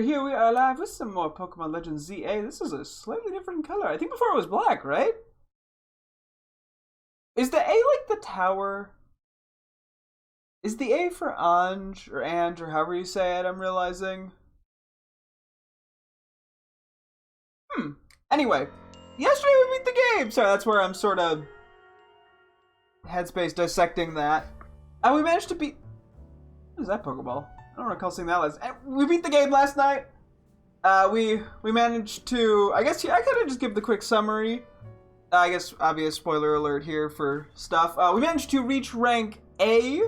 Here we are live with some more Pokemon Legends ZA. This is a slightly different color. I think before it was black, right? Is the A like the tower? Is the A for Anj or however you say it, I'm realizing? Anyway, yesterday we beat the game! Sorry, that's where I'm sort of headspace dissecting that. We managed to beat... What is that Pokeball? I don't recall seeing that last. We beat the game last night. We managed to. I guess I could just give the quick summary. I guess obvious spoiler alert here for stuff. We managed to reach rank A,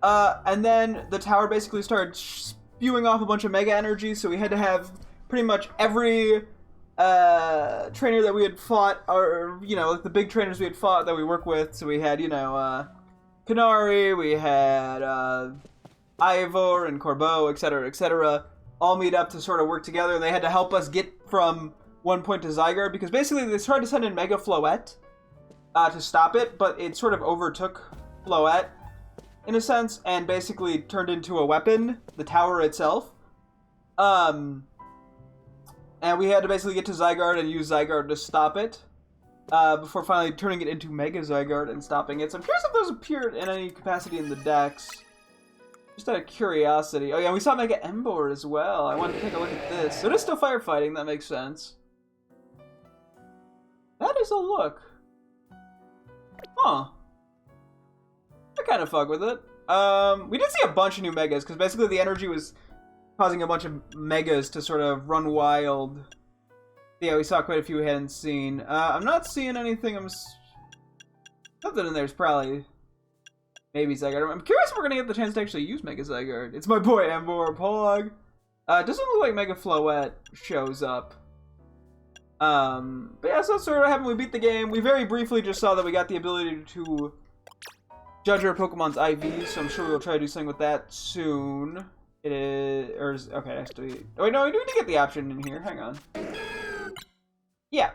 and then the tower basically started spewing off a bunch of Mega Energy. So we had to have pretty much every trainer that we had fought, or like the big trainers we had fought that we work with. So we had Canary, we had Ivor and Corbeau, etc., all meet up to sort of work together. They had to help us get from one point to Zygarde, because basically they tried to send in Mega Floette to stop it, but it sort of overtook Floette, in a sense, and basically turned into a weapon, the tower itself. And we had to basically get to Zygarde and use Zygarde to stop it, before finally turning it into Mega Zygarde and stopping it. So I'm curious if those appeared in any capacity in the decks. Just out of curiosity. Oh yeah, we saw Mega Emboar as well. I wanted to take a look at this. So it is still firefighting, that makes sense. That is a look. Huh. I kind of fuck with it. We did see a bunch of new Megas, because basically the energy was causing a bunch of Megas to sort of run wild. Yeah, we saw quite a few we hadn't seen. I'm not seeing anything. Something in there's probably... Maybe Zygarde. I'm curious if we're gonna get the chance to actually use Mega Zygarde. It's my boy Emboar Pog. It doesn't look like Mega Floette shows up. But yeah, so that's sort of what happened. We beat the game. We very briefly just saw that we got the ability to judge our Pokemon's IVs, so I'm sure we'll try to do something with that soon. Okay, actually... Oh wait, no, we do need to get the option in here. Hang on. Yeah.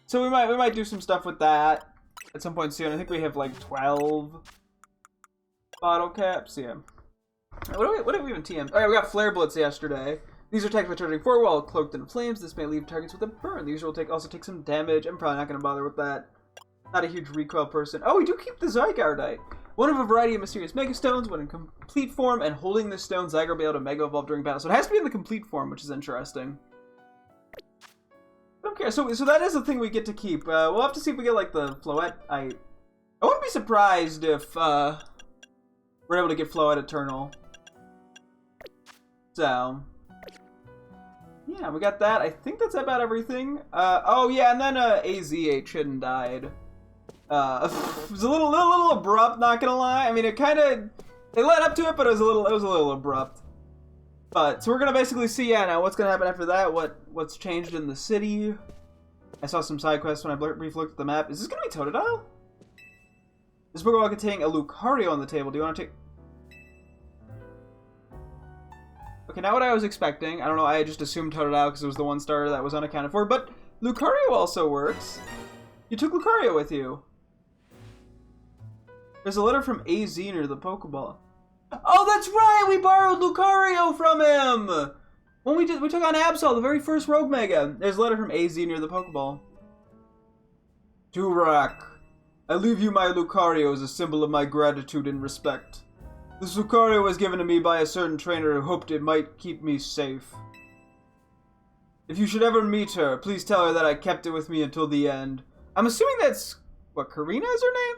So we might do some stuff with that at some point soon. I think we have like 12... bottle caps, yeah. What did we even TM? Alright, we got Flare Blitz yesterday. These are attacked by charging forward while cloaked in flames. This may leave targets with a burn. These will also take some damage. I'm probably not going to bother with that. Not a huge recoil person. Oh, we do keep the Zygarde. One of a variety of mysterious Mega Stones. When in complete form and holding this stone, Zygarde will be able to Mega Evolve during battle. So it has to be in the complete form, which is interesting. Okay, so that is the thing we get to keep. We'll have to see if we get like the Floette. I wouldn't be surprised if we're able to get Floette Eternal. So, yeah, we got that. I think that's about everything. Oh yeah, and then AZH hadn't died. It was a little abrupt, not gonna lie. I mean, it kind of, they led up to it, but it was a little abrupt. But so we're gonna basically see, yeah, now what's gonna happen after that. What's changed in the city? I saw some side quests when I briefly looked at the map. Is this gonna be Totodile? This Pokemon containing a Lucario on the table. Do you want to take... Okay, not what I was expecting. I don't know, I just assumed Totodile because it was the one starter that was unaccounted for. But Lucario also works. You took Lucario with you. There's a letter from AZ near the Pokeball. Oh, that's right! We borrowed Lucario from him! When we took on Absol, the very first Rogue Mega. There's a letter from AZ near the Pokeball. Durak. I leave you my Lucario as a symbol of my gratitude and respect. This Lucario was given to me by a certain trainer who hoped it might keep me safe. If you should ever meet her, please tell her that I kept it with me until the end. I'm assuming that's... What, Karina is her name?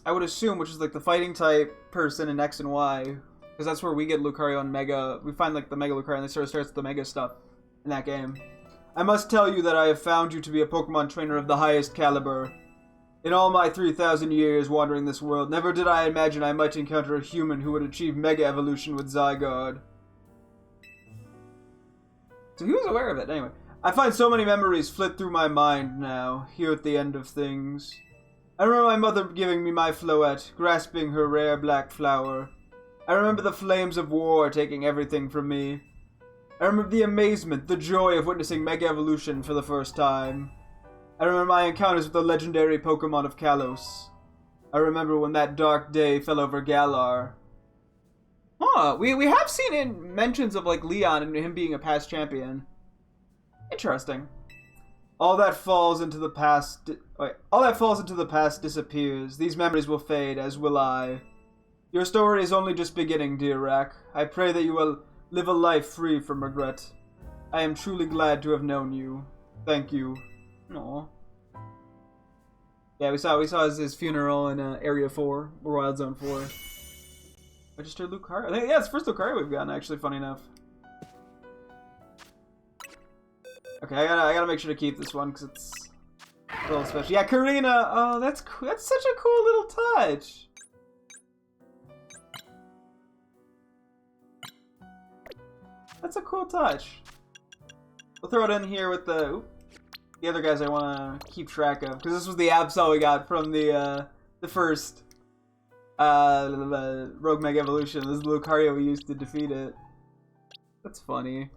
I would assume, which is like the fighting type person in X and Y. Because that's where we get Lucario and Mega. We find like the Mega Lucario and they sort of starts the Mega stuff in that game. I must tell you that I have found you to be a Pokemon trainer of the highest caliber. In all my 3,000 years wandering this world, never did I imagine I might encounter a human who would achieve Mega Evolution with Zygarde. So he was aware of it, anyway. I find so many memories flit through my mind now, here at the end of things. I remember my mother giving me my Floette, grasping her rare black flower. I remember the flames of war taking everything from me. I remember the amazement, the joy of witnessing Mega Evolution for the first time. I remember my encounters with the legendary Pokemon of Kalos. I remember when that dark day fell over Galar. Huh, we have seen in mentions of like Leon and him being a past champion. Interesting. All that falls into the past disappears. These memories will fade, as will I. Your story is only just beginning, dear Rack. I pray that you will live a life free from regret. I am truly glad to have known you. Thank you. Aww. Yeah, we saw his funeral in Area 4, or Wild Zone 4. Registered Lucario. I think, yeah, it's the first Lucario we've gotten, actually, funny enough. Okay, I gotta make sure to keep this one, because it's a little special. Yeah, Karina! Oh, that's cool. That's such a cool little touch! That's a cool touch. We'll throw it in here with the other guys I want to keep track of, because this was the Absol we got from the first Rogue Mega Evolution. This is the Lucario we used to defeat it. That's funny.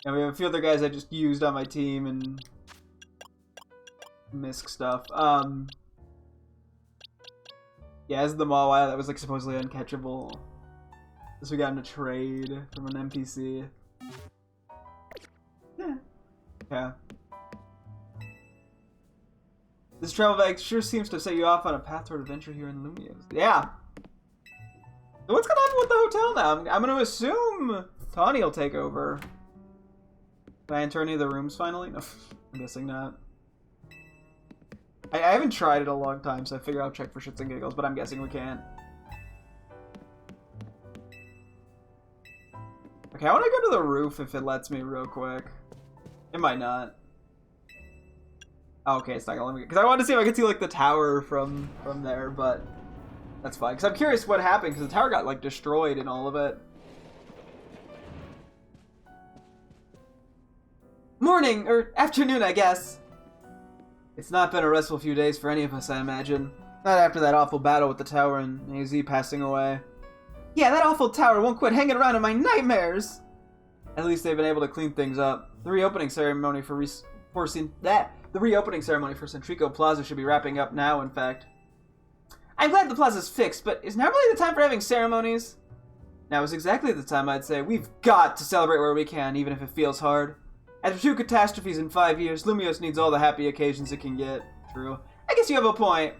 And we have a few other guys I just used on my team and misc stuff. Yeah, this is the Mawile that was like supposedly uncatchable. This we got in a trade from an NPC. Yeah. This travel bag sure seems to set you off on a path toward adventure here in Lumios. Yeah. So what's gonna happen with the hotel now? I'm gonna assume Tawny will take over. Can I enter any of the rooms finally? No, I'm guessing not. I haven't tried it a long time, so I figure I'll check for shits and giggles, but I'm guessing we can't. Okay, I want to go to the roof if it lets me real quick. It might not. Oh, okay, it's not gonna let me, because I wanted to see if I could see like the tower from there, but that's fine. Because I'm curious what happened, because the tower got like destroyed in all of it. Morning, or afternoon, I guess. It's not been a restful few days for any of us, I imagine. Not after that awful battle with the tower and AZ passing away. Yeah, that awful tower won't quit hanging around in my nightmares! At least they've been able to clean things up. The reopening ceremony for Centrico Plaza should be wrapping up now, in fact. I'm glad the plaza's fixed, but is now really the time for having ceremonies? Now is exactly the time, I'd say. We've got to celebrate where we can, even if it feels hard. After 2 catastrophes in 5 years, Lumios needs all the happy occasions it can get. True. I guess you have a point.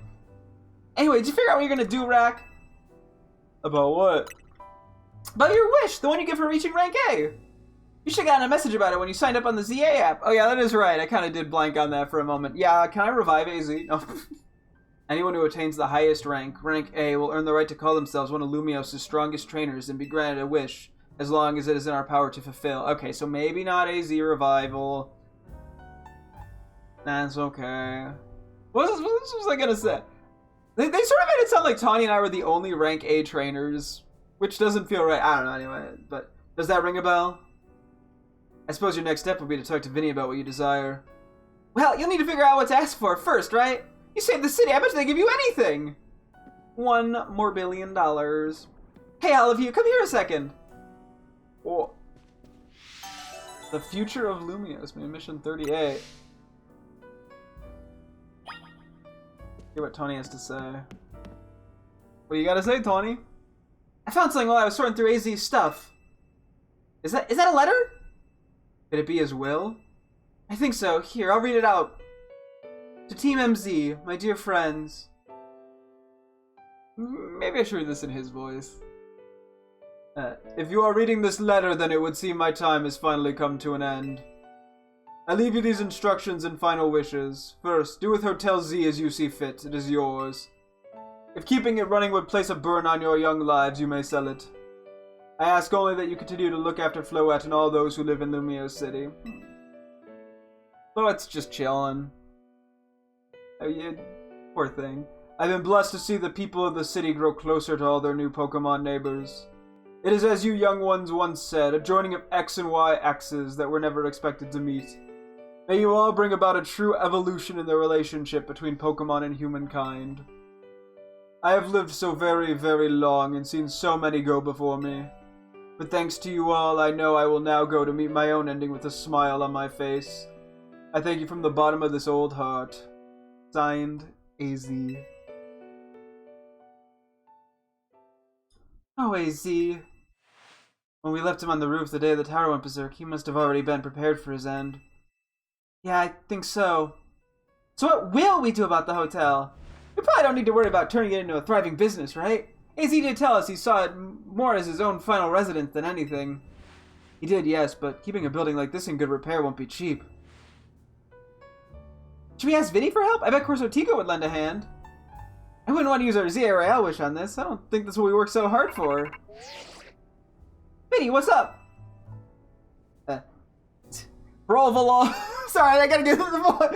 Anyway, did you figure out what you're gonna do, Rack? About what? About your wish, the one you get for reaching rank A. You should have gotten a message about it when you signed up on the ZA app. Oh yeah, that is right. I kind of did blank on that for a moment. Yeah, can I revive AZ? No. Anyone who attains the highest rank, rank A, will earn the right to call themselves one of Lumios' strongest trainers and be granted a wish, as long as it is in our power to fulfill. Okay, so maybe not AZ revival. That's okay. What was I gonna say? They sort of made it sound like Tawny and I were the only rank A trainers, which doesn't feel right. I don't know anyway, but does that ring a bell? I suppose your next step would be to talk to Vinny about what you desire. Well, you'll need to figure out what to ask for first, right? You saved the city, I bet they give you anything! $1 more billion. Hey, all of you, come here a second. Oh. The future of Lumios, mission 38. Hear what Tony has to say. What do you gotta say, Tony? I found something while I was sorting through AZ's stuff. Is that a letter? Could it be his will? I think so. Here, I'll read it out. To Team MZ, my dear friends. Maybe I should read this in his voice. If you are reading this letter, then it would seem my time has finally come to an end. I leave you these instructions and final wishes. First, do with Hotel Z as you see fit. It is yours. If keeping it running would place a burn on your young lives, you may sell it. I ask only that you continue to look after Floette and all those who live in Lumio City. Floette's just chilling. Oh, yeah, poor thing. I've been blessed to see the people of the city grow closer to all their new Pokemon neighbors. It is as you young ones once said, a joining of X and Y axes that were never expected to meet. May you all bring about a true evolution in the relationship between Pokemon and humankind. I have lived so very, very long and seen so many go before me. But thanks to you all, I know I will now go to meet my own ending with a smile on my face. I thank you from the bottom of this old heart. Signed, AZ. Oh, AZ. When we left him on the roof the day the tower went berserk, he must have already been prepared for his end. Yeah, I think so. So what will we do about the hotel? We probably don't need to worry about turning it into a thriving business, right? AZ did tell us he saw it more as his own final residence than anything. He did, yes, but keeping a building like this in good repair won't be cheap. Should we ask Vinny for help? I bet Corsotico would lend a hand. I wouldn't want to use our ZRL wish on this. I don't think that's what we worked so hard for. Vinny, what's up? Provolone. Sorry, I gotta get to the voice.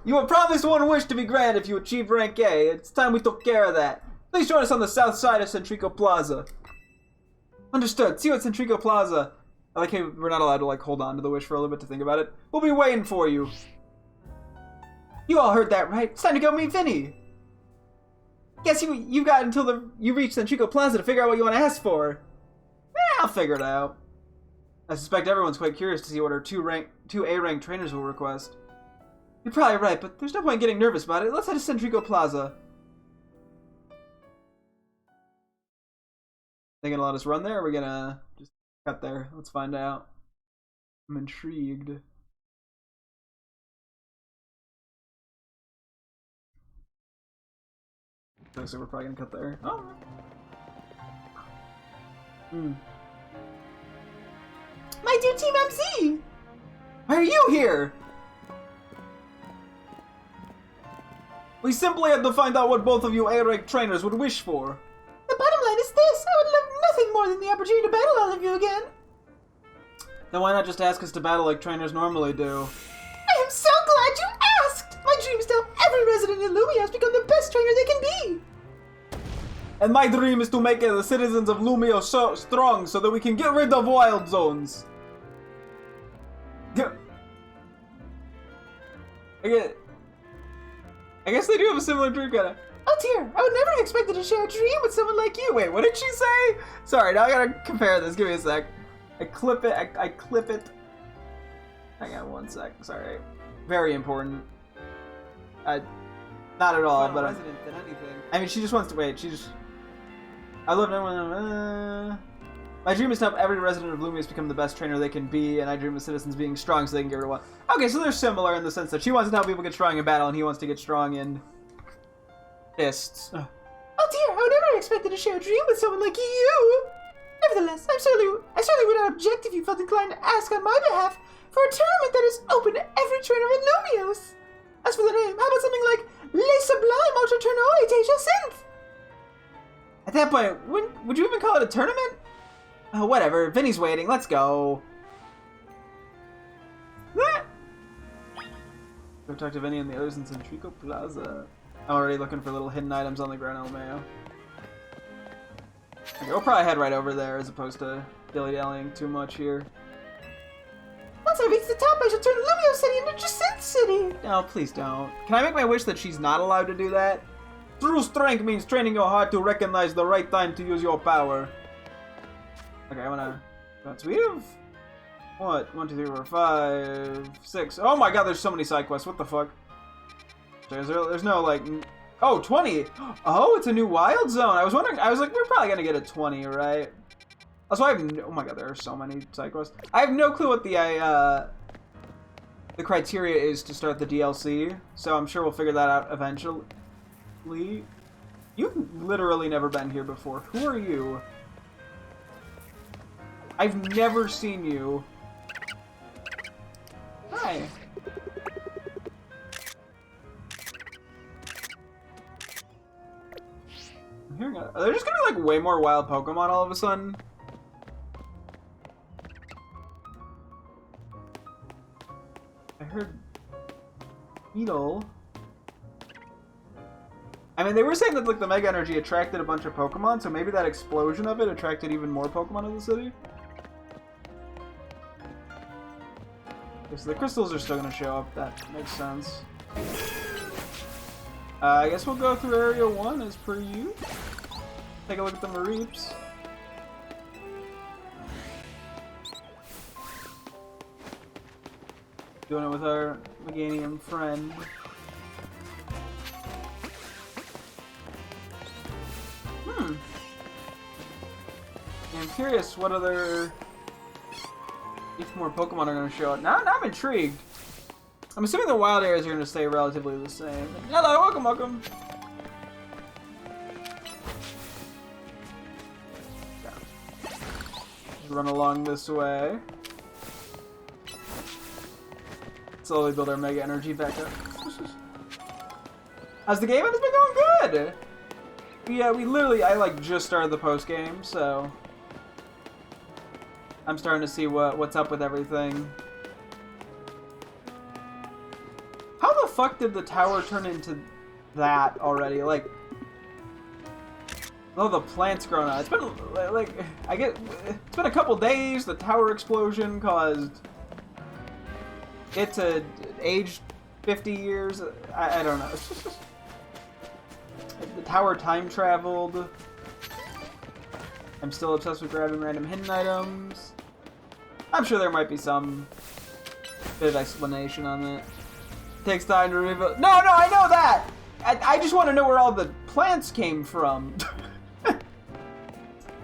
You were promised one wish to be granted if you achieved rank A. It's time we took care of that. Please join us on the south side of Centrico Plaza. Understood. See you at Centrico Plaza. I like how we're not allowed to like hold on to the wish for a little bit to think about it. We'll be waiting for you. You all heard that, right? It's time to go meet Vinny. Guess you got until you reach Centrico Plaza to figure out what you want to ask for. I'll figure it out. I suspect everyone's quite curious to see what our two A-rank trainers will request. You're probably right, but there's no point getting nervous about it. Let's head to Centrico Plaza. They gonna let us run there, or are we gonna just cut there? Let's find out. I'm intrigued. So we're probably gonna cut there. Oh. My dear Team MC! Why are you here? We simply had to find out what both of you A-rank trainers would wish for. The bottom line is this. I would love nothing more than the opportunity to battle all of you again. Then why not just ask us to battle like trainers normally do? I am so glad you asked! My dream is to help every resident in Lumios become the best trainer they can be. And my dream is to make the citizens of Lumio so strong so that we can get rid of wild zones. I guess they do have a similar dream, kinda. Oh dear, I would never have expected to share a dream with someone like you. Wait, what did she say? Sorry, now I gotta compare this. Give me a sec. I clip it. I clip it. Hang on one sec. Sorry. Very important. Not at all, but resident than anything. I mean, she just wants to wait. She just. I love everyone. My dream is to help every resident of Lumios become the best trainer they can be, and I dream of citizens being strong so they can get rid of one. Okay, so they're similar in the sense that she wants to help people get strong in battle, and he wants to get strong in fists. Oh dear, I would never have expected to share a dream with someone like you. Nevertheless, I certainly would not object if you felt inclined to ask on my behalf for a tournament that is open to every trainer in Lumios. As for the name, how about something like Le Sublime Ultra Tournoi Teja Synth? At that point, would you even call it a tournament? Oh, whatever. Vinny's waiting. Let's go. Go talk to Vinny and the others in Centrico Plaza. I'm already looking for little hidden items on the Gran Mayo. Okay, we'll probably head right over there as opposed to dilly-dallying too much here. Once I reach the top, I shall turn Lumio City into Jacinth City! No, please don't. Can I make my wish that she's not allowed to do that? True strength means training your heart to recognize the right time to use your power. Okay, I'm gonna... So we have... What? 1, 2, 3, 4, 5, 6... Oh my god, there's so many side quests. What the fuck? There's no, like... Oh, 20! Oh, it's a new wild zone! I was wondering... I was like, we're probably gonna get a 20, right? Also, I have no... Oh my god, there are so many side quests. I have no clue what the criteria is to start the DLC, so I'm sure we'll figure that out eventually. You've literally never been here before. Who are you? I've never seen you. Hi. I'm hearing are there just gonna be like way more wild Pokemon all of a sudden? I heard Beetle. I mean, they were saying that like the Mega Energy attracted a bunch of Pokemon, so maybe that explosion of it attracted even more Pokemon to the city. Okay, so the crystals are still gonna show up. That makes sense. I guess we'll go through Area 1 as per you. Take a look at the Mareeps. Doing it with our Meganium friend. curious what other... if more Pokemon are going to show up. Now I'm intrigued. I'm assuming the wild areas are going to stay relatively the same. Hello, welcome, welcome. Run along this way. Slowly build our Mega Energy back up. How's the game? It's been going good! Yeah, I like just started the post game, so I'm starting to see what's up with everything. How the fuck did the tower turn into that already? Like, oh, the plant's grown out. It's been like it's been a couple days. The tower explosion caused it to age 50 years. I don't know. The tower time traveled. I'm still obsessed with grabbing random hidden items. I'm sure there might be some bit of explanation on that. Takes time to reveal. No, I know that! I just want to know where all the plants came from.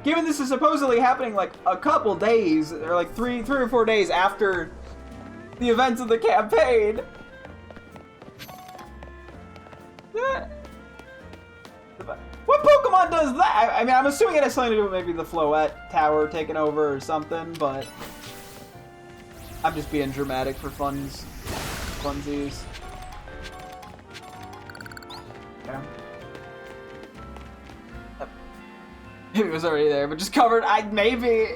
Given this is supposedly happening like a couple days, or like three or 4 days after the events of the campaign. What Pokemon does that? I mean, I'm assuming it has something to do with maybe the Floette Tower taking over or something, but I'm just being dramatic for funsies. Yeah. Maybe it was already there, but just covered. Maybe.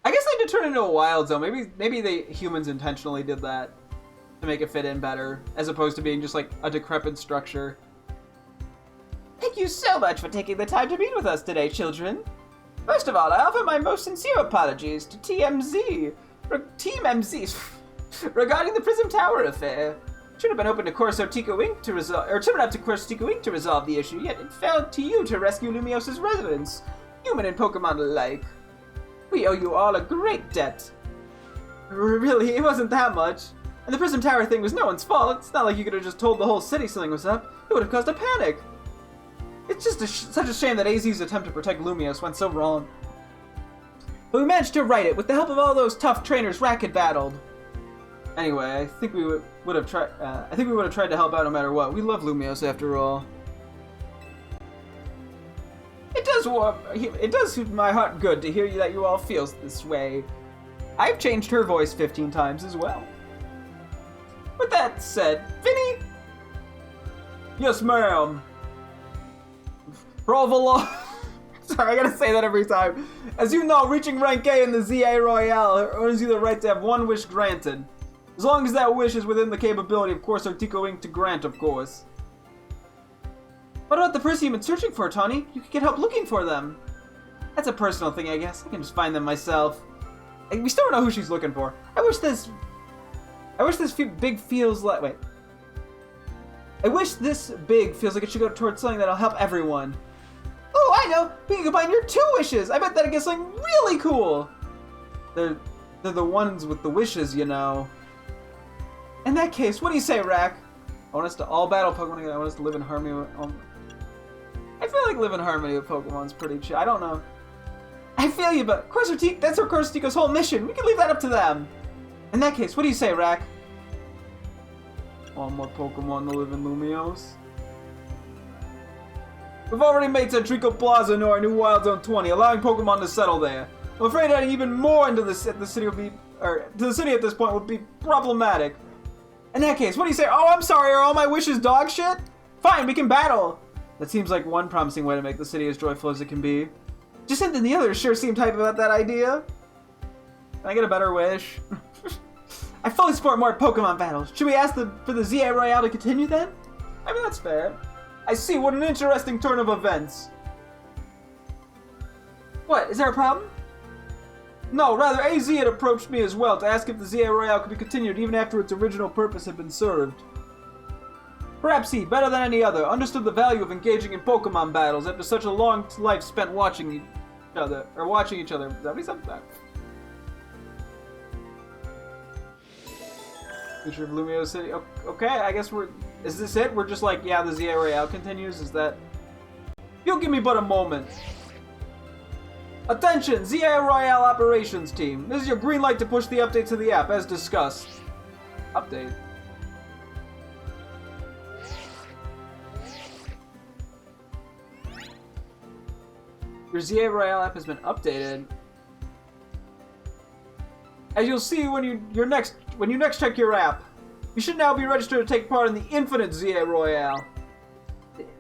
I guess they did turn into a wild zone. Maybe the humans intentionally did that to make it fit in better, as opposed to being just like a decrepit structure. Thank you so much for taking the time to meet with us today, children. First of all, I offer my most sincere apologies to Team MZ regarding the Prism Tower affair. Should have been open to Corso Tico Inc. to resolve, or should have to Corso Tico Inc. to resolve the issue, yet it fell to you to rescue Lumios's residents, human and Pokemon alike. We owe you all a great debt. Really, it wasn't that much. And the Prism Tower thing was no one's fault. It's not like you could have just told the whole city something was up. It would have caused a panic. It's just such a shame that AZ's attempt to protect Lumios went so wrong. But we managed to right it with the help of all those tough trainers Rack had battled. Anyway, I think we would have tried. I think we would have tried to help out no matter what. We love Lumios after all. It does my heart good to hear that you all feel this way. I've changed her voice 15 times as well. With that said, Vinny. Yes, ma'am. Provolone. Sorry, I gotta say that every time. As you know, reaching rank A in the ZA Royale earns you the right to have one wish granted. As long as that wish is within the capability of Corso Tico Inc. to grant, of course. What about the person you've been searching for, Tawny? You could get help looking for them. That's a personal thing, I guess. I can just find them myself. We still don't know who she's looking for. I wish this big feels like... Wait. I wish this big feels like it should go towards something that'll help everyone. Oh, I know! We can combine your 2 wishes! I bet that'd get something really cool! They're the ones with the wishes, you know. In that case, what do you say, Rack? I want us to all battle Pokemon. I want us to live in harmony with... I feel like living in harmony with Pokemon's pretty chill. I don't know. I feel you, but that's our Corso Tico's whole mission. We can leave that up to them. In that case, what do you say, Rack? Want more Pokemon to live in Lumios? We've already made Centrico Plaza into our new Wild Zone 20, allowing Pokemon to settle there. I'm afraid adding even more into the city would be, to the city at this point would be problematic. In that case, what do you say? Oh, I'm sorry, are all my wishes dog shit? Fine, we can battle. That seems like one promising way to make the city as joyful as it can be. Jacinth and the others sure seem hype about that idea. Can I get a better wish? I fully support more Pokemon battles. Should we ask for the ZA Royale to continue then? I mean, that's fair. I see, what an interesting turn of events. What, is there a problem? No, rather AZ had approached me as well to ask if the ZA Royale could be continued even after its original purpose had been served. Perhaps he, better than any other, understood the value of engaging in Pokemon battles after such a long life spent watching each other. Is that what he said? Future of Lumio City. Okay, I guess is this it? We're just like, yeah, the ZA Royale continues? Is that... You'll give me but a moment. Attention, ZA Royale Operations Team. This is your green light to push the update to the app, as discussed. Update. Your ZA Royale app has been updated. As you'll see when you next check your app, you should now be registered to take part in the Infinite ZA Royale.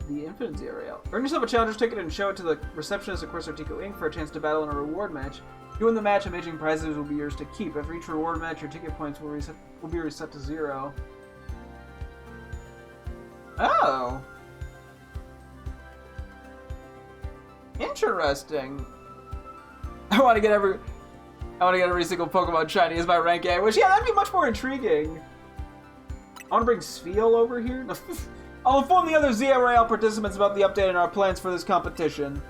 The Infinite ZA Royale. Earn yourself a challenger's ticket and show it to the receptionist at Corsair Tico Inc. for a chance to battle in a reward match. If you win the match, amazing prizes will be yours to keep. After each reward match, your ticket points will be reset to 0. Oh. Interesting. I want to get every single Pokemon shiny as my rank A, which, yeah, that'd be much more intriguing. I want to bring Spheal over here. I'll inform the other ZA Royale participants about the update and our plans for this competition.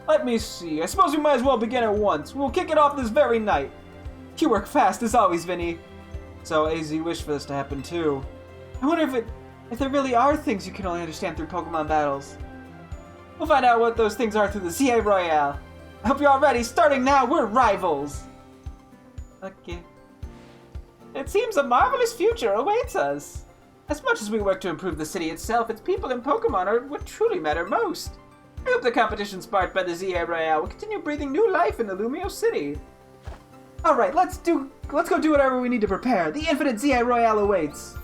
Let me see. I suppose we might as well begin at once. We'll kick it off this very night. You work fast as always, Vinny. So AZ wished for this to happen too. I wonder if there really are things you can only understand through Pokemon battles. We'll find out what those things are through the ZA Royale. I hope you're all ready. Starting now, we're rivals. Okay. It seems a marvelous future awaits us. As much as we work to improve the city itself, its people and Pokemon are what truly matter most. I hope the competition sparked by the ZA Royale will continue breathing new life in the Lumio City. Alright, let's go do whatever we need to prepare. The Infinite ZA Royale awaits.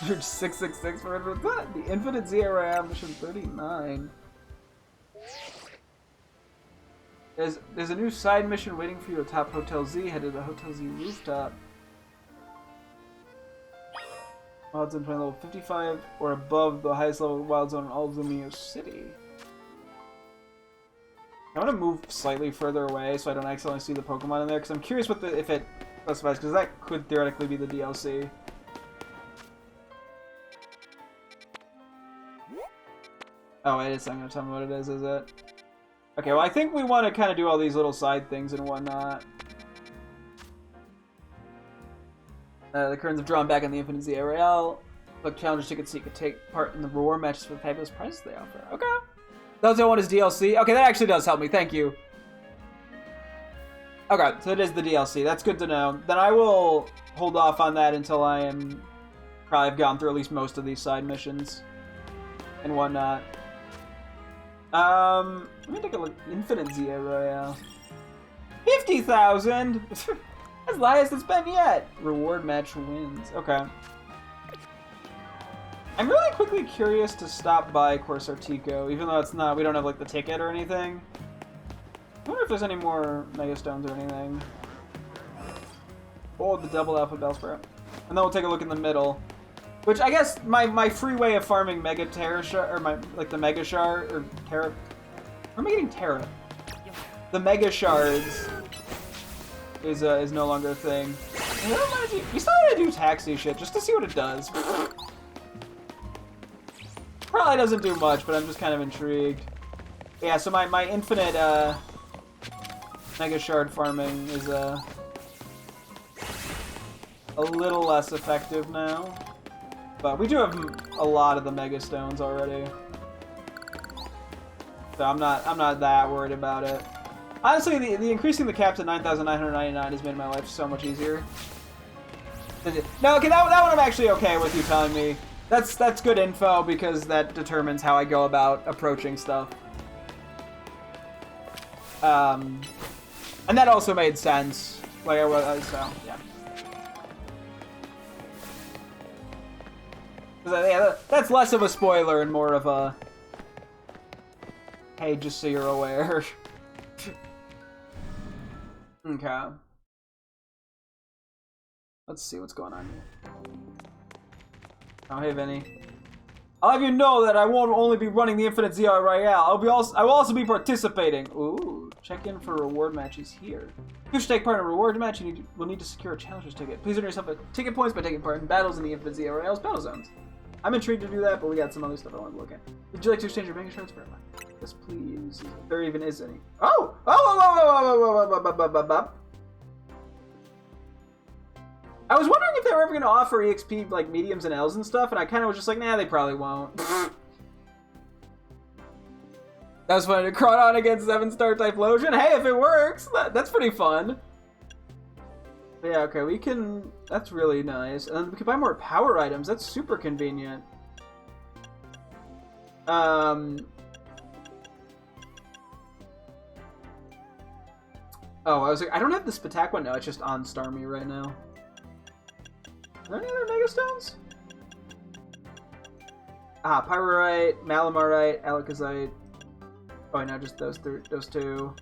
666 for what? The Infinite ZA Royale mission 39. There's a new side mission waiting for you atop Hotel Z. Head to the Hotel Z rooftop. Wild Zone playing level 55 or above the highest level Wild Zone in all of Lumio City. I want to move slightly further away so I don't accidentally see the Pokemon in there, because I'm curious what if it specifies, because that could theoretically be the DLC. Oh, it is not going to tell me what it is it? Okay, well I think we want to kind of do all these little side things and whatnot. The curtains have drawn back on the Infinite ZA Royale. Book challenger tickets so you can take part in the reward matches for the fabulous prizes they offer. Okay. Those I want is DLC. Okay, that actually does help me. Thank you. Okay, so it is the DLC. That's good to know. Then I will hold off on that until I am probably have gone through at least most of these side missions and whatnot. Let me take a look. Infinite ZA Royale. 50,000. That's the highest it's been yet. Reward match wins. Okay. I'm really quickly curious to stop by Corsair Tico, even though it's not. We don't have like the ticket or anything. I wonder if there's any more Mega Stones or anything. Oh, the double Alpha Bellsprout. And then we'll take a look in the middle. Which I guess my free way of farming Mega Terra Shard, or the Mega Shard, or Terra. Or am I getting Terra? The Mega Shards is no longer a thing. We still gotta do taxi shit just to see what it does. Probably doesn't do much, but I'm just kind of intrigued. Yeah, so my infinite Mega Shard farming is a little less effective now. But we do have a lot of the Mega Stones already. So I'm not that worried about it. Honestly, the increasing the cap to 9,999 has made my life so much easier. No, okay, that one I'm actually okay with you telling me. That's good info because that determines how I go about approaching stuff. And that also made sense. Like so yeah. Yeah, that's less of a spoiler and more of a, hey, just so you're aware. Okay. Let's see what's going on here. Oh, hey, Vinny. I'll have you know that I won't only be running the Infinite ZA Royale. I will also be participating. Ooh, check in for reward matches here. If you should take part in a reward match, you will need to secure a challenger's ticket. Please earn yourself a ticket points by taking part in battles in the Infinite ZA Royale's battle zones. I'm intrigued to do that, but we got some other stuff I want to look at. Would you like to exchange your Mega Shards for one? Yes, please. If there even is any. Oh! I was wondering if they were ever going to offer EXP, like, mediums and Ls and stuff, and I kind of was just like, nah, they probably won't. That was fun. Crawdon against 7-star Typhlosion. Hey, if it works, that's pretty fun. But yeah, okay, we can... That's really nice. And then we can buy more power items. That's super convenient. Oh, I was like, I don't have the Spatak one. No, it's just on Starmie right now. Are there any other Mega Stones? Ah, Pyrorite, Malamarite, Alakazite. Oh, no, just those two.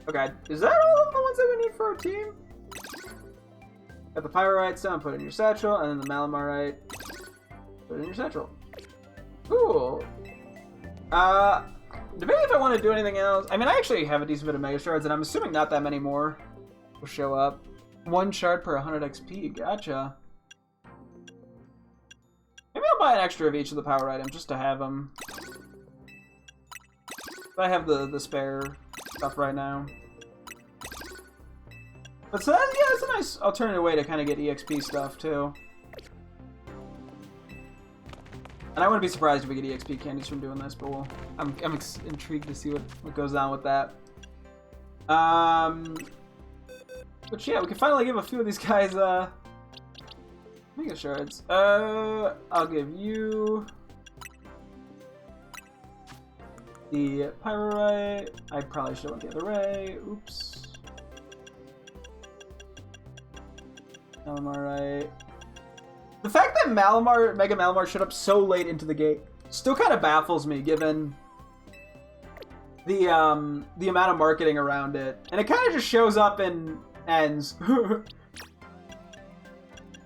Okay, is that all of the ones that we need for our team? Got the Pyrorite stone, put it in your satchel, and then the Malamarite, put it in your satchel. Cool. Debating if I want to do anything else. I mean, I actually have a decent bit of Mega Shards, and I'm assuming not that many more will show up. 1 shard per 100 XP, gotcha. Maybe I'll buy an extra of each of the power items just to have them. But I have the spare stuff right now. But so that, yeah, it's a nice alternative way to kind of get EXP stuff too. And I wouldn't be surprised if we get EXP candies from doing this, but I'm intrigued to see what goes on with that. But yeah, we can finally give a few of these guys Mega Shards. I'll give you the Pyrorite. I probably should have went the other way. Oops. Malamarite. The fact that Mega Malamar showed up so late into the game still kind of baffles me, given the amount of marketing around it. And it kind of just shows up and ends. And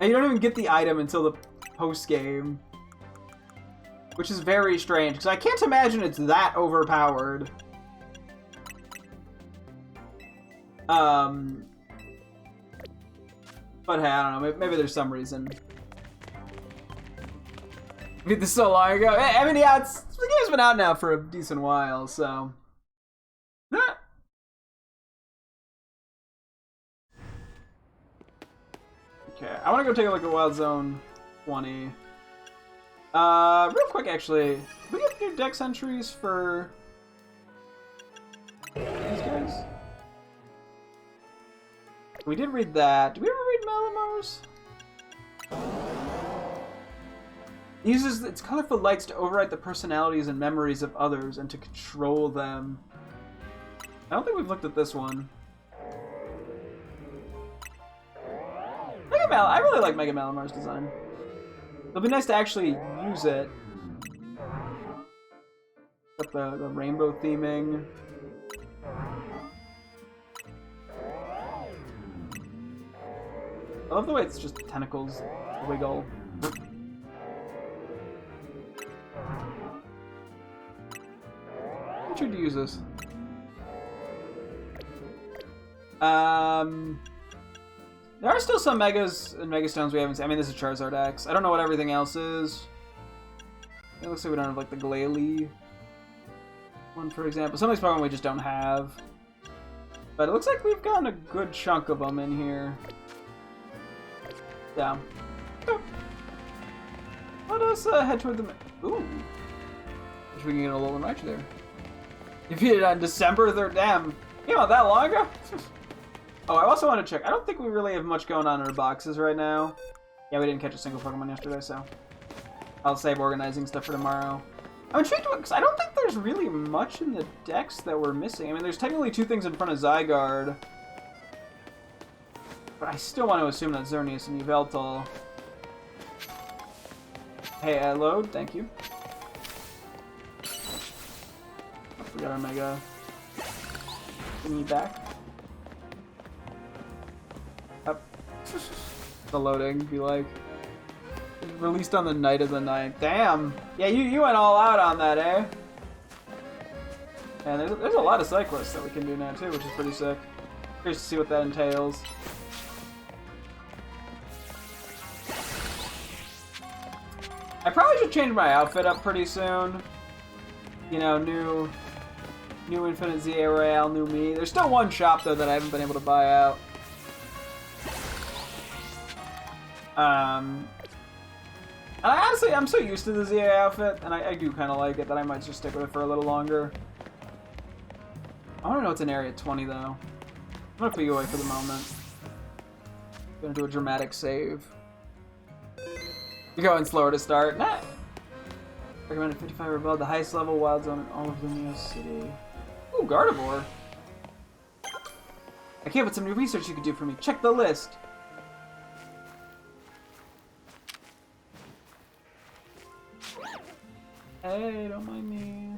you don't even get the item until the post-game. Which is very strange, because I can't imagine it's that overpowered. But hey, I don't know, maybe there's some reason. I mean, this is so long ago. I mean, yeah, the game's been out now for a decent while, so... Okay, I want to go take a look at Wild Zone 20. Real quick, actually, did we get new dex entries for these guys? We did read that. Did we ever read Malamar's? It uses its colorful lights to override the personalities and memories of others and to control them. I don't think we've looked at this one. I really like Mega Malamar's design. It'll be nice to actually use it. Got the rainbow theming. I love the way it's just tentacles wiggle. I'm trying to use this. There are still some Megas and Mega Stones we haven't seen. I mean, this is Charizard X. I don't know what everything else is. It looks like we don't have, like, the Glalie one, for example. Some of these Pokemon we just don't have. But it looks like we've gotten a good chunk of them in here. Yeah. Oh. Let us head toward the... Ooh. Wish we can get a little right there. You beat it on December 3rd. Damn. You know, that long ago? Oh, I also want to check. I don't think we really have much going on in our boxes right now. Yeah, we didn't catch a single Pokemon yesterday, so I'll save organizing stuff for tomorrow. I'm intrigued because I don't think there's really much in the decks that we're missing. I mean, there's technically 2 things in front of Zygarde, but I still want to assume that Xerneas and Yveltal. Hey, load. Thank you. I forgot our Mega. Give me back. Up. The loading be like released on the night of the 9th. Damn. Yeah, you went all out on that, eh? And there's a lot of cyclists that we can do now too, which is pretty sick. Curious to see what that entails. I probably should change my outfit up pretty soon. You know, new Infinite Z Royale, new me. There's still one shop though that I haven't been able to buy out. And honestly, I'm so used to the ZA outfit, and I do kind of like it, that I might just stick with it for a little longer. I want to know what's in Area 20, though. I'm going to put you away for the moment. Gonna do a dramatic save. You're going slower to start. Nah. Recommended 55 or above, the highest level wild zone in all of Lumio City. Ooh, Gardevoir. I came up with some new research you could do for me. Check the list. Hey, don't mind me.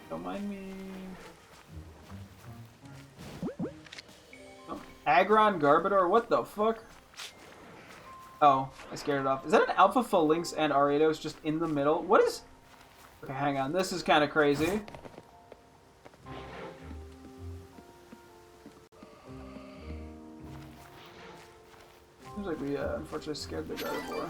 Don't mind me. Oh, Aggron, Garbodor, what the fuck? Oh, I scared it off. Is that an Alpha Phalanx and Ariados just in the middle? What is... Okay, hang on. This is kind of crazy. Seems like we, unfortunately scared the Gardevoir.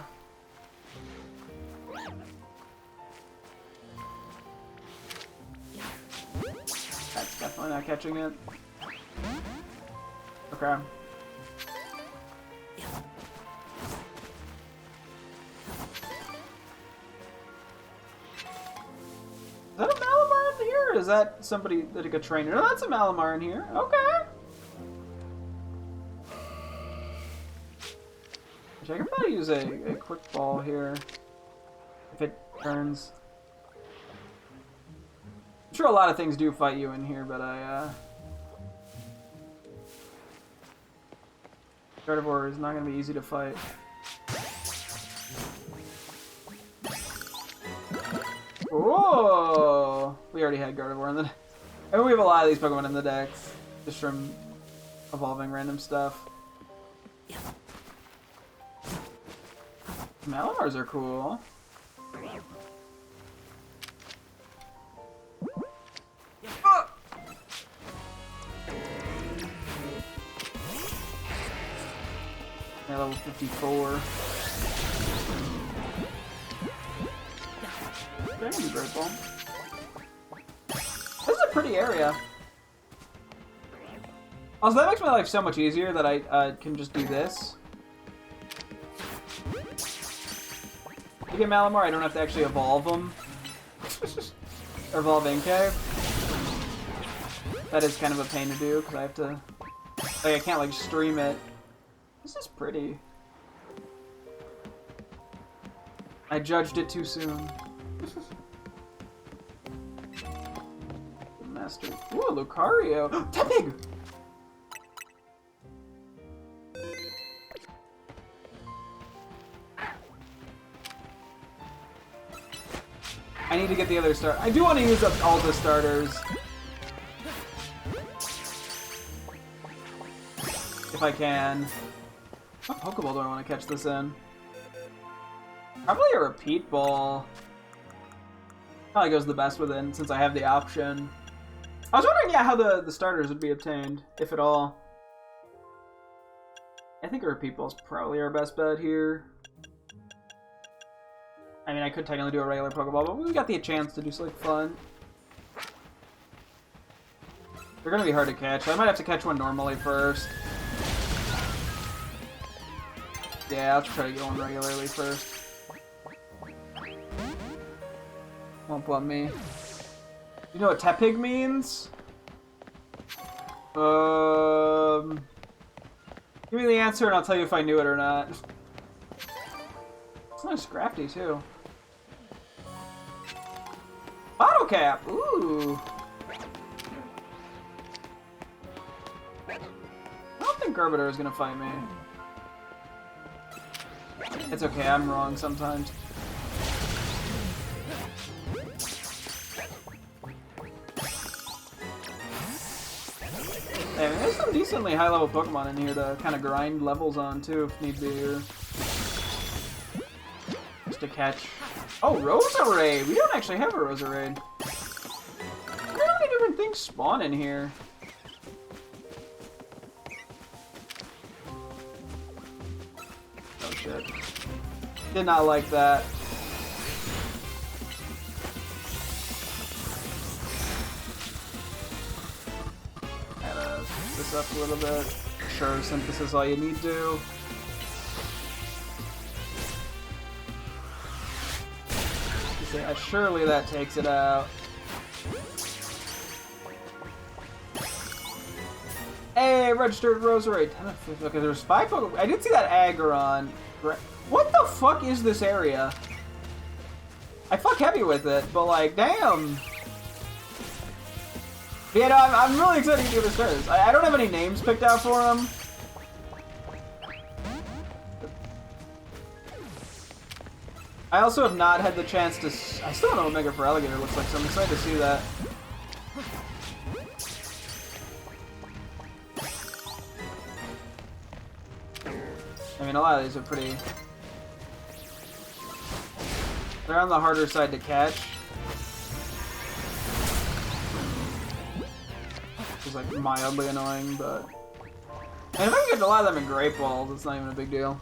That's definitely not catching it. Okay. Is that a Malamar in here, or is that somebody that could train? No, that's a Malamar in here. Okay. I could probably use a quick ball here if it turns. I'm sure a lot of things do fight you in here, but Gardevoir is not going to be easy to fight. Whoa! We already had Gardevoir in the deck. I mean, we have a lot of these Pokemon in the decks, just from evolving random stuff. Malamars are cool. Yeah, level 54. Thank you, Great Ball. This is a pretty area. Also, that makes my life so much easier that I can just do this. To get Malamar, I don't have to actually evolve them. Or evolve Inkay. That is kind of a pain to do, because I have to... Like, I can't, like, stream it. This is pretty. I judged it too soon. Master. Ooh, Lucario. Tepig! I need to get the other start. I do want to use up all the starters. If I can. What Pokeball do I want to catch this in? Probably a repeat ball. Probably goes the best within, since I have the option. I was wondering, yeah, how the starters would be obtained, if at all. I think a repeat ball is probably our best bet here. I mean, I could technically do a regular Pokeball, but we got the chance to do something fun. They're gonna be hard to catch, so I might have to catch one normally first. Yeah, I'll try to get one regularly first. Won't blunt me. You know what Tepig means? Give me the answer and I'll tell you if I knew it or not. It's nice Scrafty too. Bottle cap! Ooh! I don't think Garbodor is gonna fight me. It's okay, I'm wrong sometimes. Hey, there's some decently high-level Pokemon in here to kind of grind levels on, too, if need be. Just to catch... Oh, Roserade! We don't actually have a Roserade. How many different things spawn in here? Oh, shit. Did not like that. This up a little bit. sure synthesis all you need to. Yeah, surely that takes it out. Hey, registered rosary. 10 of 50. Okay, there's 5 Pokemon. I did see that Aggron. What the fuck is this area? I fuck heavy with it, but like, damn. Yeah, no, I'm really excited to see what this does. I don't have any names picked out for them. I also have not had the chance to... I still don't know what Mega for Alligator looks like, so I'm excited to see that. I mean, a lot of these are pretty... They're on the harder side to catch. Which is like mildly annoying, but... And if I can get a lot of them in Great Balls, it's not even a big deal.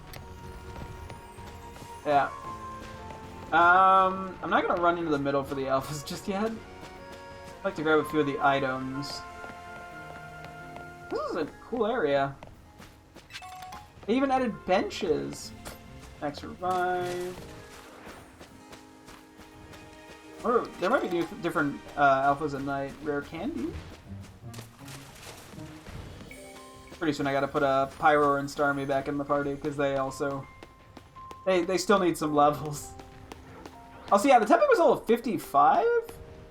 Yeah. I'm not gonna run into the middle for the alphas just yet. I'd like to grab a few of the items. This is a cool area. They even added benches. Max revive. Or there might be different alphas at night. Rare candy. Pretty soon I gotta put a Pyro and Starmie back in the party because they also they still need some levels. Also, yeah, the Tepe was level 55.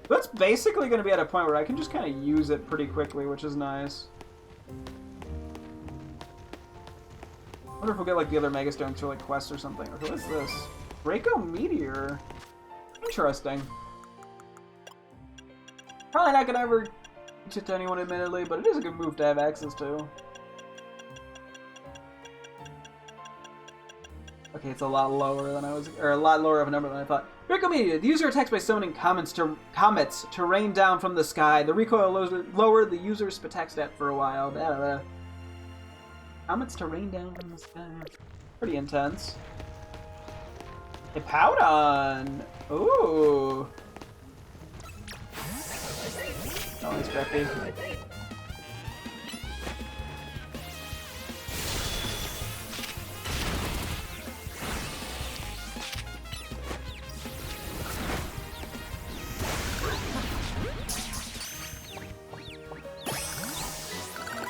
That's basically going to be at a point where I can just kind of use it pretty quickly, which is nice. I wonder if we'll get like the other Mega Stones for like quests or something. Okay, what's this? Draco Meteor. Interesting. Probably not going to ever teach it to anyone, admittedly, but it is a good move to have access to. Okay, it's a lot lower than I was, or a lot lower of a number than I thought. Draco Meteor. The user attacks by summoning comets to rain down from the sky. The recoil lower the user's attack stat for a while. Blah, blah, blah. Comets to rain down from the sky. Pretty intense. Hippowdon. Ooh. Oh, he's crappy.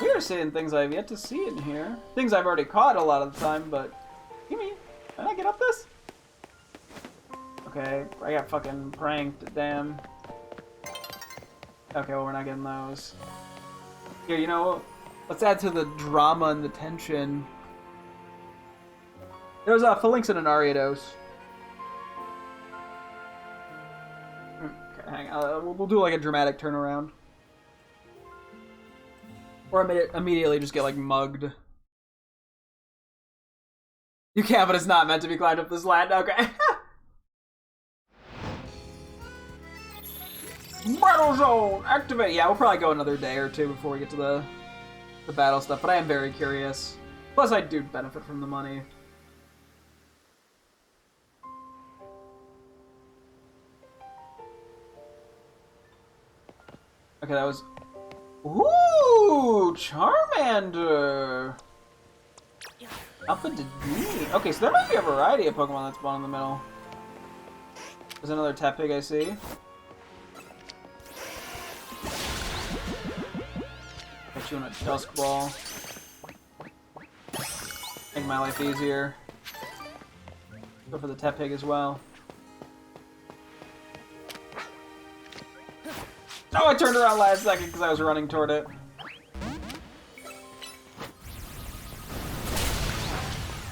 We are seeing things I've yet to see in here. Things I've already caught a lot of the time, but... You mean? Can I get up this? Okay, I got fucking pranked, damn. Okay, well we're not getting those. Here, you know what? Let's add to the drama and the tension. There's a Phalanx and an Ariados. Okay, hang on. We'll do like a dramatic turnaround. Or immediately just get like mugged. You can, but it's not meant to be climbed up this ladder. Okay. Battle zone activate. Yeah, we'll probably go another day or two before we get to the battle stuff. But I am very curious. Plus, I do benefit from the money. Okay, that was. Ooh, Charmander. Alpha Dedenne. Okay, so there might be a variety of Pokemon that spawn in the middle. There's another Tepig I see. Put you in a Dusk Ball. Make my life easier. Go for the Tepig as well. Oh, I turned around last second because I was running toward it.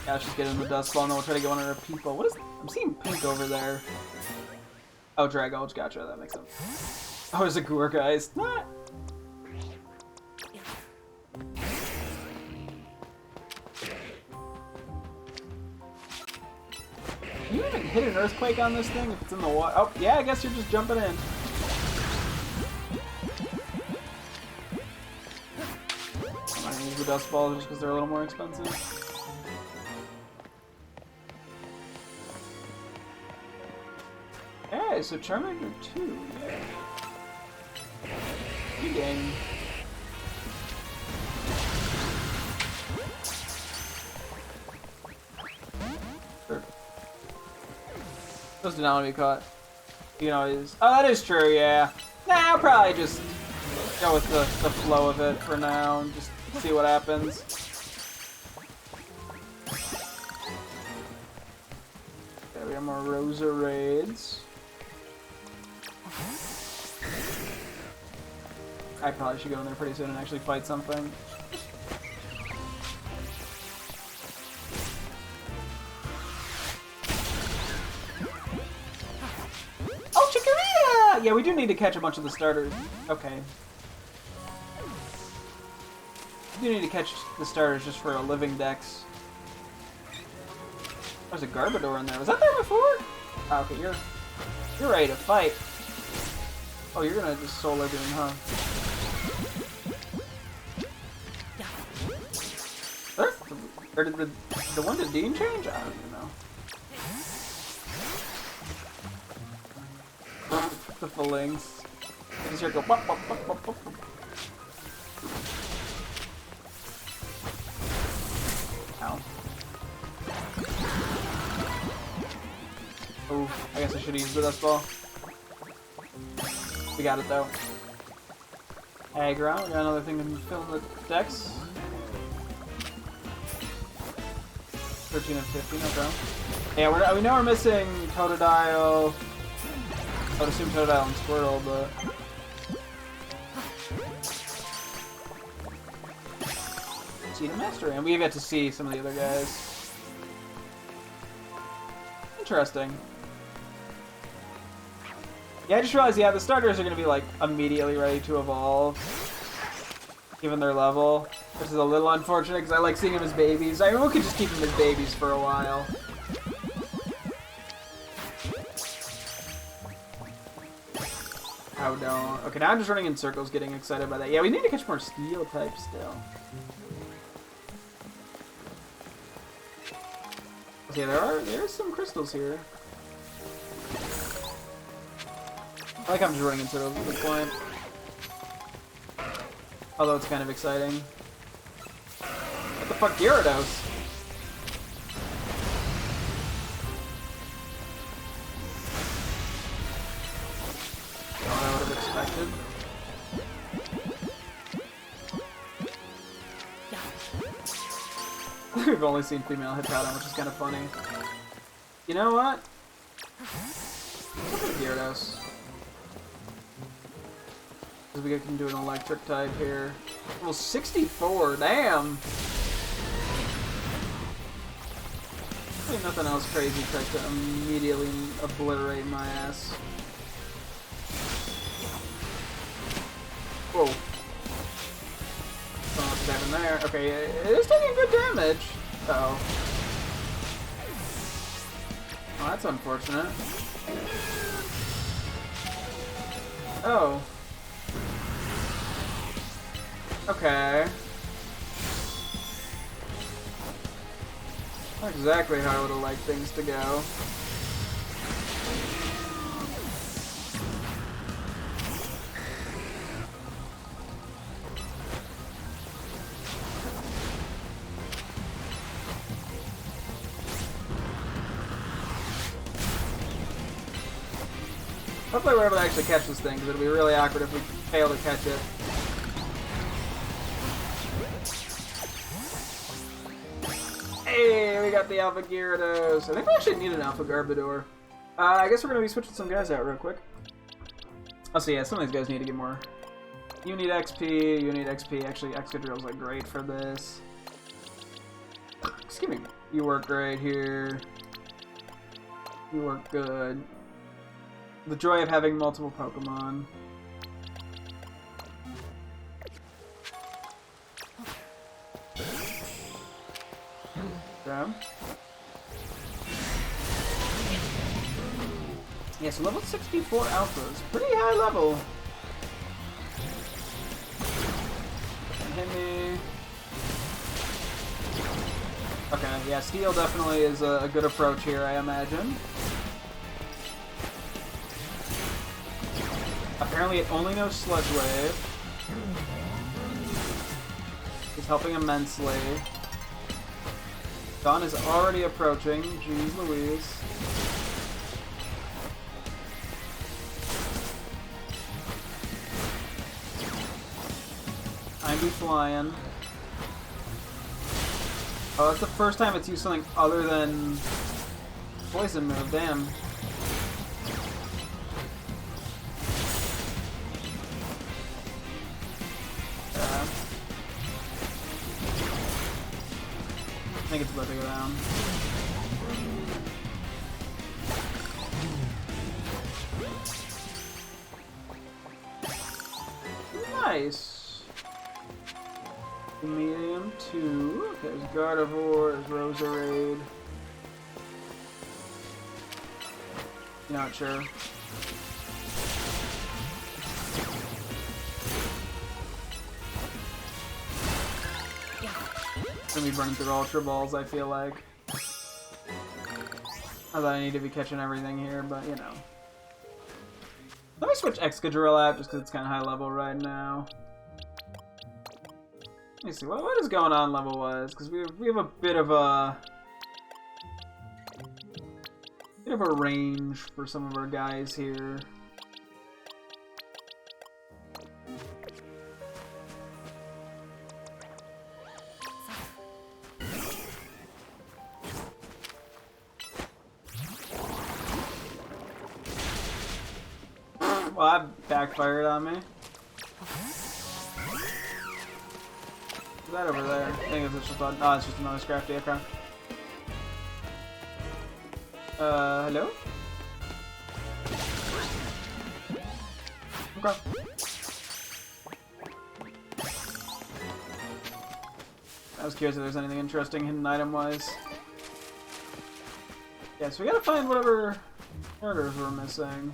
Yeah, let's just get in the Dust Ball and then we'll try to go under people. What is... I'm seeing pink over there. Oh, Dragulch, gotcha, that makes sense. Oh, there's a Gour, guys. What? Can you even hit an Earthquake on this thing if it's in the water? Oh, yeah, I guess you're just jumping in. I'm not gonna use the Dust Ball just because they're a little more expensive. Okay, so Charmander 2, yeah. Good game. Those do not want to be caught. You know, oh, that is true, yeah. Nah, I'll probably just go with the flow of it for now and just see what happens. Okay, we have more Rosa raids. I probably should go in there pretty soon and actually fight something. Oh, Chikorita! Yeah, we do need to catch a bunch of the starters. Okay. We do need to catch the starters just for a living dex. There's a Garbodor in there. Was that there before? Oh, okay, you're ready to fight. Oh, you're gonna just solo doom, huh? Or did the one to Dean change? I don't even know. The Phalanx. Just here go. Bop, bop, bop, bop, bop. Ow. Oh, I guess I should have used the dust ball. We got it though. Aggro, we got another thing to fill the decks. 13 and 15, okay. Yeah, we know we're missing Totodile. I would assume Totodile and Squirtle, but... See the Master, and we get to see some of the other guys. Interesting. Yeah, I just realized, yeah, the starters are going to be, like, immediately ready to evolve. Given their level. Which is a little unfortunate, because I like seeing them as babies. I mean, we could just keep them as babies for a while. Oh, no. Okay, now I'm just running in circles, getting excited by that. Yeah, we need to catch more steel types still. Okay, there's some crystals here. I like I'm just running in circles at this point. Although it's kind of exciting. What the fuck, Gyarados? Not what I would have expected. We've only seen female Hippowdon, which is kind of funny. You know what? Look at Gyarados. Because we can do an electric type here. Well, 64, damn! Ain't nothing else crazy tries to immediately obliterate my ass. Whoa. Don't know what's happening there. Okay, it is taking good damage. Uh-oh. Oh, that's unfortunate. Oh. Okay. Not exactly how I would have liked things to go. Hopefully we're able to actually catch this thing, because it'll be really awkward if we fail to catch it. Hey, we got the Alpha Gyarados. I think we actually need an Alpha Garbodor. I guess we're going to be switching some guys out real quick. Oh, so yeah, some of these guys need to get more. You need XP, you need XP. Actually, Excadrill's like great for this. Excuse me. You work great here. You work good. The joy of having multiple Pokemon. Okay. Yeah, so level 64 Alphas. Pretty high level. Hit me. Okay, yeah, Steel definitely is a good approach here, I imagine. Apparently it only knows Sludge Wave. It's helping immensely. Dawn is already approaching. Jeez Louise. Might be flying. Oh, that's the first time it's used something other than poison move. Damn. I think it's about to go down. Nice. Medium 2. Okay, there's Gardevoir, there's Roserade. Not sure. Gonna be burning through Ultra Balls, I feel like. Not that I need to be catching everything here, but you know. Let me switch Excadrill out just because it's kind of high level right now. Let me see, what is going on level-wise? Because we have a bit of a range for some of our guys here. Well, that backfired on me. What's that over there? I think it's just a, oh, it's just another Scrafty. Okay. Hello? Okay. I was curious if there's anything interesting hidden item-wise. Yeah, so we gotta find whatever orders we're missing.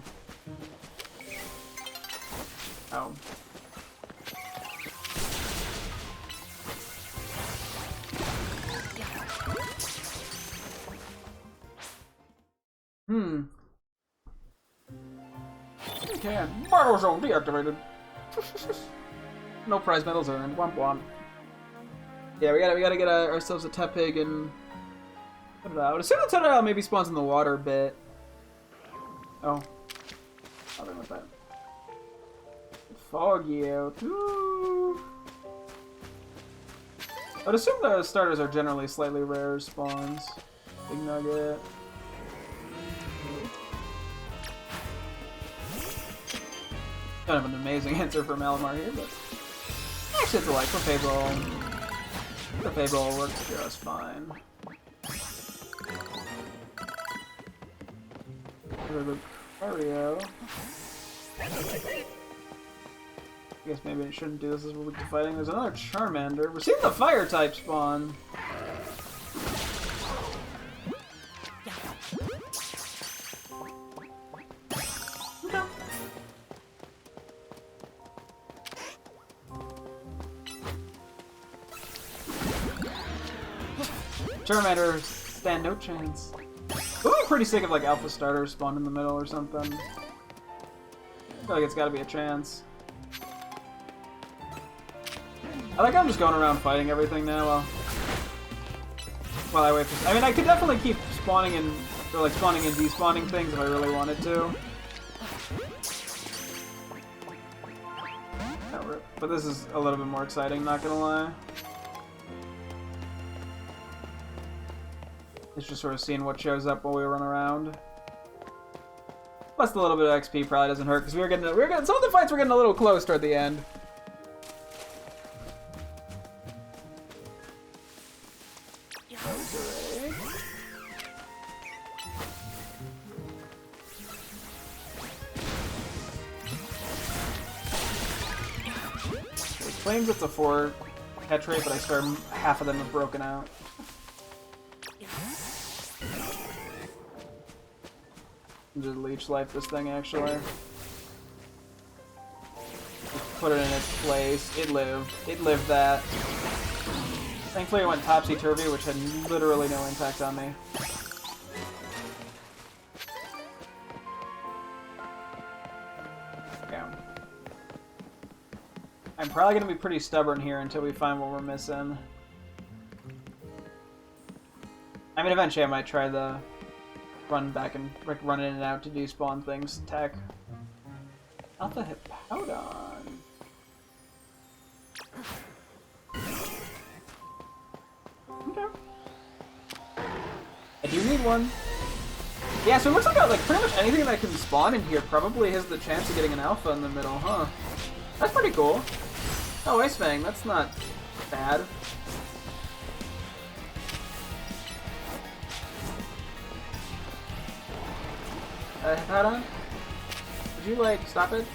Oh. Okay, Battle Zone deactivated. No prize medals earned. Womp womp. Yeah, we gotta get ourselves a Tepig and put it out. I would assume the Totodile maybe spawns in the water a bit. Oh. I'll bring with that. Foggy out. Ooh. I would assume the starters are generally slightly rarer spawns. Big Nugget. Kind of an amazing answer for Malamar here, but actually it's a like the Fable works just fine. Lucario. I guess maybe I shouldn't do this as we're weak to fighting. There's another Charmander. We're seeing the fire type spawn. Charmander stand no chance. It would be pretty sick if like Alpha Starter spawned in the middle or something. I feel like it's gotta be a chance. I like how I'm just going around fighting everything now while I wait for... I mean, I could definitely keep spawning and... or like spawning and despawning things if I really wanted to. But this is a little bit more exciting, not gonna lie. It's just sort of seeing what shows up while we run around. Plus a little bit of XP probably doesn't hurt, because we were getting some of the fights were getting a little close toward the end. It claims it's a 4 catch rate, but I swear half of them have broken out. Just leech life this thing actually. Just put it in its place. It lived. It lived that. Thankfully it went topsy-turvy, which had literally no impact on me. Okay. I'm probably gonna be pretty stubborn here until we find what we're missing. I mean, eventually I might try the run back and run in and out to despawn things. Tech. Alpha Hippowdon. do need one. Yeah, so it looks like pretty much anything that can spawn in here probably has the chance of getting an alpha in the middle, huh? That's pretty cool. Oh, Ice Fang, that's not bad. Hippowdon? Would you, like, stop it?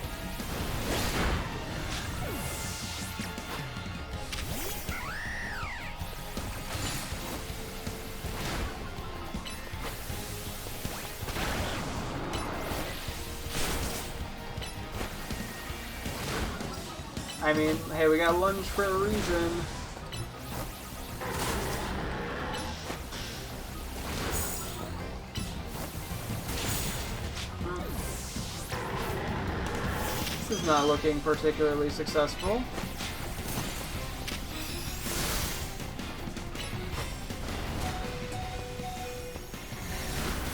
I mean, hey, we got lunge for a reason. This is not looking particularly successful.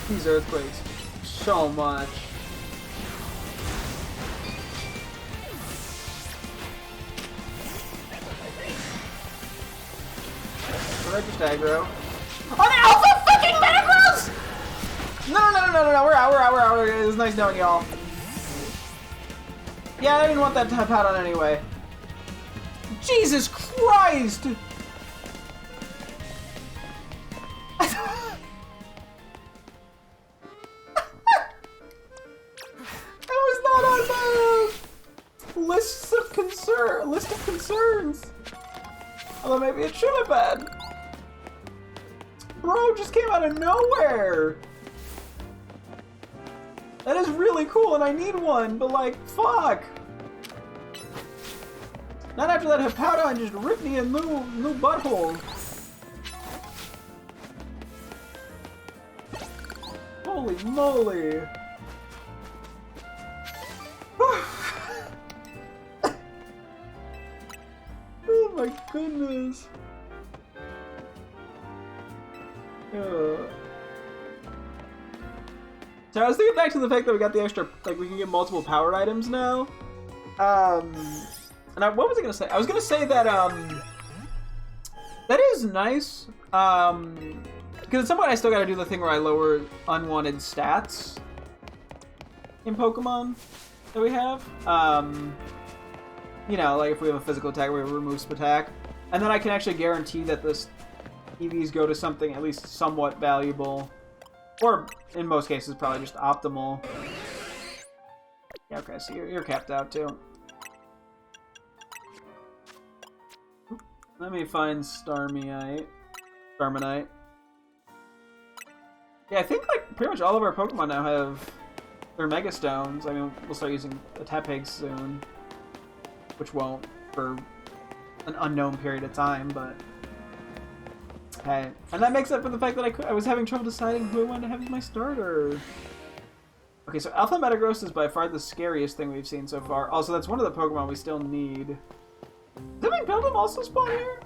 These earthquakes, so much. Did I just aggro? Oh, the alpha fucking Metagross! No, we're out. It was nice knowing y'all. Yeah, I didn't want that to have out on anyway. Jesus Christ! That was not on my list of concerns. Although maybe it should have been. Bro just came out of nowhere. That is really cool, and I need one, but like, fuck. Not after that Hippowdon just ripped me a new butthole. Holy moly. Oh my goodness. So I was thinking back to the fact that we got the extra, like, we can get multiple powered items now. And what was I gonna say? I was gonna say that, that is nice. Because at some point I still gotta do the thing where I lower unwanted stats in Pokemon that we have. You know, like if we have a physical attack, we remove attack. And then I can actually guarantee that this EVs go to something at least somewhat valuable. Or, in most cases, probably just optimal. Yeah, okay, so you're capped out, too. Let me find Starmie. Yeah, I think, like, pretty much all of our Pokemon now have their Mega Stones. I mean, we'll start using a Tepig soon. Which won't for an unknown period of time, but... Hey. And that makes up for the fact that I was having trouble deciding who I wanted to have as my starter. Okay, so Alpha Metagross is by far the scariest thing we've seen so far. Also, that's one of the Pokemon we still need. Did we build them also spawn here?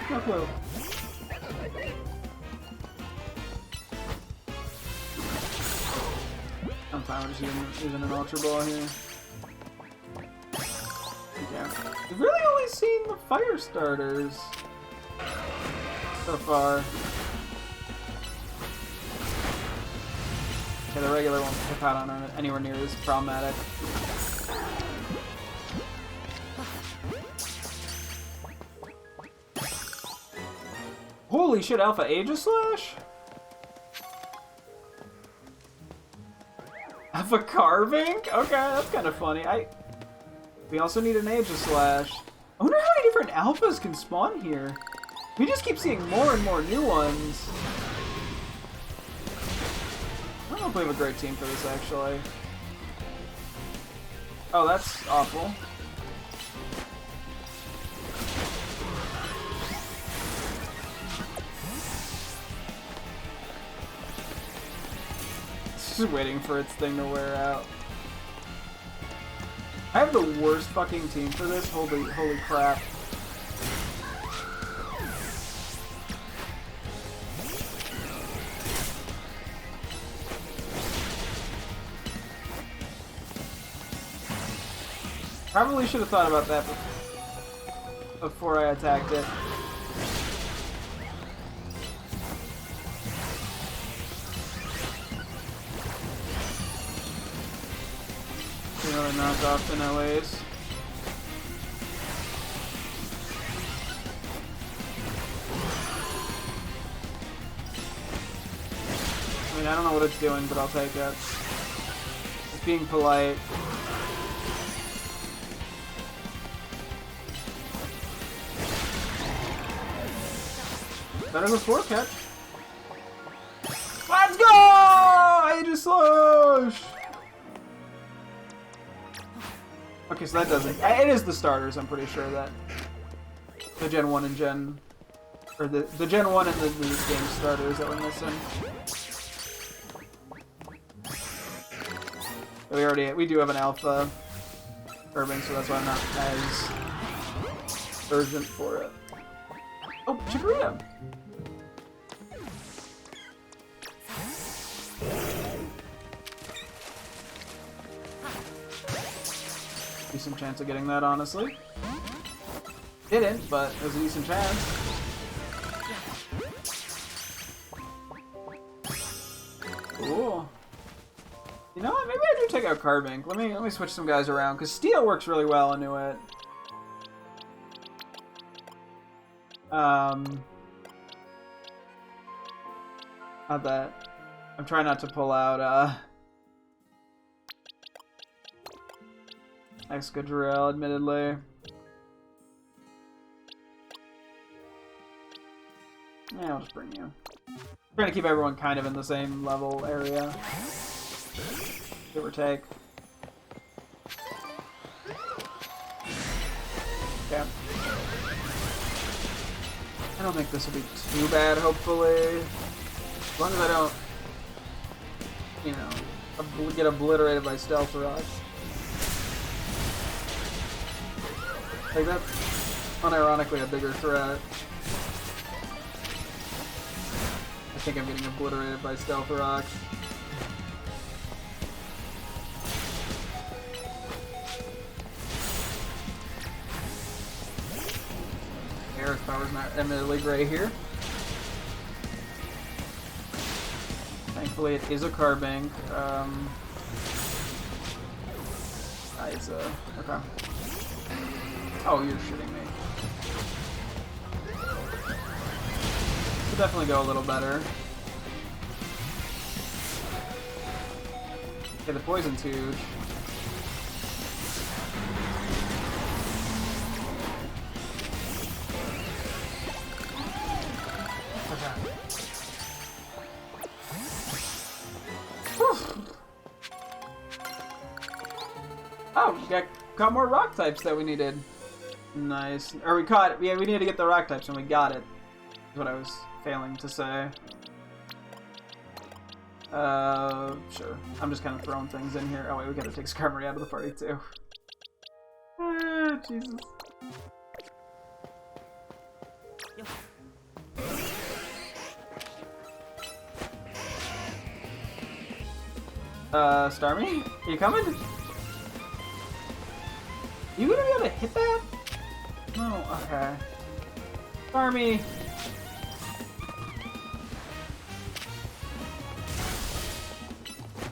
No clue. I'm fine with just using an Ultra Ball here. Yeah. We've really only seen the fire starters so far. Okay, the regular ones Hippowdon aren't anywhere near as problematic. Holy shit, Alpha Aegislash? Alpha Carving? Okay, that's kind of funny. We also need an Aegislash. I wonder how many different alphas can spawn here. We just keep seeing more and more new ones. I don't know if we have a great team for this, actually. Oh, that's awful. It's just waiting for its thing to wear out. I have the worst fucking team for this. Holy crap. Probably should have thought about that before I attacked it. really knock off in LA's. I mean, I don't know what it's doing, but I'll take it. It's being polite. Better than 4 catch. Let's go! Aegis Slash! Okay, so that doesn't... It is the starters, I'm pretty sure that... The Gen 1 and Gen... Or the Gen 1 and the game starters that we're missing. We do have an alpha Urban, so that's why I'm not as urgent for it. Oh, Chikorita! Decent chance of getting that, honestly. Didn't, but it was a decent chance. Cool. You know what? Maybe I do take out Carbink. Let me switch some guys around because Steel works really well into it. Not that. I'm trying not to pull out Excadrill, admittedly. Yeah, I'll just bring you. I'm trying to keep everyone kind of in the same level area. Give or take. Yeah. I don't think this will be too bad, hopefully. As long as I don't, you know, get obliterated by Stealth Rock. Like, that's unironically a bigger threat. I think I'm getting obliterated by Stealth Rock. Aerith Power's not admittedly great here. Thankfully it is a Carbink. It's a... okay. Oh, you're shitting me. Could definitely go a little better. Okay, the poison's huge. Oh, we got more rock types that we needed. Nice. Or we caught... Yeah, we needed to get the rock types and we got it. Is what I was failing to say. Sure. I'm just kind of throwing things in here. Oh wait, we gotta take Skarmory out of the party too. Jesus. Starmie? Are you coming? You gonna be able to hit that? No, okay. Starmie!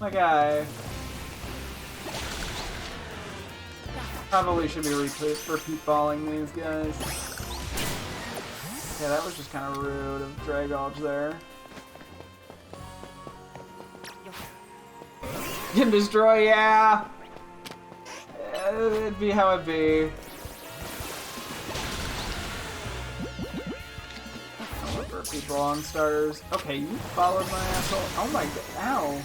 My guy. Probably should be repeat balling these guys. Yeah, that was just kind of rude of Dragolge there. Can destroy, yeah! It'd be how it be. I'll look for people on starters. Okay, you followed my asshole. Oh my god, ow.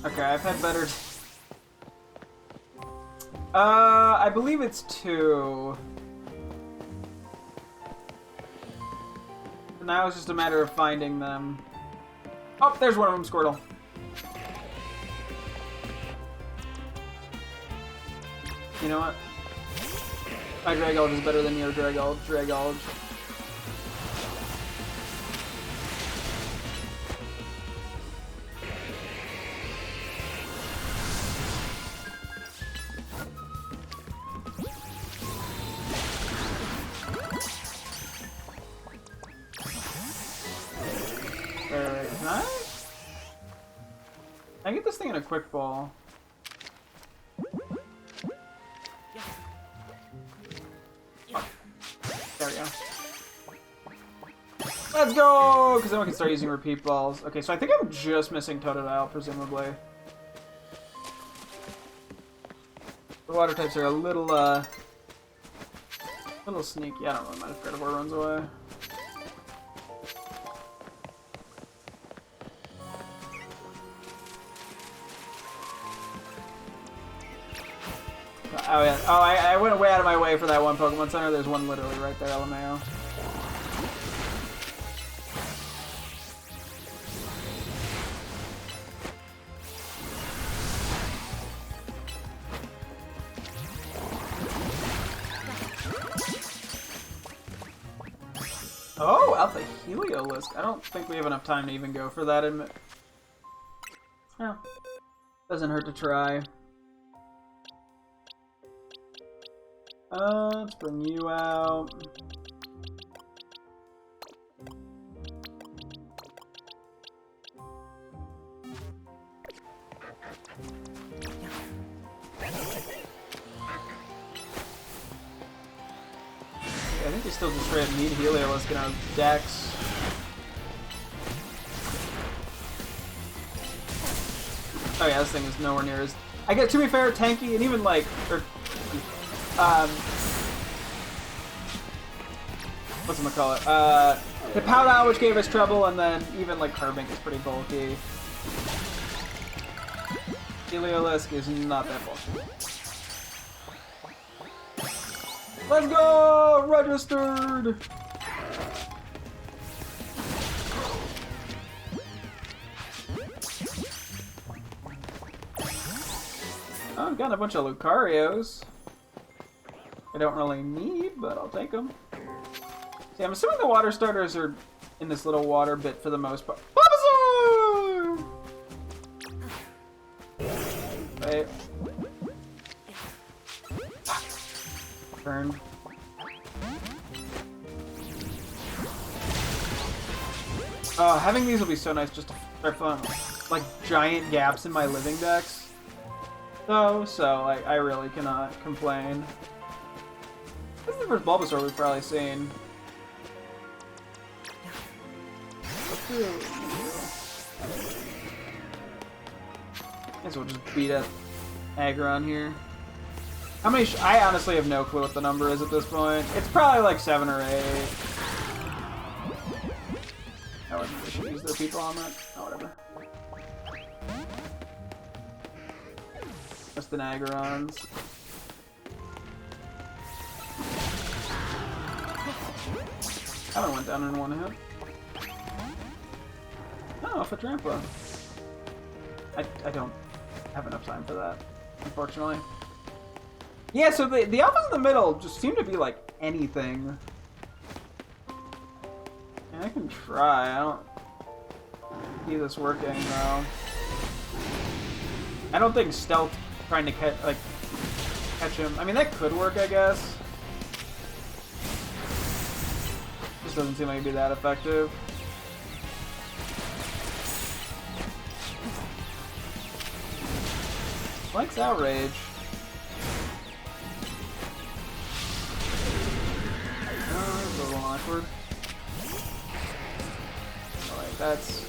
Okay, I've had better... I believe it's 2. Now it's just a matter of finding them. Oh, there's one of them, Squirtle. You know what? My Dragolge is better than your Dragolge. I get this thing in a quick ball. There we go. Let's go! Because then we can start using repeat balls. Okay, so I think I'm just missing Totodile, presumably. The water types are a little sneaky. I don't really mind if Gardevoir runs away. Oh yeah. Oh, I went way out of my way for that one Pokemon Center. There's one literally right there, LMAO. Oh, Alpha Heliolisk. I don't think we have enough time to even go for that. No. Doesn't hurt to try. Let's bring you out. I think we still just straight up need Heliolisk in our decks. Oh yeah, this thing is nowhere near as... I get, to be fair, tanky, and even like... whatchamacallit? The Powwow, which gave us trouble, and then even like Carbink is pretty bulky. Heliolisk is not that bulky. Let's go! Registered! Oh, I've got a bunch of Lucarios. I don't really need, but I'll take them. See, I'm assuming the water starters are in this little water bit for the most part. Bulbasaur! Wait. Turn. Oh, having these will be so nice just to start filling like giant gaps in my living decks. So like I really cannot complain. This is the first Bulbasaur we've probably seen. Guess we'll just beat up Aggron here. How many? I honestly have no clue what the number is at this point. It's probably like 7 or 8. I wouldn't they should use their people on that. Oh, whatever. Just an Aggerons. That one went down in one hit. Oh, for Trampa. I don't have enough time for that, unfortunately. Yeah, so the alphas in the middle just seem to be like anything. And I can try. I don't see this working though. I don't think stealth trying to catch him. I mean, that could work, I guess. Just doesn't seem like it'd be that effective. Likes Outrage. Oh, that's a little awkward. Alright, that's...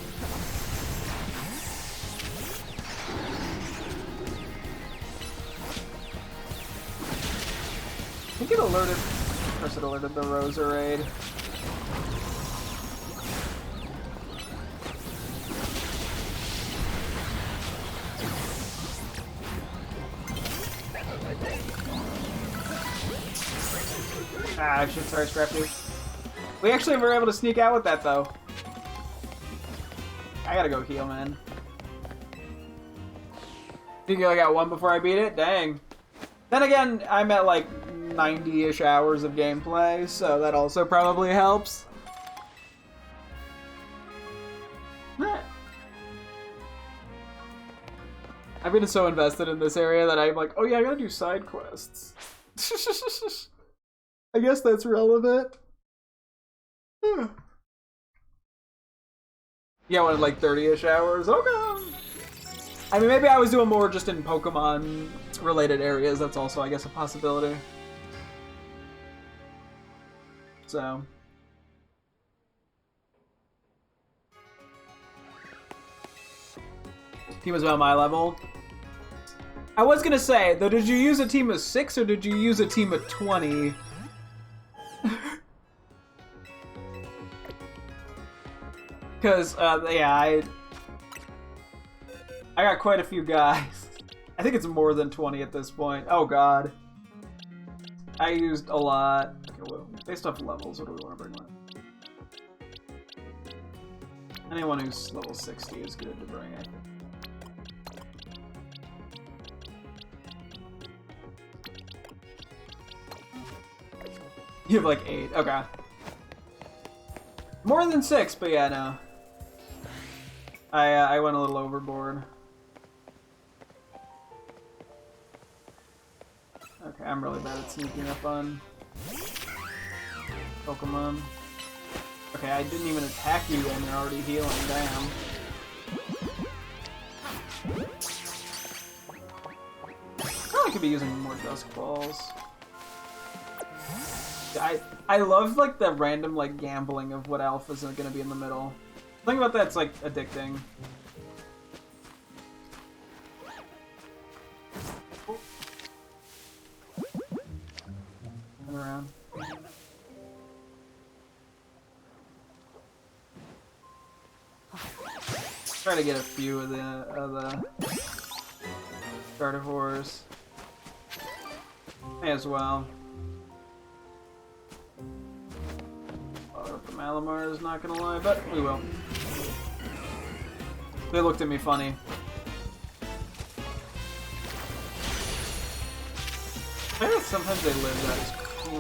I think it alerted... Of course it alerted the Roserade. Ah, shit, sorry, Scrappy. We actually were able to sneak out with that, though. I gotta go heal, man. Think I got one before I beat it? Dang. Then again, I'm at like 90-ish hours of gameplay, so that also probably helps. I've been so invested in this area that I'm like, oh yeah, I gotta do side quests. I guess that's relevant. Yeah, what, like 30-ish hours? Okay. I mean, maybe I was doing more just in Pokemon-related areas. That's also, I guess, a possibility. So... Team was about my level. I was gonna say, though, did you use a team of 6 or did you use a team of 20? Because, yeah, I got quite a few guys. I think it's more than 20 at this point. Oh, God. I used a lot. Okay, well, based off levels, what do we want to bring with? Anyone who's level 60 is good to bring it. You have like 8. Okay. More than 6, but yeah, no. I went a little overboard. Okay, I'm really bad at sneaking up on Pokemon. Okay, I didn't even attack you and you're already healing. Damn. I could be using more Dusk Balls. I love like the random like gambling of what alpha's gonna be in the middle. The thing about that's like addicting. Turn around. Try to get a few of the Gardevoirs. May as well. Malamar is not gonna lie, but we will. They looked at me funny. I think sometimes they live, that is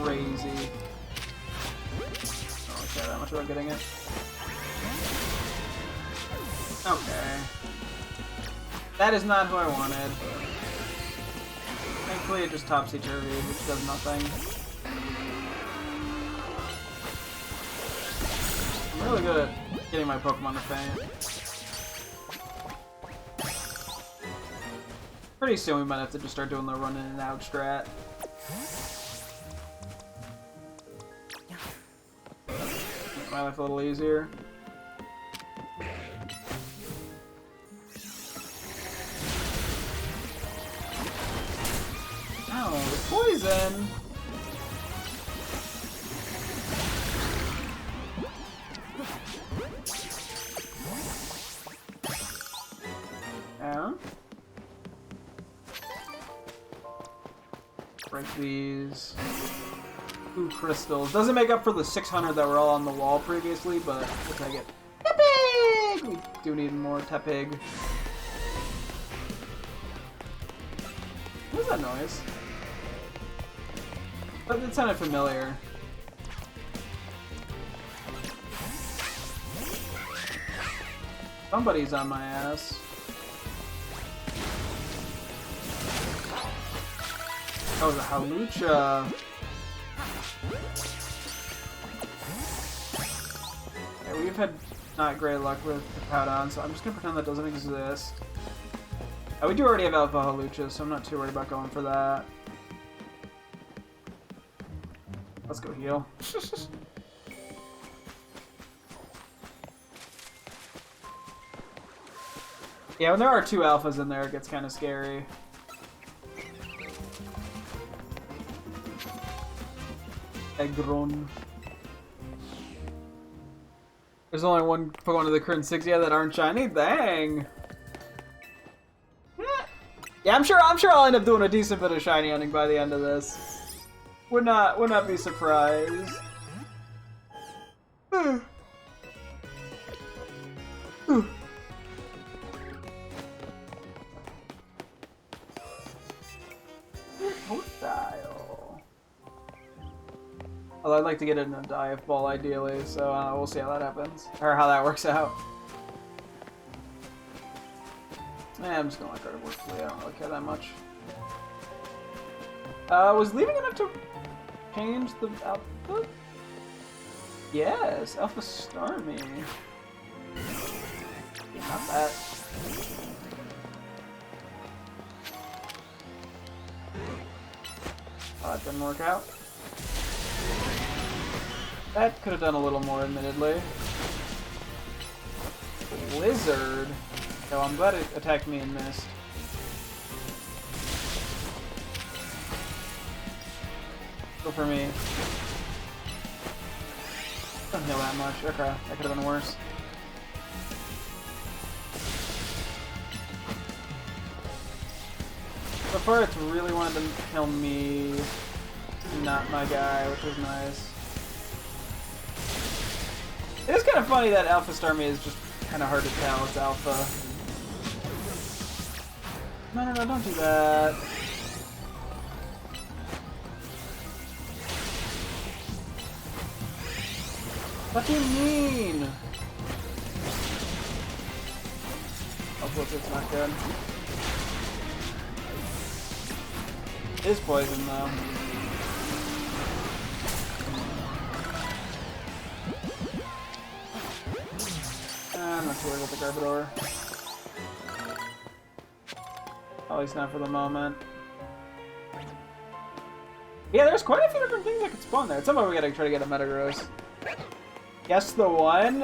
crazy. I don't care that much about getting it. Okay. That is not who I wanted. Thankfully it just topsy-turvy, which does nothing. I'm really good at getting my Pokemon to faint. Pretty soon we might have to just start doing the run in and out strat. Make my life a little easier. Oh, the poison! Break these. Ooh, crystals. Doesn't make up for the 600 that were all on the wall previously, but we'll take it. Tepig! We do need more Tepig. What is that noise? It sounded familiar. Somebody's on my ass. Oh, the Hawlucha. Yeah, we've had not great luck with the Powdon, so I'm just gonna pretend that doesn't exist. We do already have Alpha Hawlucha, so I'm not too worried about going for that. Let's go heal. Yeah, when there are 2 alphas in there, it gets kind of scary. Aggron. There's only one Pokemon of the current 6 that aren't shiny. Dang. Yeah, I'm sure I'll end up doing a decent bit of shiny hunting by the end of this. Would not be surprised. Hostile. Well, I'd like to get it in a dive ball ideally, so we'll see how that happens. Or how that works out. I'm just gonna let Gardevoir flee. I don't really care that much. Was leaving enough to change the alpha? Yes, Alpha Starmie. Not that. Oh, that didn't work out. That could have done a little more, admittedly. Blizzard. Oh, I'm glad it attacked me and missed. Go for me. Don't heal that much. Okay, that could have been worse. So far, it's really wanted to kill me, not my guy, which was nice. It is kind of funny that Alpha Starmie is just kind of hard to tell it's Alpha. No, don't do that. What do you mean? Oh, Blizzard's not good. It is poison, though. I'm not too worried about the Garbodor. At least not for the moment. Yeah, there's quite a few different things that could spawn there. At some point we gotta try to get a Metagross. Guess the one?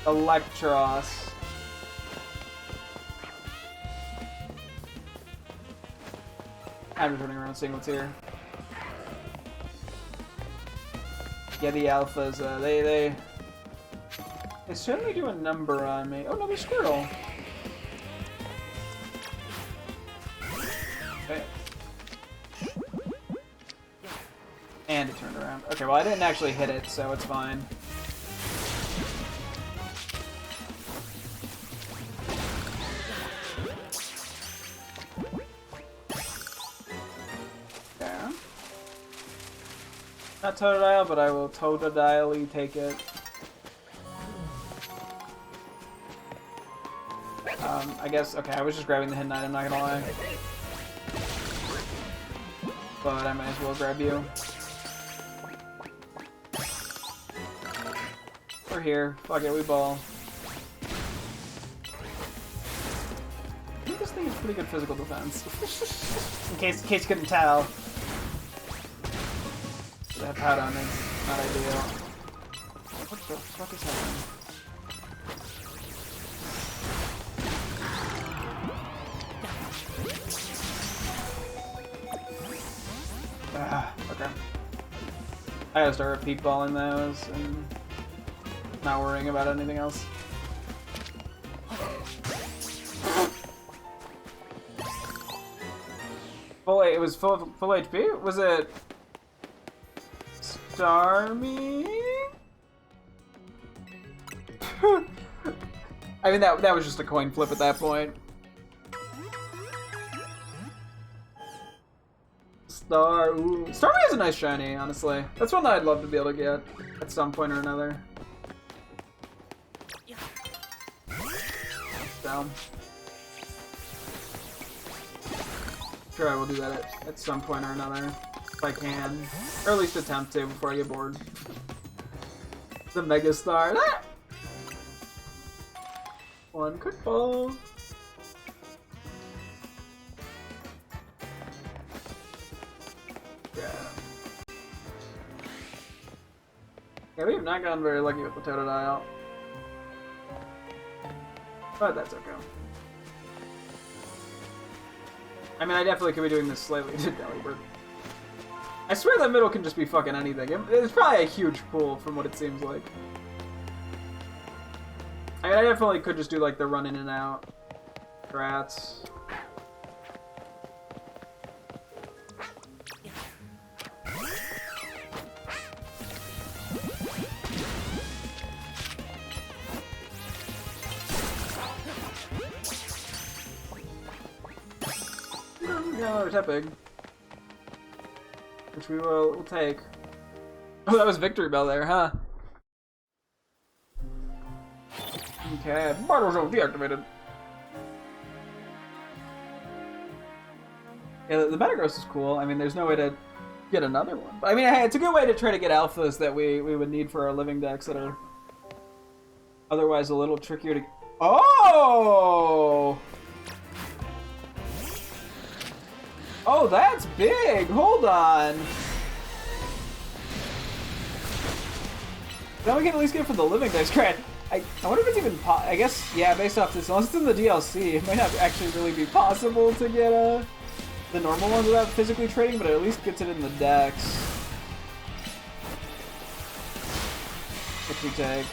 Electros. I'm just running around seeing what's here. Yeah, the alphas, they certainly do a number on me. Oh, another Squirtle. Okay. And it turned around. Okay, well I didn't actually hit it, so it's fine. Okay. Not Totodile, but I will Totodile-y take it. I guess, okay, I was just grabbing the hidden item, not gonna lie. But I might as well grab you. We're here. Fuck it, we ball. I think this thing is pretty good physical defense. in case you couldn't tell. That pad on is not ideal. What the fuck is happening? Okay. I gotta start repeat balling those and not worrying about anything else. It was full HP? Was it Starmie? I mean that was just a coin flip at that point. Ooh. Starmie has a nice shiny, honestly. That's one that I'd love to be able to get at some point or another. Down. Sure, I will do that at some point or another. If I can. Or at least attempt to before I get bored. The Mega Star. Ah! One quick ball. Yeah, we have not gotten very lucky with the Totodile. But that's okay. I mean, I definitely could be doing this slightly to Delibird. I swear that middle can just be fucking anything. It's probably a huge pool from what it seems like. I mean, I definitely could just do like the run in and out. Rats. Yeah, there's that big. Which we'll take. Oh, that was Victory Bell there, huh? Okay, Bardo Zone deactivated. Yeah, the Metagross is cool. I mean, there's no way to get another one. But I mean, hey, it's a good way to try to get alphas that we would need for our living decks that are otherwise a little trickier to... Oh! Oh, that's big! Hold on! Then we can at least get it for the living dice. Great. I wonder if it's even I guess, yeah, based off this, unless it's in the DLC, it might not actually really be possible to get the normal ones without physically trading, but it at least gets it in the decks. Which we take.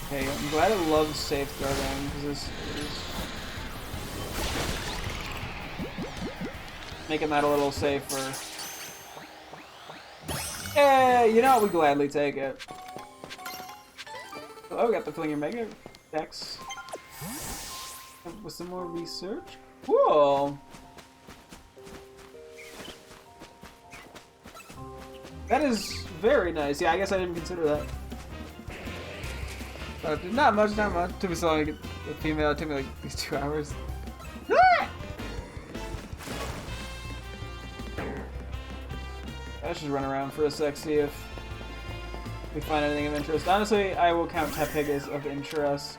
Okay, I'm glad it loves safeguarding, because this is making that a little safer. You know, we gladly take it. Oh, we got the Flinger Mega Dex. With some more research. Cool. That is very nice. Yeah, I guess I didn't consider that. Not much. Took me so long to get the female. It took me like these 2 hours. Let's just run around for a sec, see if we find anything of interest. Honestly, I will count Tepig as of interest.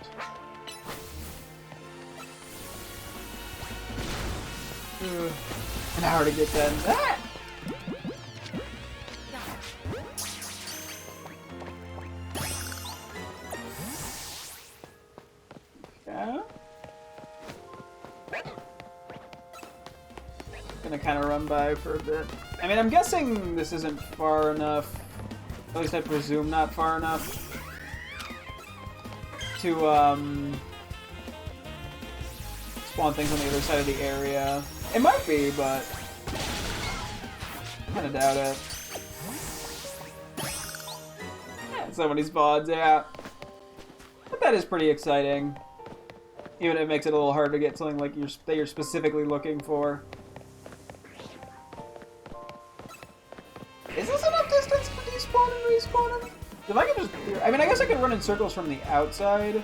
An hour to get done. Ah! Okay. Gonna kind of run by for a bit. I mean, I'm guessing this isn't far enough. At least I presume not far enough to spawn things on the other side of the area. It might be, but I kind of doubt it. Yeah, so many vods, yeah. But that is pretty exciting. Even if it makes it a little hard to get something like that you're specifically looking for. Is this enough distance to despawn and respawn him? If I can just... I mean, I guess I could run in circles from the outside.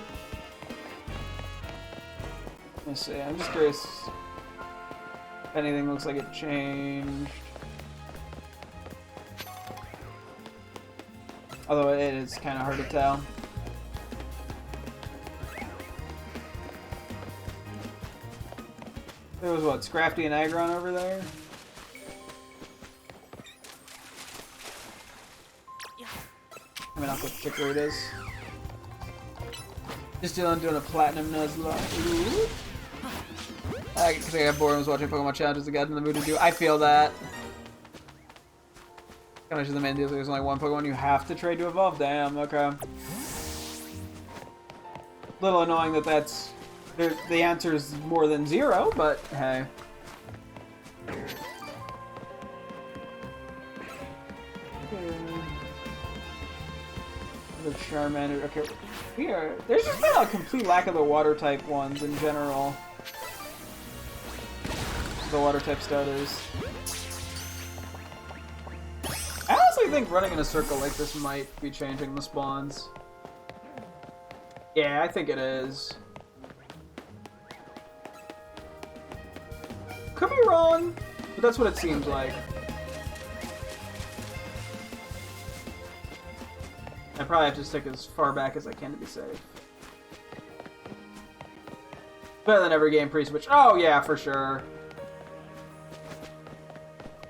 Let's see, I'm just curious if anything looks like it changed. Although it is kind of hard to tell. There was what, Scrafty and Aggron over there? I mean, I'll put Chicory it is. Just doing a platinum Nuzlocke. Because I got bored and was watching Pokemon challenges I got in the mood to do. I feel that. How much is the main deal? There's only one Pokemon you have to trade to evolve? Damn, okay. Little annoying that that's... the answer is more than 0, but hey. The Charmander. Okay, there's just been a complete lack of the water type ones in general. The water type starters. I honestly think running in a circle like this might be changing the spawns. Yeah, I think it is. Could be wrong, but that's what it seems like. I probably have to stick as far back as I can to be safe. Better than every game pre-switch. Oh yeah, for sure.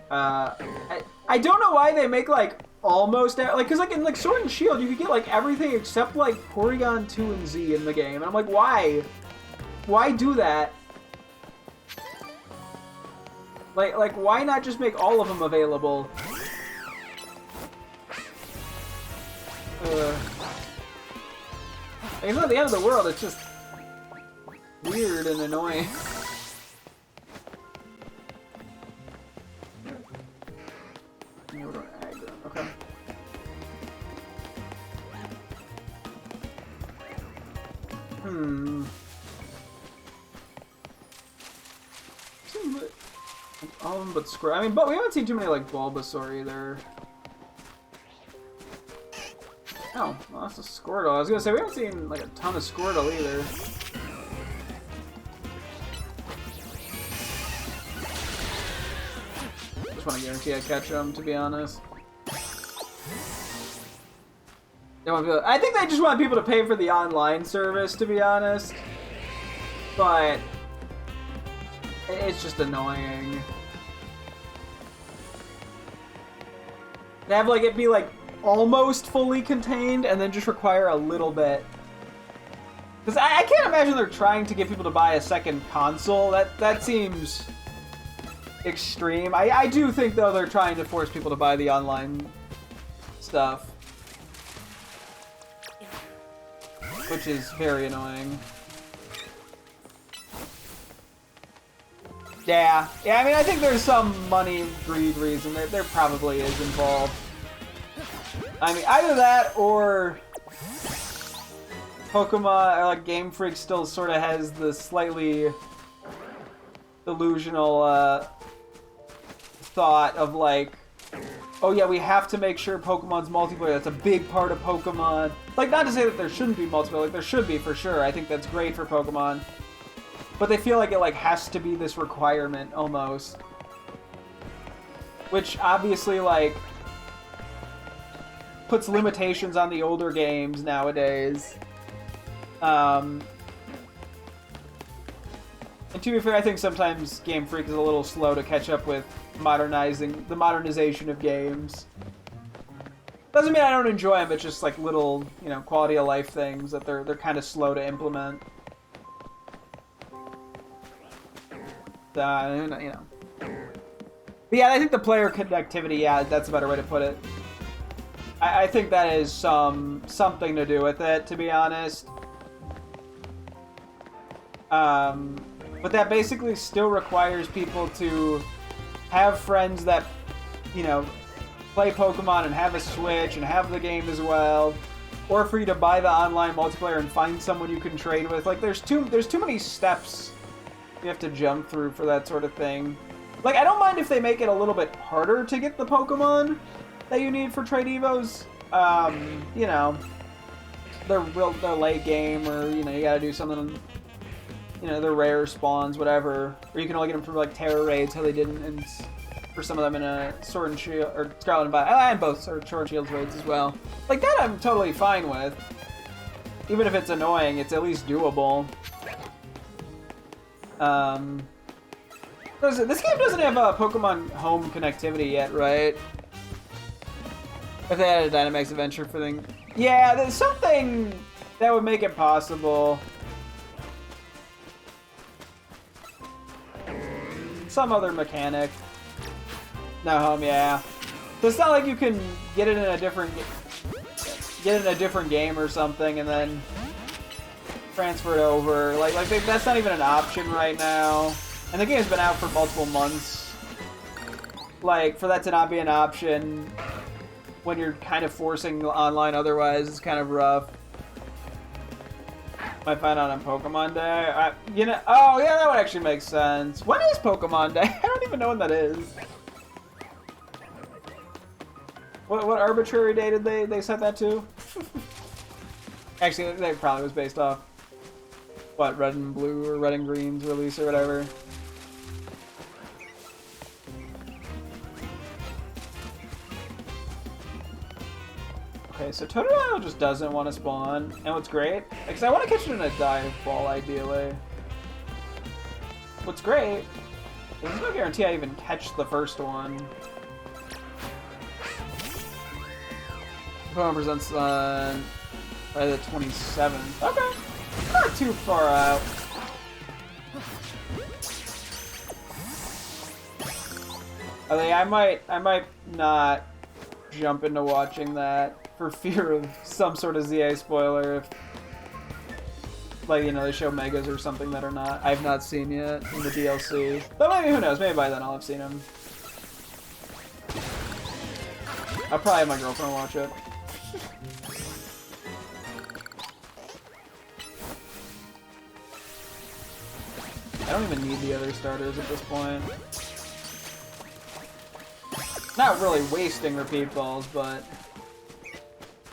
I don't know why they make like almost like, cause like in like Sword and Shield you could get like everything except like Porygon 2 and Z in the game, and I'm like, why? Why do that? Like why not just make all of them available? It's not the end of the world, it's just weird and annoying. Okay. All of them but Squirtle. I mean, but we haven't seen too many like Bulbasaur either. Oh, well, that's a Squirtle. I was gonna say, we haven't seen like a ton of Squirtle either. Just want to guarantee I catch them, to be honest. I think they just want people to pay for the online service, to be honest. But it's just annoying. They have like it be like almost fully contained and then just require a little bit. Because I can't imagine they're trying to get people to buy a second console. That seems extreme. I do think though they're trying to force people to buy the online stuff. Which is very annoying. Yeah, I mean, I think there's some money greed reason. There probably is involved. I mean, either that or Pokemon, or like Game Freak still sort of has the slightly delusional thought of like, oh yeah, we have to make sure Pokemon's multiplayer. That's a big part of Pokemon. Like, not to say that there shouldn't be multiplayer. Like, there should be for sure. I think that's great for Pokemon. But they feel like it like has to be this requirement almost. Which obviously like puts limitations on the older games nowadays. And to be fair, I think sometimes Game Freak is a little slow to catch up with the modernization of games. Doesn't mean I don't enjoy them, it's just like little, you know, quality of life things that they're kind of slow to implement. You know. But yeah, I think the player connectivity, yeah, that's a better way to put it. I think that is something to do with it, to be honest. But that basically still requires people to have friends that, you know, play Pokemon and have a Switch and have the game as well, or for you to buy the online multiplayer and find someone you can trade with. Like, there's too many steps you have to jump through for that sort of thing. Like, I don't mind if they make it a little bit harder to get the Pokemon that you need for trade evos. You know, they're late game, or, you know, you gotta do something, you know, they're rare spawns, whatever. Or you can only get them from, like, Terra raids, how they didn't for some of them in a Sword and Shield, or Scarlet and Violet, and both Sword and Shield raids as well. Like, that I'm totally fine with. Even if it's annoying, it's at least doable. This game doesn't have a Pokemon Home connectivity yet, right? If they had a Dynamax Adventure for thing. Yeah, there's something that would make it possible. Some other mechanic. No home, yeah. So it's not like you can get it in a different game or something and then transfer it over. Like that's not even an option right now. And the game's been out for multiple months. Like, for that to not be an option when you're kind of forcing online otherwise is kind of rough. Might find out on Pokemon Day. You know, oh yeah, that would actually make sense. When is Pokemon Day? I don't even know when that is. What arbitrary day did they set that to? Actually, that probably was based off what, Red and Blue or Red and Green's release or whatever. Okay, so Totodile just doesn't want to spawn, and what's great, because I want to catch it in a dive ball, ideally. What's great, there's no guarantee I even catch the first one. Pokemon presents by the 27th. Okay, not too far out. Okay, I might not jump into watching that for fear of some sort of ZA spoiler. If, like, you know, they show megas or something that are not I've not seen yet in the DLC. But maybe, who knows? Maybe by then I'll have seen them. I'll probably have my girlfriend watch it. I don't even need the other starters at this point. Not really wasting repeat balls, but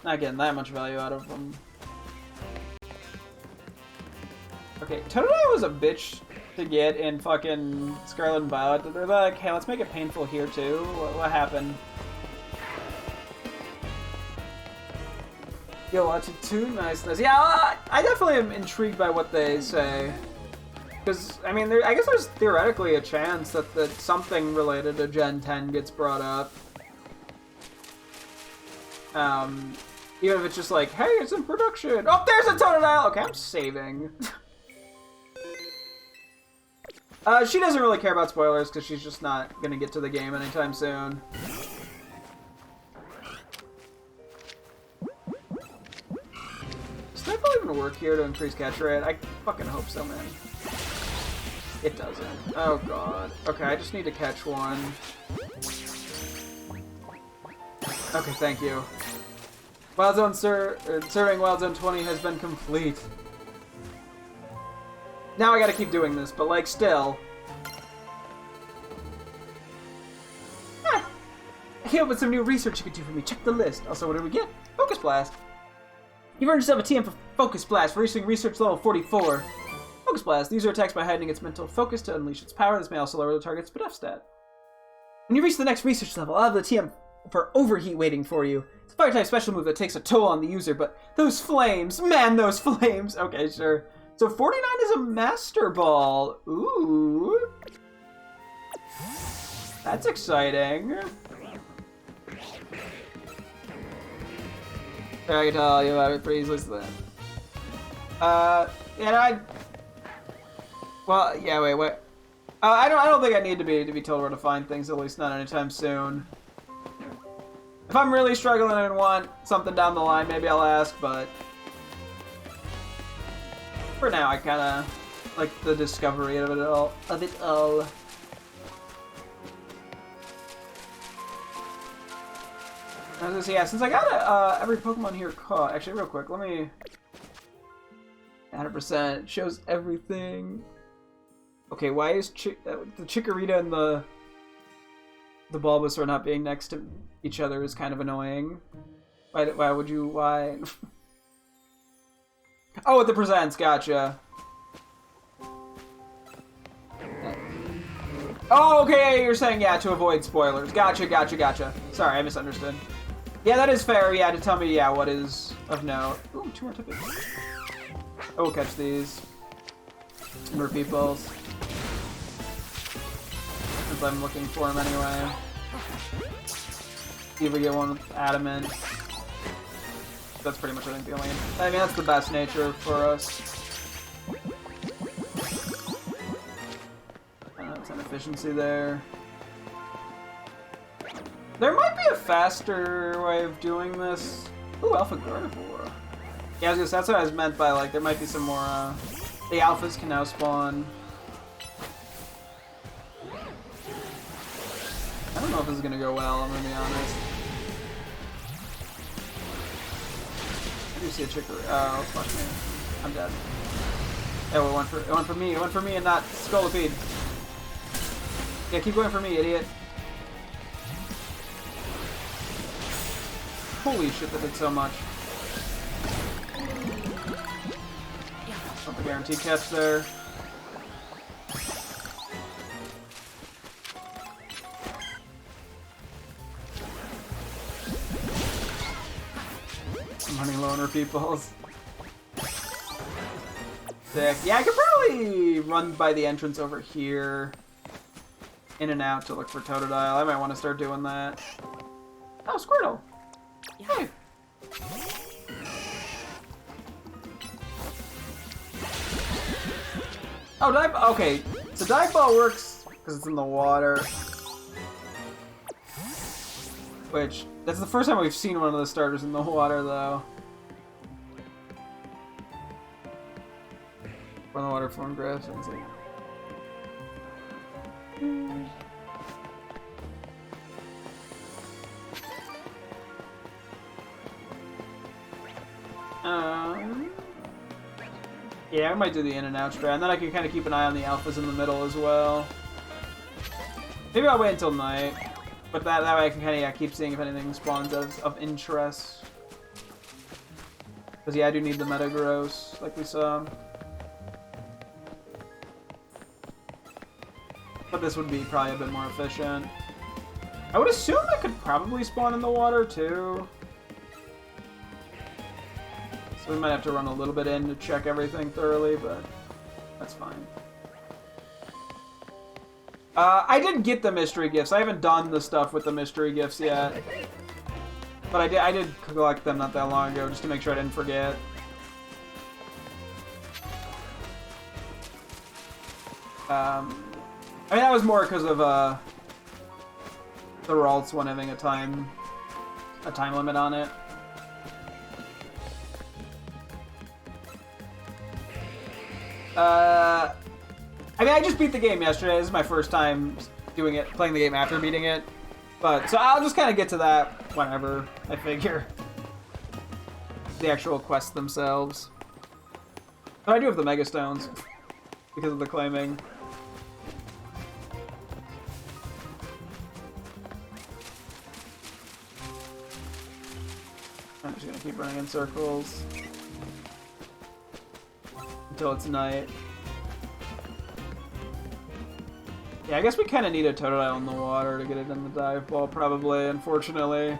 not getting that much value out of them. Okay, Totodile was a bitch to get in fucking Scarlet and Violet. They're like, hey, let's make it painful here too. What happened? You'll watch it too? Nice, nice. Yeah, I definitely am intrigued by what they say. Because, I mean, I guess there's theoretically a chance that something related to Gen 10 gets brought up. Even if it's just like, hey, it's in production. Oh, there's a Totodile! Okay, I'm saving. She doesn't really care about spoilers because she's just not gonna get to the game anytime soon. Does Snowball even work here to increase catch rate? I fucking hope so, man. It doesn't. Oh god. Okay, I just need to catch one. Okay, thank you. Wild Zone serving Wild Zone 20 has been complete. Now I gotta keep doing this, but like still. Ah, I came up with some new research you could do for me. Check the list. Also, what did we get? Focus Blast. You've earned yourself a TM for Focus Blast for reaching research level 44. Focus Blast. The user attacks by heightening its mental focus to unleash its power. This may also lower the target's buff stat. When you reach the next research level, I'll have the TM for Overheat waiting for you. It's a fire-type special move that takes a toll on the user, but those flames, man, those flames. Okay, sure. So 49 is a Master Ball. Ooh. That's exciting. I can tell you about it pretty easily. Yeah, well, yeah, wait. I don't think I need to be told where to find things, at least not anytime soon. If I'm really struggling and want something down the line, maybe I'll ask, but for now, I kind of like the discovery of it all. I was gonna say, yeah, since I got every Pokemon here caught. Actually, real quick, let me. 100% shows everything. Okay, why is the Chikorita and the Bulbasaur not being next to each other is kind of annoying. Why would you? Why? Oh, with the presents, gotcha. Oh, okay, you're saying, yeah, to avoid spoilers. Gotcha. Sorry, I misunderstood. Yeah, that is fair, yeah, to tell me, yeah, what is of note. Ooh, 2 more tickets. I will catch these. More peoples. Since I'm looking for them anyway. See if we get one with Adamant. That's pretty much, I think, the only... I mean, that's the best nature for us. 10 efficiency there. There might be a faster way of doing this. Ooh, Alpha Gardevoir. Yeah, I was gonna say, that's what I was meant by, like, there might be some more, the alphas can now spawn. I don't know if this is gonna go well, I'm gonna be honest. I do see a Chikorita. Oh, fuck me. I'm dead. Oh, it went for me and not Scolipede. Yeah, keep going for me, idiot. Holy shit, that did so much. Not the guaranteed catch there. Money loaner peoples. Sick. Yeah, I could probably run by the entrance over here. In and out to look for Totodile. I might want to start doing that. Oh, Squirtle! Hey! Oh, dive. Okay, so dive ball works because it's in the water. Which, that's the first time we've seen one of the starters in the water, though. From the water form grass, and it's like... Yeah, I might do the in and out strat, and then I can kind of keep an eye on the alphas in the middle as well. Maybe I'll wait until night, but that way I can kind of keep seeing if anything spawns of interest. Because yeah, I do need the Metagross, like we saw. But this would be probably a bit more efficient. I would assume that could probably spawn in the water too. We might have to run a little bit in to check everything thoroughly, but that's fine. I did get the mystery gifts. I haven't done the stuff with the mystery gifts yet. But I did collect them not that long ago, just to make sure I didn't forget. I mean, that was more because of the Ralts one having a time limit on it. I mean, I just beat the game yesterday. This is my first time playing the game after beating it. But, so I'll just kind of get to that whenever, I figure. The actual quests themselves. But I do have the Mega Stones, because of the claiming. I'm just gonna keep running in circles. Until it's night. Yeah, I guess we kind of need a Totodile in the water to get it in the dive ball, probably, unfortunately.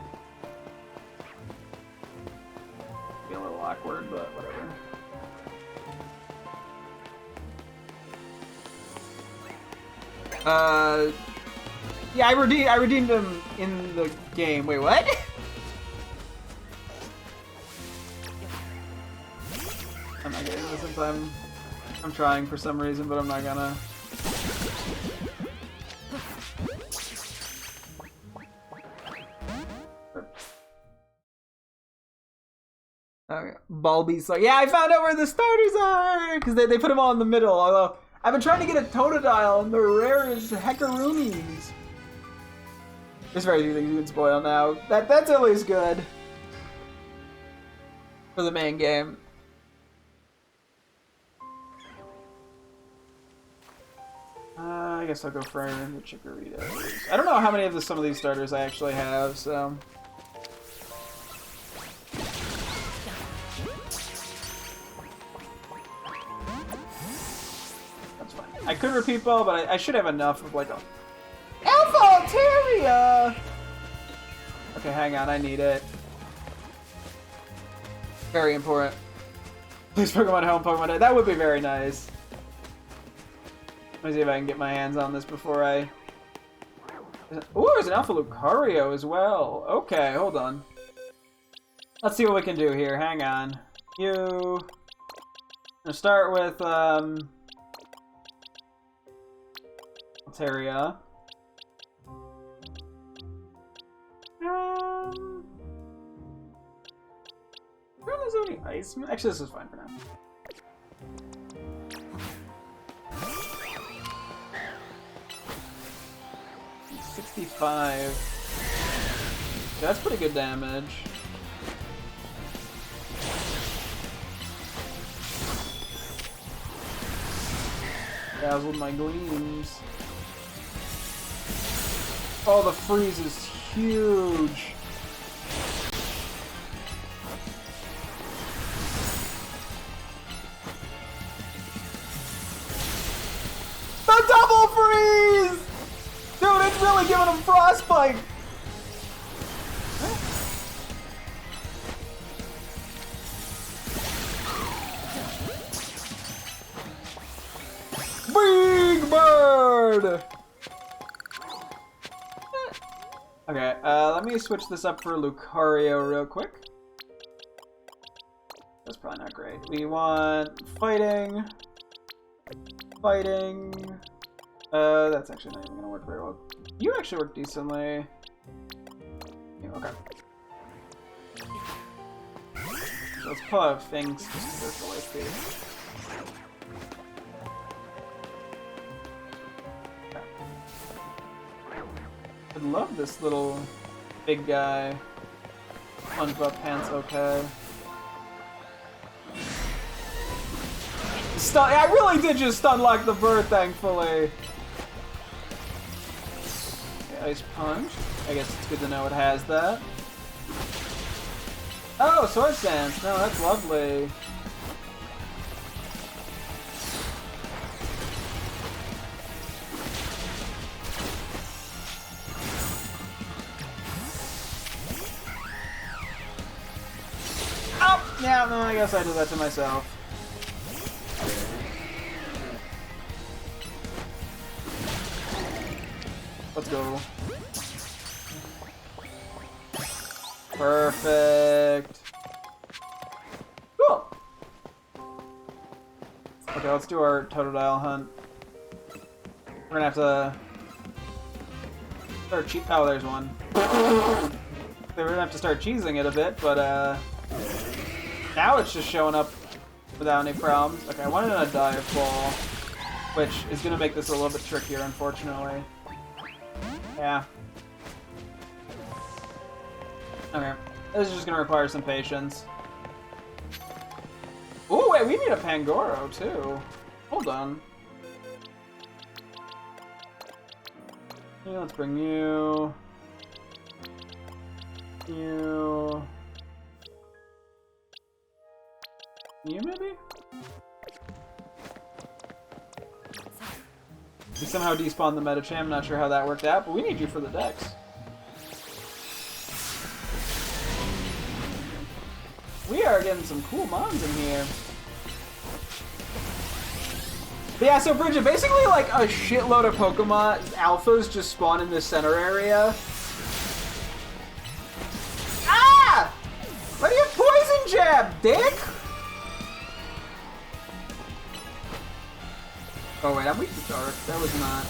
Be a little awkward, but whatever. Yeah, I redeemed him in the game. Wait, what? I'm not getting this since I'm trying for some reason, but I'm not gonna. Okay. Bulby's like, yeah, I found out where the starters are! Because they put them all in the middle, although I've been trying to get a Totodile, and the rare is Heckaroonies. There's very few things you can spoil now. That's at least good. For the main game. I guess I'll go for the Chikorita. I don't know how many of some of these starters I actually have, so... That's fine. I could repeat ball, but I should have enough of like a... Alpha Altaria! Okay, hang on, I need it. Very important. Please Pokemon Home, Pokemon Day. That would be very nice. Let me see if I can get my hands on this before I... Ooh, there's an Alpha Lucario as well. Okay, hold on. Let's see what we can do here. Hang on. I'm gonna start with, Altaria. There's only ice. Actually, this is fine for now. $65. Yeah, that's pretty good damage. Dazzled my gleams. Oh, the freeze is huge. The double freeze! Dude, it's really giving him frostbite! Big bird! Okay, let me switch this up for Lucario real quick. That's probably not great. We want fighting. Fighting. That's actually not even gonna work very well. You actually work decently. Yeah, okay. So let's pull out things just to there's the life speed. I love this little big guy. SpongeBob pants, okay. I really did just stun lock the bird, thankfully. Okay, Ice Punch. I guess it's good to know it has that. Oh, Sword Dance. No, that's lovely. Yeah, no, I guess I did that to myself. Let's go. Perfect. Cool. Okay, let's do our Totodile hunt. We're gonna have to start oh, there's one. We're gonna have to start cheesing it a bit, but now it's just showing up without any problems. Okay, I wanted a dive ball, which is gonna make this a little bit trickier, unfortunately. Yeah. Okay, this is just gonna require some patience. Oh wait, we need a Pangoro too. Hold on. Yeah, let's bring you. You maybe? We somehow despawned the Metacham, not sure how that worked out, but we need you for the Dex. We are getting some cool mons in here. But yeah, so Bridget, basically like a shitload of Pokemon alphas just spawn in this center area. Ah! Why do you have poison jab, dick? Oh wait, I'm weak to dark. That was not...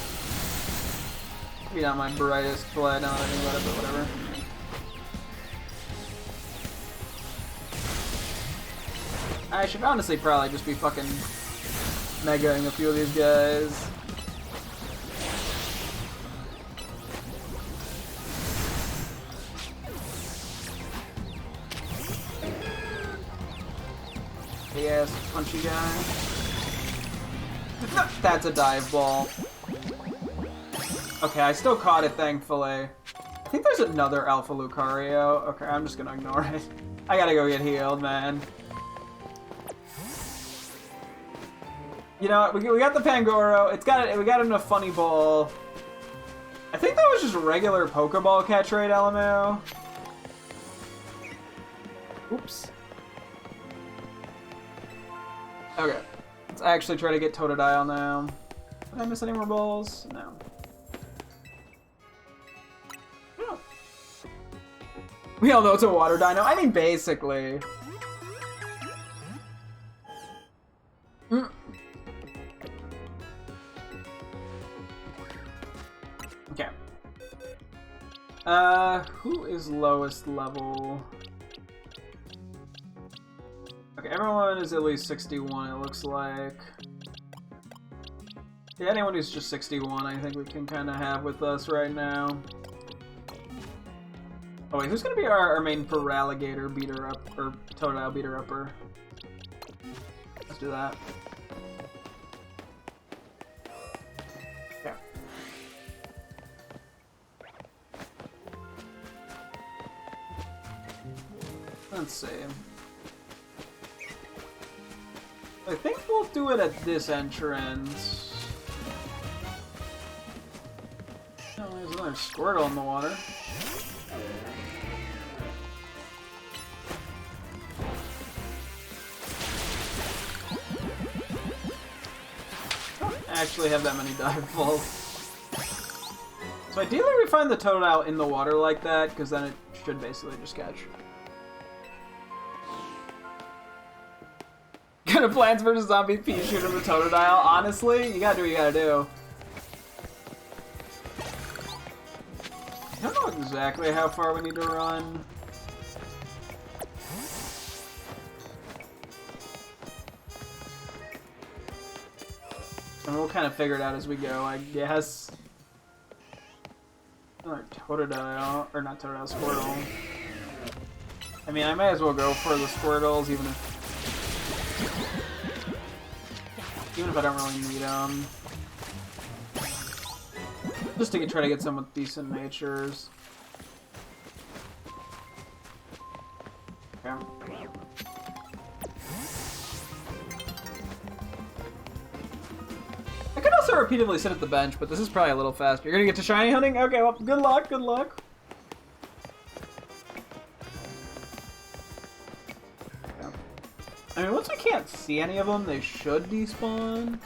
maybe not my brightest play now that I think about it, but whatever. I should honestly probably just be fucking megaing a few of these guys. Big ass punchy guy. That's a dive ball. Okay, I still caught it, thankfully. I think there's another Alpha Lucario. Okay, I'm just gonna ignore it. I gotta go get healed, man. You know what? We got the Pangoro. We got enough funny ball. I think that was just a regular Pokeball catch rate, LMAO. Oops. Okay. Let's actually try to get Totodile now. Did I miss any more balls? No. Oh. We all know it's a water dino. I mean, basically. Okay. Who is lowest level? Okay, everyone is at least 61, it looks like. Yeah, anyone who's just 61, I think we can kind of have with us right now. Oh wait, who's gonna be our main Feraligatr beater up, or Totodile beater upper? Let's do that. Okay. Let's see. I think we'll do it at this entrance. Oh, there's another Squirtle in the water. I don't actually have that many dive balls. So ideally we find the Totodile in the water like that, because then it should basically just catch. Gonna Plants vs. Zombies Pichu to the Totodile. Honestly, you gotta do what you gotta do. I don't know exactly how far we need to run. And we'll kind of figure it out as we go, I guess. Another Totodile, or not Totodile, Squirtle. I mean, I may as well go for the Squirtles, even if I don't really need them. Just to try to get some with decent natures. Okay. I could also repeatedly sit at the bench, but this is probably a little faster. You're gonna get to shiny hunting? Okay, well, good luck, good luck. I mean, once we can't see any of them, they should despawn.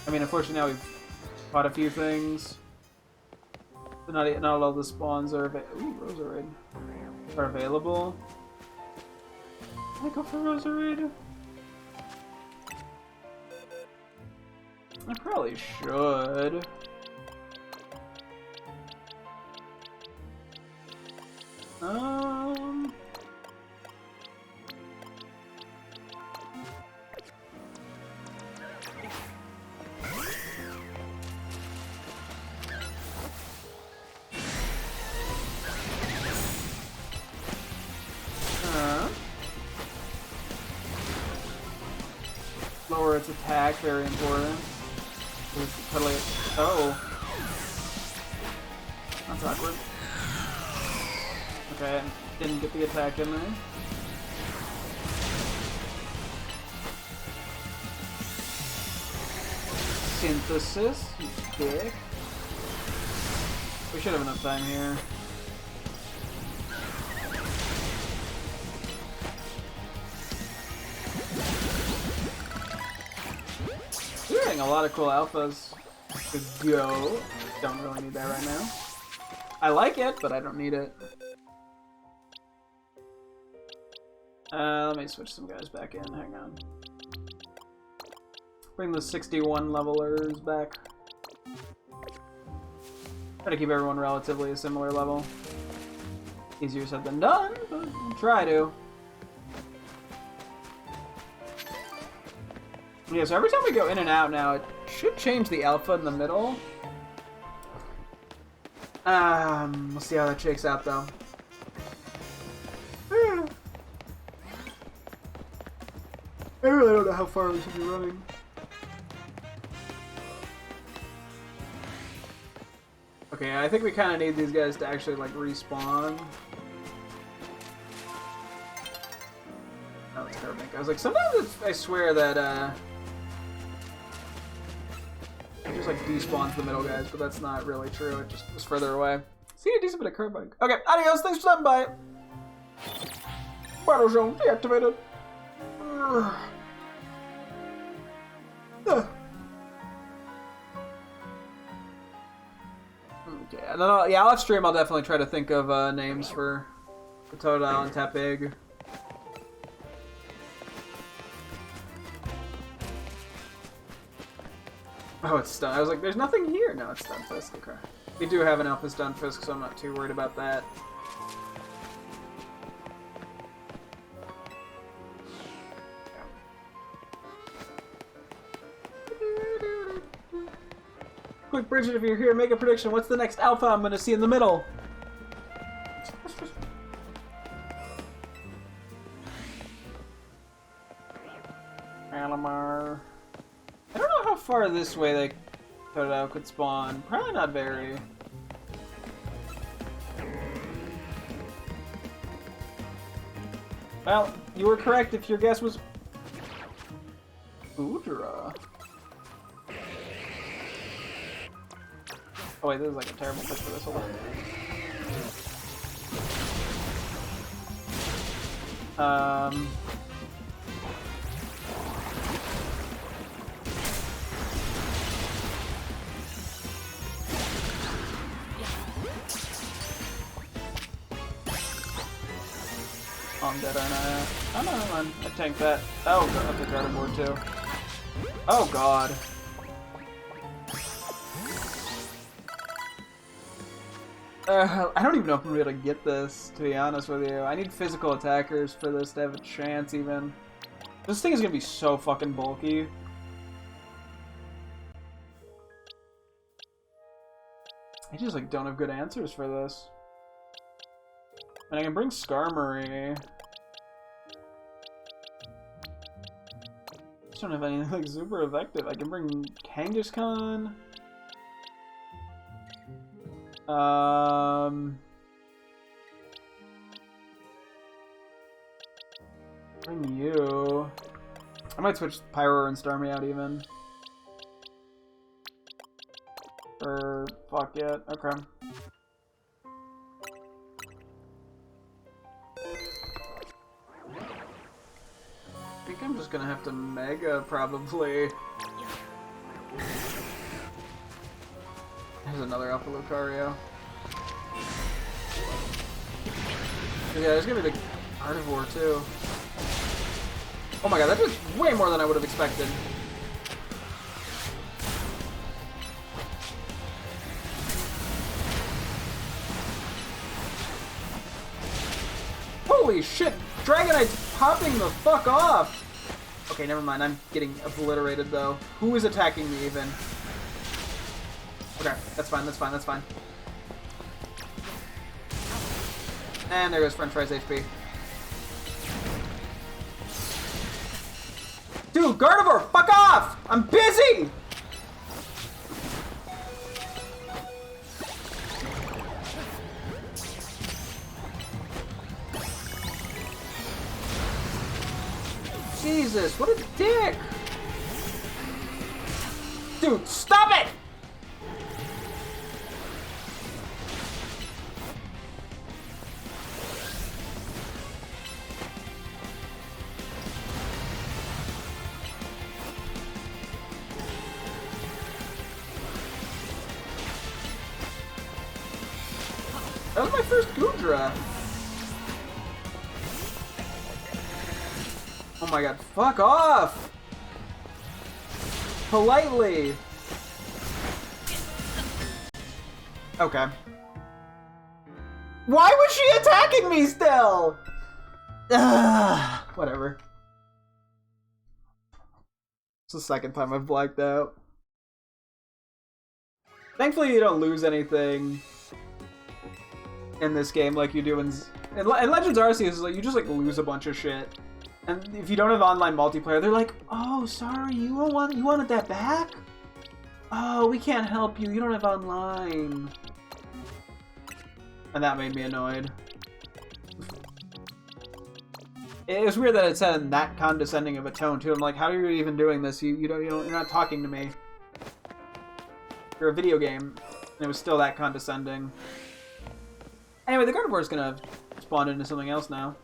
I mean, unfortunately now we've caught a few things. But not all the spawns are available. Can I go for Roserade? I probably should. Lower its attack, very important. Totally. Oh. That's awkward. Okay, didn't get the attack in there. Synthesis, you dick. We should have enough time here. We're getting a lot of cool alphas to go. Don't really need that right now. I like it, but I don't need it. Let me switch some guys back in. Hang on. Bring the 61 levelers back. Try to keep everyone relatively a similar level. Easier said than done, but we'll try to. Yeah, so every time we go in and out now, it should change the alpha in the middle. We'll see how that shakes out, though. I really don't know how far we should be running. Okay, I think we kind of need these guys to actually, like, respawn. Oh, it's Kermit. I was like, sometimes I swear that, it just, like, despawns the middle guys, but that's not really true. It just was further away. See, a decent bit of curve bug. Okay, adios, thanks for stopping by. Battle zone deactivated. Okay, and then yeah, off stream I'll definitely try to think of names for the Totodile and Tepig. Oh, it's Stun. I was like, there's nothing here. No, it's Stunfisk. Okay. We do have an Alpha Stunfisk, so I'm not too worried about that. Quick, Bridget, if you're here, make a prediction. What's the next alpha I'm gonna see in the middle? Alamar. I don't know how far this way they Totodile could spawn. Probably not very. Well, you were correct if your guess was Udra. Oh wait, this is like a terrible pitch for this. Hold on. Oh, I'm dead, aren't I? Oh no, never mind. I tanked that. Oh god, I took out a board too. Oh god. I don't even know if I'm gonna be able to get this, to be honest with you. I need physical attackers for this to have a chance, even. This thing is gonna be so fucking bulky. I just, like, don't have good answers for this. And I can bring Skarmory. I just don't have anything, like, super effective. I can bring Kangaskhan. Bring you. I might switch Pyro and Starmie out even. Or fuck it. Okay. gonna have to Mega, probably. There's another Alpha Lucario. Yeah, there's gonna be the Carnivore, too. Oh my god, that was way more than I would have expected. Holy shit! Dragonite's popping the fuck off! Okay, never mind. I'm getting obliterated, though. Who is attacking me, even? Okay, that's fine, that's fine, that's fine. And there goes French Fries HP. Dude, Gardevoir, fuck off! I'm busy! Jesus, what a dick! Dude, stop it! That was my first Goodra. Oh my god, fuck off! Politely! Okay. Why was she attacking me still? Whatever. It's the second time I've blacked out. Thankfully you don't lose anything in this game like you do in Legends Arceus. Like, you just like lose a bunch of shit. And if you don't have online multiplayer, they're like, "Oh, sorry, you wanted that back? Oh, we can't help you. You don't have online." And that made me annoyed. It was weird that it said in that condescending of a tone too. I'm like, "How are you even doing this? You're not talking to me. You're a video game." And it was still that condescending. Anyway, the Gardevoir is gonna spawn into something else now.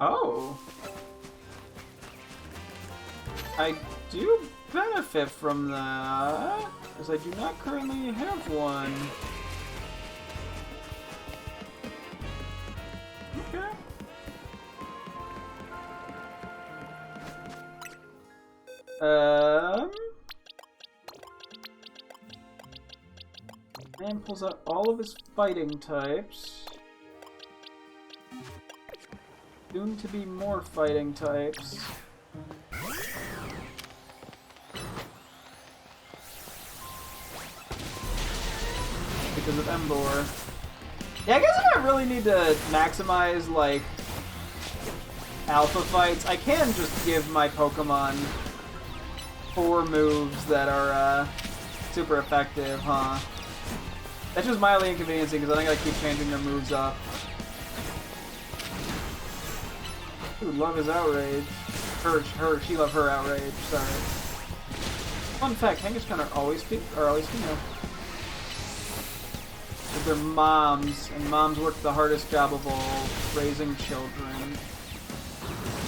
Oh. I do benefit from that, because I do not currently have one. Okay. Man pulls out all of his fighting types. Soon to be more fighting types. Because of Emboar. Yeah, I guess if I really need to maximize, like, alpha fights, I can just give my Pokemon 4 moves that are, super effective, huh? That's just mildly inconveniencing, because I think I keep changing their moves up. Ooh, love his outrage. She love her outrage, sorry. Fun fact, Kangaskhan are always female. Because they're moms, and moms work the hardest job of all, raising children.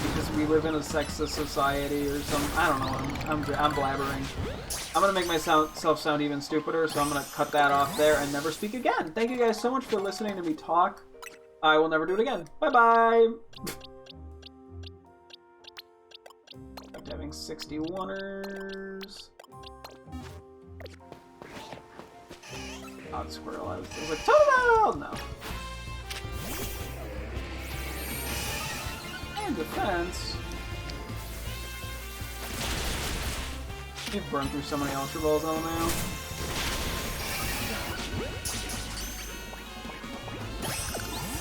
Because we live in a sexist society or something. I don't know, I'm blabbering. I'm gonna make myself sound even stupider, so I'm gonna cut that off there and never speak again. Thank you guys so much for listening to me talk. I will never do it again. Bye-bye! After having 61ers. Odd squirrel. I was like, Total! No. And defense. You've burned through so many Ultra Balls on now.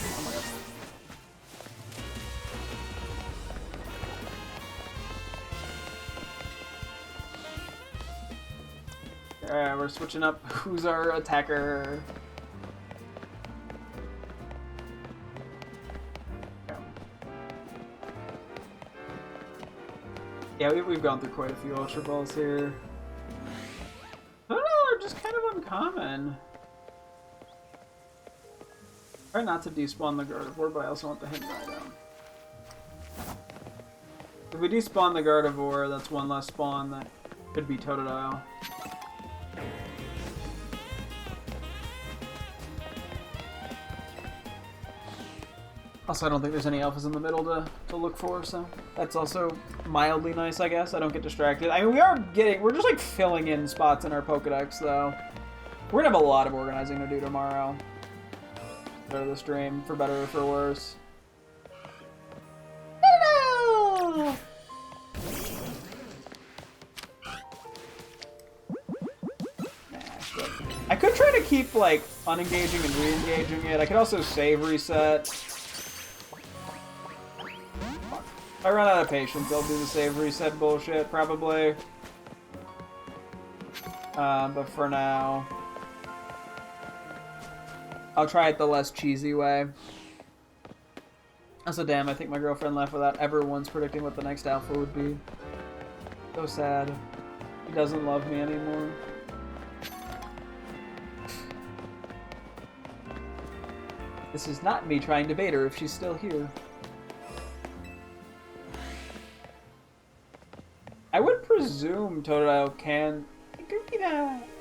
Oh my god. Alright, we're switching up. Who's our attacker? Yeah, we've gone through quite a few Ultra Balls here. I don't know, they're just kind of uncommon. Try not to despawn the Gardevoir, but I also want the Hidden Rhydon. If we despawn the Gardevoir, that's one less spawn that could be Totodile. Also, I don't think there's any alphas in the middle to look for, so that's also mildly nice, I guess. I don't get distracted. I mean, we're just like filling in spots in our Pokedex, though. We're gonna have a lot of organizing to do tomorrow. For the stream, for better or for worse. Hello! I could try to keep, like, unengaging and re-engaging it. I could also save reset. If I run out of patience, I'll do the save reset bullshit, probably. But for now, I'll try it the less cheesy way. Also, damn, I think my girlfriend left without ever once predicting what the next alpha would be. So sad. She doesn't love me anymore. This is not me trying to bait her if she's still here. I would presume Totodile can... I think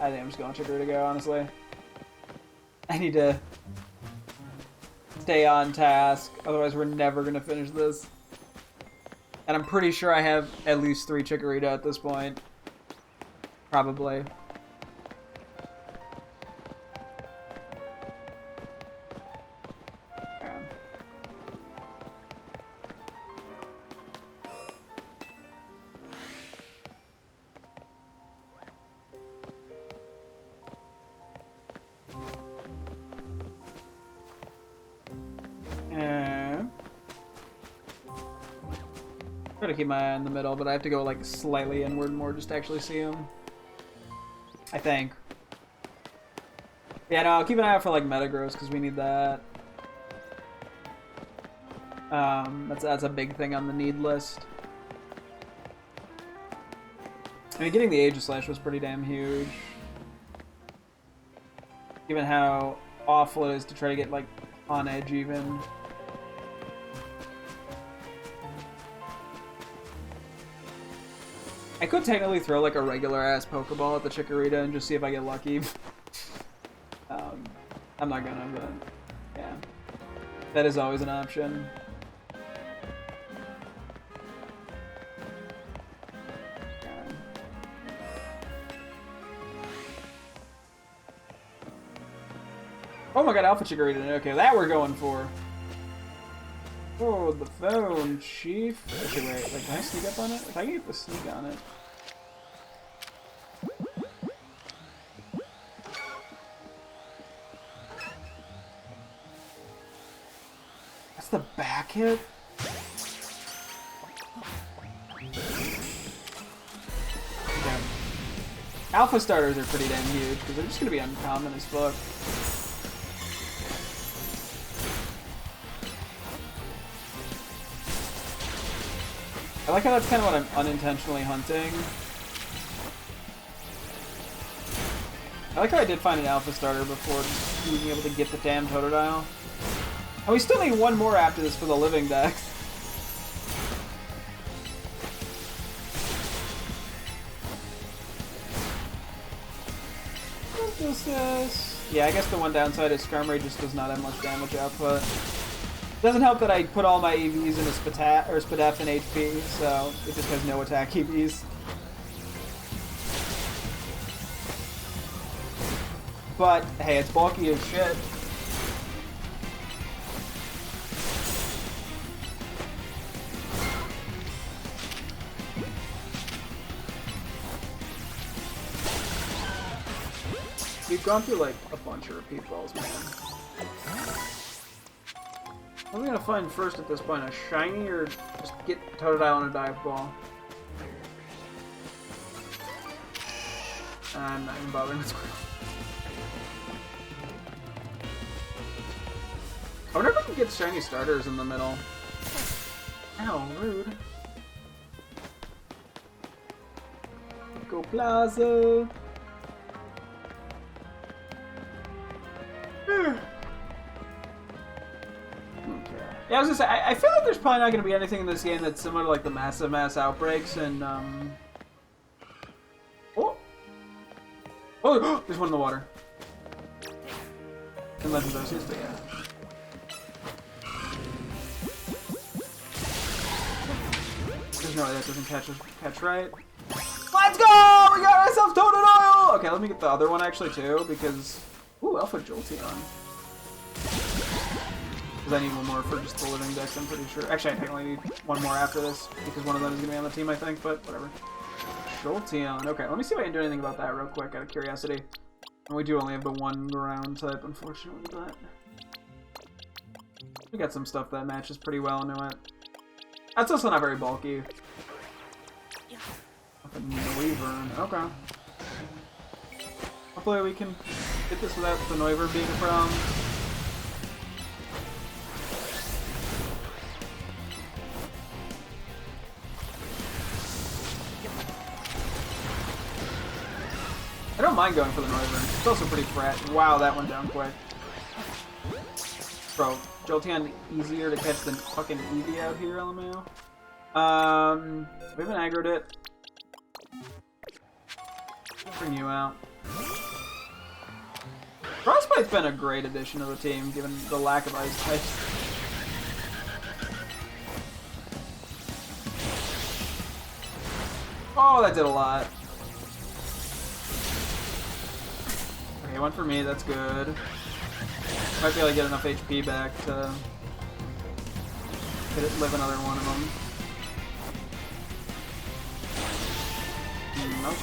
I'm just going Chicory to go, honestly. I need to stay on task, otherwise we're never going to finish this. And I'm pretty sure I have at least 3 Chikorita at this point. Probably. Try to keep my eye in the middle, but I have to go like slightly inward more just to actually see him. I think. Yeah, no, I'll keep an eye out for like Metagross because we need that. That's a big thing on the need list. I mean, getting the Aegislash was pretty damn huge. Given how awful it is to try to get like on edge even. I could technically throw like a regular-ass Pokeball at the Chikorita and just see if I get lucky. I'm not gonna, but yeah. That is always an option. Oh my god, Alpha Chikorita. Okay, that we're going for. Oh, the phone, chief. Okay, wait, like, can I sneak up on it? If I can get the sneak on it. That's the back hit? Okay. Alpha starters are pretty damn huge, because they're just going to be uncommon as fuck. I like how that's kind of what I'm unintentionally hunting. I like how I did find an alpha starter before just being able to get the damn Totodile. And we still need one more after this for the living dex. What is this? Yeah, I guess the one downside is Skarmory just does not have much damage output. Doesn't help that I put all my EVs into Spadef and HP, so it just has no attack EVs. But, hey, it's bulky as shit. We've gone through, like, a bunch of repeat balls, man. What are we gonna find first at this point? A shiny or just get Totodile on a dive ball? I'm not even bothering with Squirtle. I wonder if I can get shiny starters in the middle. Ow, rude. Go Plaza! Yeah, I was gonna say, I feel like there's probably not gonna be anything in this game that's similar to like the massive mass outbreaks and oh, oh, there's one in the water. In Legends Arceus, but yeah. There's no way that doesn't catch right. Let's go! We got ourselves Totodile! Okay, let me get the other one actually too, because ooh, Alpha Jolteon. Because I need one more for just the living dex, I'm pretty sure. Actually, I technically need one more after this, because one of them is going to be on the team, I think, but whatever. Jolteon. Okay, let me see if I can do anything about that real quick, out of curiosity. And we do only have the one ground type, unfortunately, but... we got some stuff that matches pretty well into it. That's also not very bulky. Noivern. Okay. Hopefully we can get this without the Noivern being a problem. I don't mind going for the Noivern. It's also pretty fresh. Wow, that went down quick. Bro, Jolteon easier to catch than fucking Eevee out here, LMAO. We haven't aggroed it. Bring you out. Frostbite's been a great addition to the team, given the lack of ice types. Oh, that did a lot. Okay, one for me, that's good. Might be able to get enough HP back to live another one of them. Nope.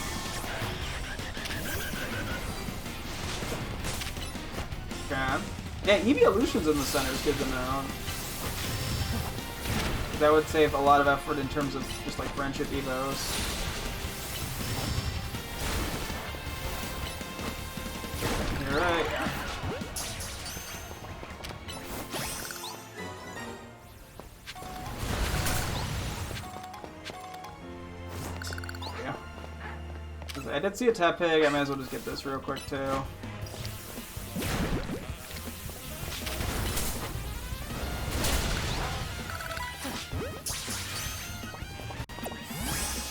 Okay. Yeah, Evolution's in the center is good to know. That would save a lot of effort in terms of just like friendship evos. You're right. I did see a Tepig, I might as well just get this real quick too.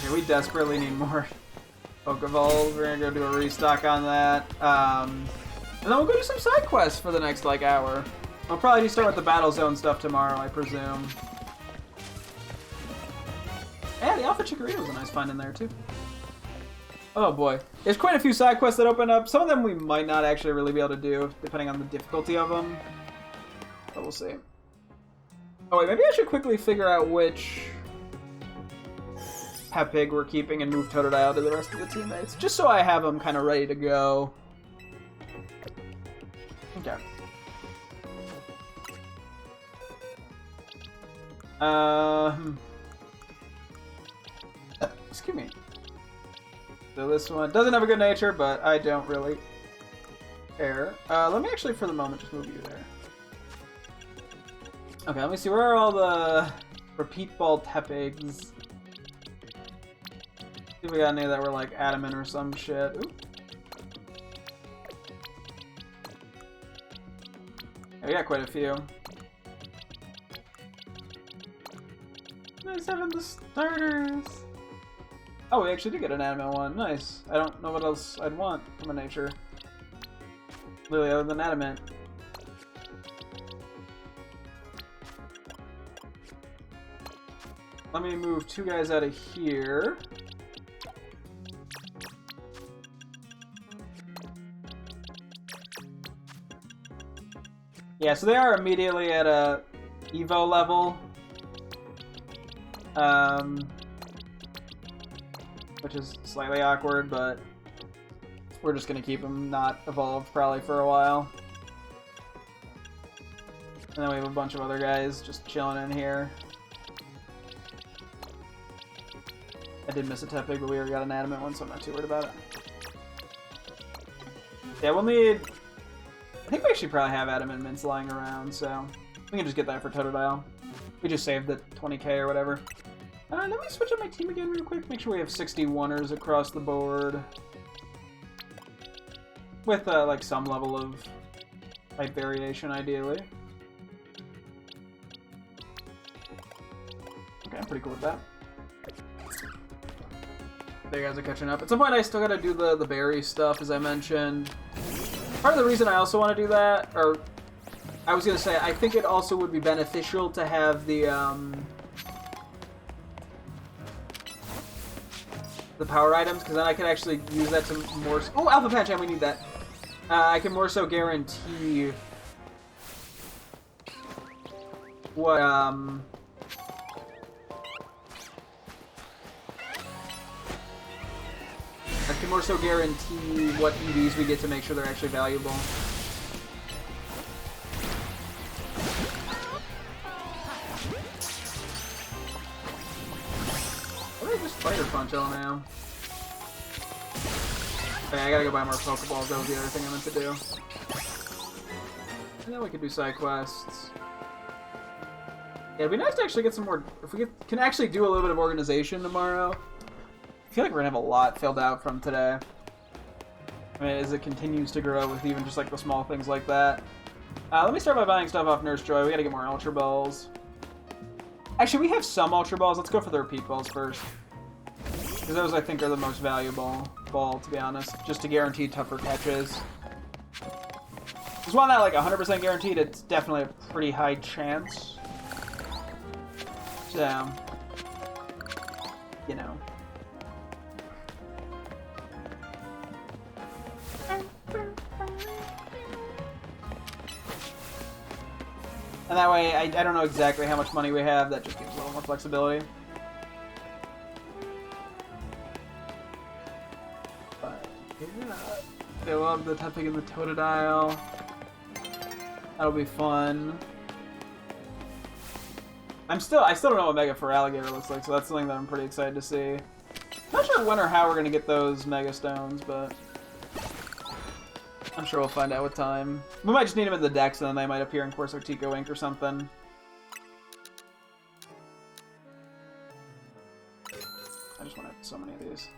Okay, we desperately need more Pokeballs. We're gonna go do a restock on that. And then we'll go do some side quests for the next like hour. We'll probably just start with the Battle Zone stuff tomorrow, I presume. Yeah, the Alpha Chikorita was a nice find in there too. Oh boy. There's quite a few side quests that open up. Some of them we might not actually really be able to do, depending on the difficulty of them. But we'll see. Oh wait, maybe I should quickly figure out which Tepig we're keeping and move Totodile to the rest of the teammates, just so I have them kind of ready to go. Okay. Excuse me. So this one doesn't have a good nature, but I don't really care. Let me actually, for the moment, just move you there. Okay, let me see. Where are all the repeat ball Tepigs? See if we got any that were like adamant or some shit. Ooh. Yeah, we got quite a few. Nice having the starters. Oh, we actually did get an anime one. Nice. I don't know what else I'd want from a nature. Really, other than adamant. Let me move two guys out of here. Yeah, so they are immediately at a Evo level. Which is slightly awkward, but we're just gonna keep them not evolved probably for a while. And then we have a bunch of other guys just chilling in here. I did miss a Tepig, but we already got an adamant one, so I'm not too worried about it. Yeah, we'll need... I think we actually probably have adamant mints lying around, so we can just get that for Totodile. We just saved the 20k or whatever. Let me switch up my team again real quick. Make sure we have 61ers across the board. With, like, some level of type variation, ideally. pretty cool with that. There you guys are catching up. At some point, I still gotta do the berry stuff, as I mentioned. Part of the reason I also want to do that, or I was gonna say, I think it also would be beneficial to have the power items, because then I could actually use that to more... Oh, Alpha Patch, and we need that. I can more so guarantee what, I can more so guarantee what EVs we get to make sure they're actually valuable. What did I just Spider Punch on now? Okay, I gotta go buy more Pokeballs, that was the other thing I meant to do. And then we could do side quests. Yeah, it'd be nice to actually get some more... If we can actually do a little bit of organization tomorrow. I feel like we're gonna have a lot filled out from today. I mean, as it continues to grow with even just like the small things like that. Let me start by buying stuff off Nurse Joy. We gotta get more Ultra Balls. Actually, we have some Ultra Balls. Let's go for the Repeat Balls first. Because those, I think, are the most valuable ball, to be honest. Just to guarantee tougher catches. There's one that, like, 100% guaranteed. It's definitely a pretty high chance. So, you know. And that way, I don't know exactly how much money we have. That just gives a little more flexibility. But, yeah. I love the tapping in the Totodile. That'll be fun. I still don't know what Mega Feraligatr looks like, so that's something that I'm pretty excited to see. Not sure when or how we're gonna get those Mega Stones, but I'm sure we'll find out with time. We might just need them in the decks, and then they might appear in Corso Tico Ink or something. I just want to have so many of these.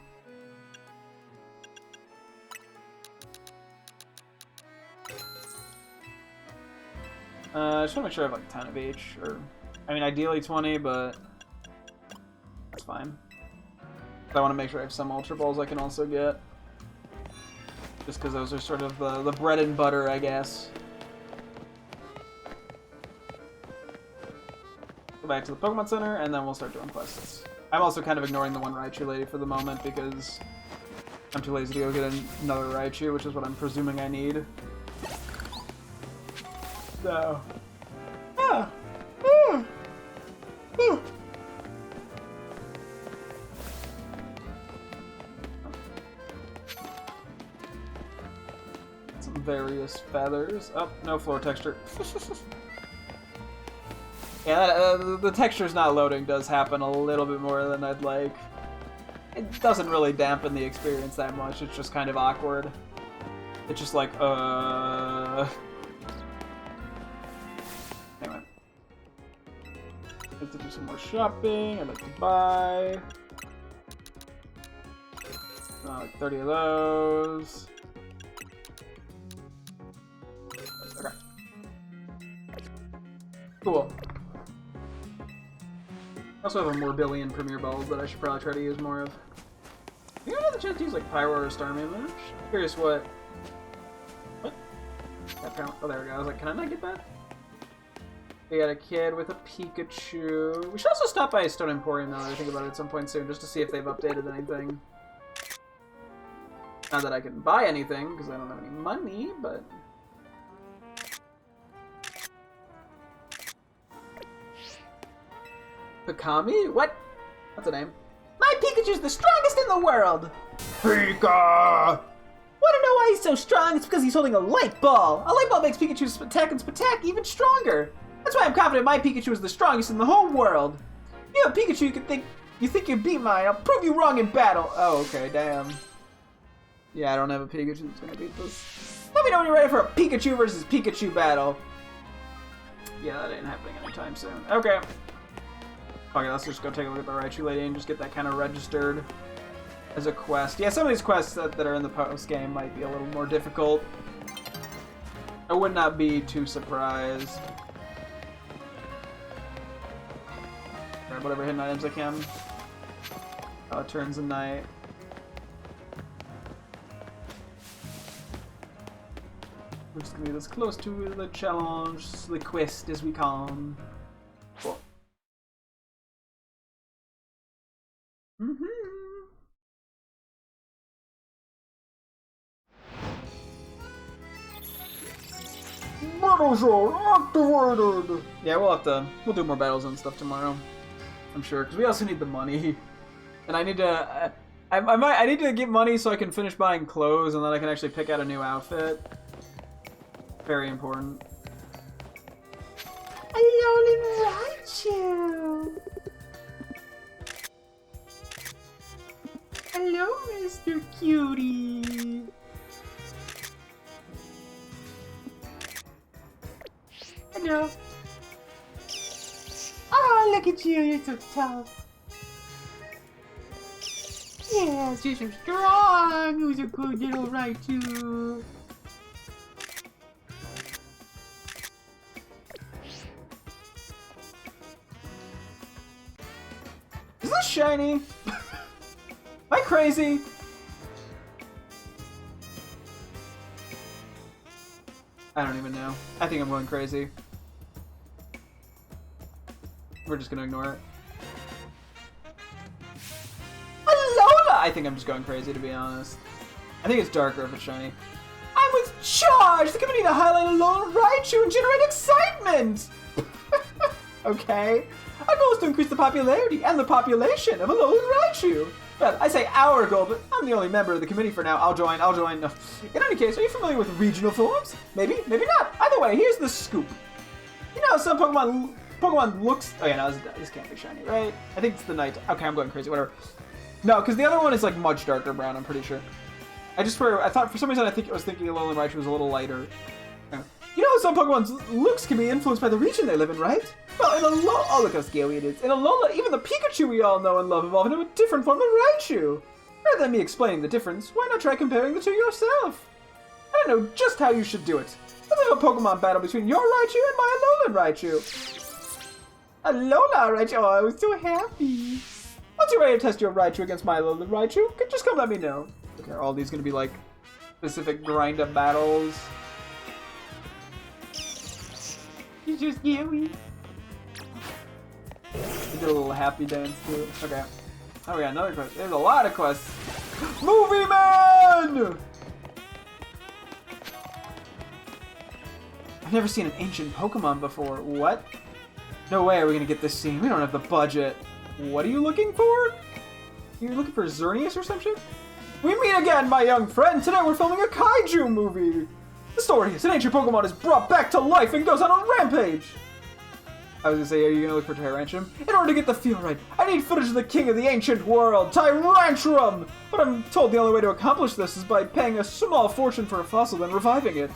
I just want to make sure I have like 10 of each, or I mean ideally 20, but that's fine. I want to make sure I have some Ultra Balls I can also get. Just because those are sort of the bread and butter, I guess. Go back to the Pokemon Center, and then we'll start doing quests. I'm also kind of ignoring the one Raichu lady for the moment, because I'm too lazy to go get another Raichu, which is what I'm presuming I need. So... Ah! Ah! Ah! Various feathers. Oh, no floor texture. Yeah, the texture's not loading does happen a little bit more than I'd like. It doesn't really dampen the experience that much, it's just kind of awkward. It's just like, Anyway. I'd like to do some more shopping, I'd like to buy... like 30 of those. Okay. Cool. I also have a more billion Premier Balls that I should probably try to use more of. You don't have the chance to use like Pyro or Starmie much? Curious what... What? Oh, there we go. I was like, can I not get that? We got a kid with a Pikachu. We should also stop by Stone Emporium now that I think about it at some point soon, just to see if they've updated anything. Not that I can buy anything, because I don't have any money, but... Pikami? What? What's the name? My Pikachu's the strongest in the world! Pika! Wanna know why he's so strong? It's because he's holding a light ball! A light ball makes Pikachu's attack and Spatak even stronger! That's why I'm confident my Pikachu is the strongest in the whole world! You have a Pikachu you think you beat mine, I'll prove you wrong in battle! Oh, okay, damn. Yeah, I don't have a Pikachu that's gonna beat this. Let me know when you're ready for a Pikachu versus Pikachu battle! Yeah, that ain't happening anytime soon. Okay. Okay, let's just go take a look at the Raichu lady and just get that kind of registered as a quest. Yeah, some of these quests that are in the post-game might be a little more difficult. I would not be too surprised. Grab whatever hidden items I can. Oh, it turns a night. We're just gonna get as close to the challenge, the quest as we can. Cool. Battle zone activated! Yeah, we'll do more battles and stuff tomorrow. I'm sure, because we also need the money. And I need to, I need to get money so I can finish buying clothes and then I can actually pick out a new outfit. Very important. Hello, Raichu! Hello, Mr. Cutie! Hello. Oh, look at you, you're so tough. Yes, you're so strong. Who's a good little Raichu? Is this shiny? Am I crazy? I don't even know. I think I'm going crazy. We're just gonna ignore it. Alola! I think I'm just going crazy, to be honest. I think it's darker if it's shiny. I was charged! The committee to highlight Alola Raichu and generate excitement! Okay. Our goal is to increase the popularity and the population of Alola Raichu. Well, I say our goal, but I'm the only member of the committee for now. I'll join. No. In any case, are you familiar with regional forms? Maybe, maybe not. Either way, here's the scoop. You know, some Pokemon looks... Oh yeah, no, this can't be shiny, right? I think it's the night... Okay, I'm going crazy, whatever. No, because the other one is like much darker brown, I'm pretty sure. I thought, for some reason, I was thinking Alolan Raichu was a little lighter. Yeah. You know, some Pokemon's looks can be influenced by the region they live in, right? Well, in Alola... Oh, look how scary it is. In Alola, even the Pikachu we all know and love evolved into a different form of Raichu. Rather than me explaining the difference, why not try comparing the two yourself? I don't know just how you should do it. Let's have a Pokemon battle between your Raichu and my Alolan Raichu. Alola Raichu, oh, I was so happy. Once you're ready to test your Raichu against my Alolan Raichu, just come let me know. Okay, are all these gonna be like specific grind-up battles? You're so scary. We did a little happy dance too. Okay. Oh, we got another quest. There's a lot of quests. Movie Man! I've never seen an ancient Pokemon before. What? No way are we gonna get this scene. We don't have the budget. What are you looking for? You're looking for Xerneas or some shit? We meet again, my young friend. Today we're filming a kaiju movie. The story is an ancient Pokemon is brought back to life and goes on a rampage. I was gonna say, are you gonna look for Tyrantrum? In order to get the feel right, I need footage of the king of the ancient world, Tyrantrum! But I'm told the only way to accomplish this is by paying a small fortune for a fossil, then reviving it.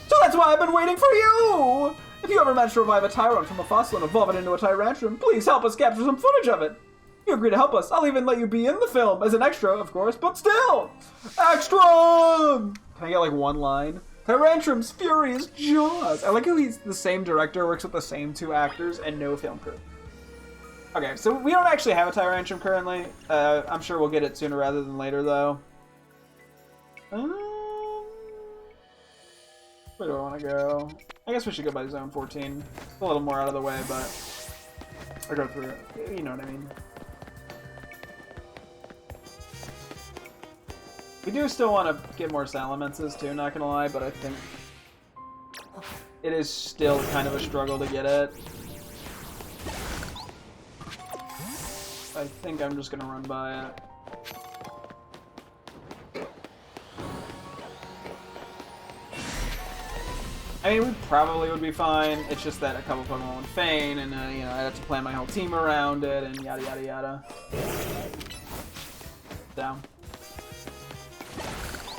So that's why I've been waiting for you! If you ever manage to revive a Tyrunt from a fossil and evolve it into a Tyrantrum, please help us capture some footage of it. If you agree to help us, I'll even let you be in the film, as an extra, of course, but still! Extra! Can I get like one line? Tyrantrum's furious jaws. I like how he's the same director, works with the same two actors, and no film crew. Okay, so we don't actually have a Tyrantrum currently. I'm sure we'll get it sooner rather than later, though. Where do I want to go? I guess we should go by Zone 14. It's a little more out of the way, but... Or go through it. You know what I mean. We do still want to get more Salamences too, not gonna lie, but I think it is still kind of a struggle to get it. I think I'm just gonna run by it. I mean, we probably would be fine. It's just that a couple Pokemon would faint, and you know, I'd have to plan my whole team around it, and yada yada yada. Down.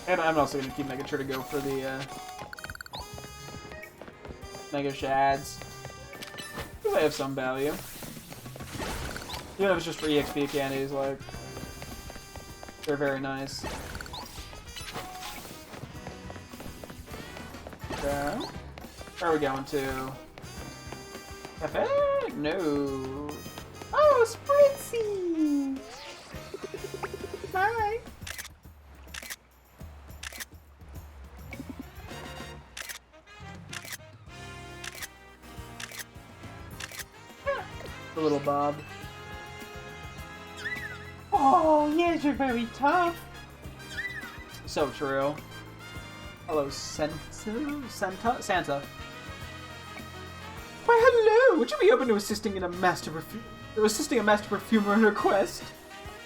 And I'm also going to keep making sure to go for the Mega Shads. Because they have some value. Even if it's just for EXP candies, like, they're very nice. Okay. Where are we going to? Cafe? No. Spritzy! Bye! The little Bob. Oh, yes, you're very tough. So true. Hello, Santa? Why, hello! Would you be open to assisting a master perfumer in her quest?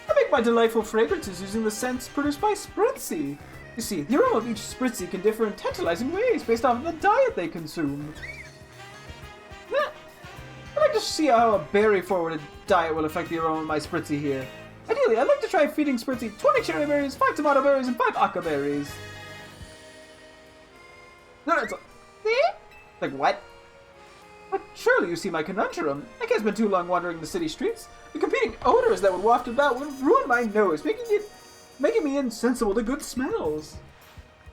I make my delightful fragrances using the scents produced by Spritzy. You see, the aroma of each Spritzy can differ in tantalizing ways based on the diet they consume. I'd like to see how a berry-forwarded diet will affect the aroma of my Spritzy here. Ideally, I'd like to try feeding Spritzy 20 cherry berries, 5 tomato berries, and 5 aka berries. No, it's like what? But surely you see my conundrum. I can't spend too long wandering the city streets. The competing odors that would waft about would ruin my nose, making me insensible to good smells.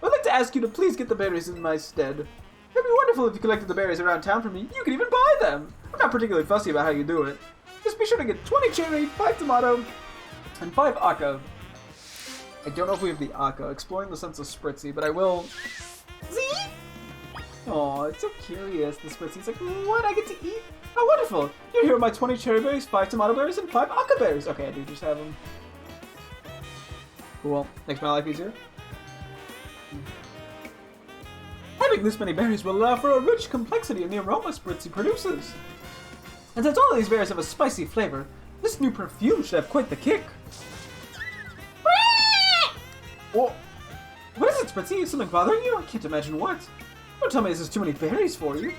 I'd like to ask you to please get the berries in my stead. It'd be wonderful if you collected the berries around town for me. You could even buy them. I'm not particularly fussy about how you do it. Just be sure to get 20 cherry, 5 tomato, and 5 aka. I don't know if we have the aka. Exploring the sense of Spritzy, but I will. See? Aw, it's so curious, the Spritzy's like, what, I get to eat? Oh, wonderful! Here are my 20 cherry berries, 5 tomato berries, and 5 aka berries. Okay, I do just have them. Cool. Makes my life easier. Having this many berries will allow for a rich complexity in the aroma Spritzy produces. And since all of these berries have a spicy flavor, this new perfume should have quite the kick. Whoa. What is it, Spritzy? Is something bothering you? I can't imagine what. Don't tell me this is too many berries for you.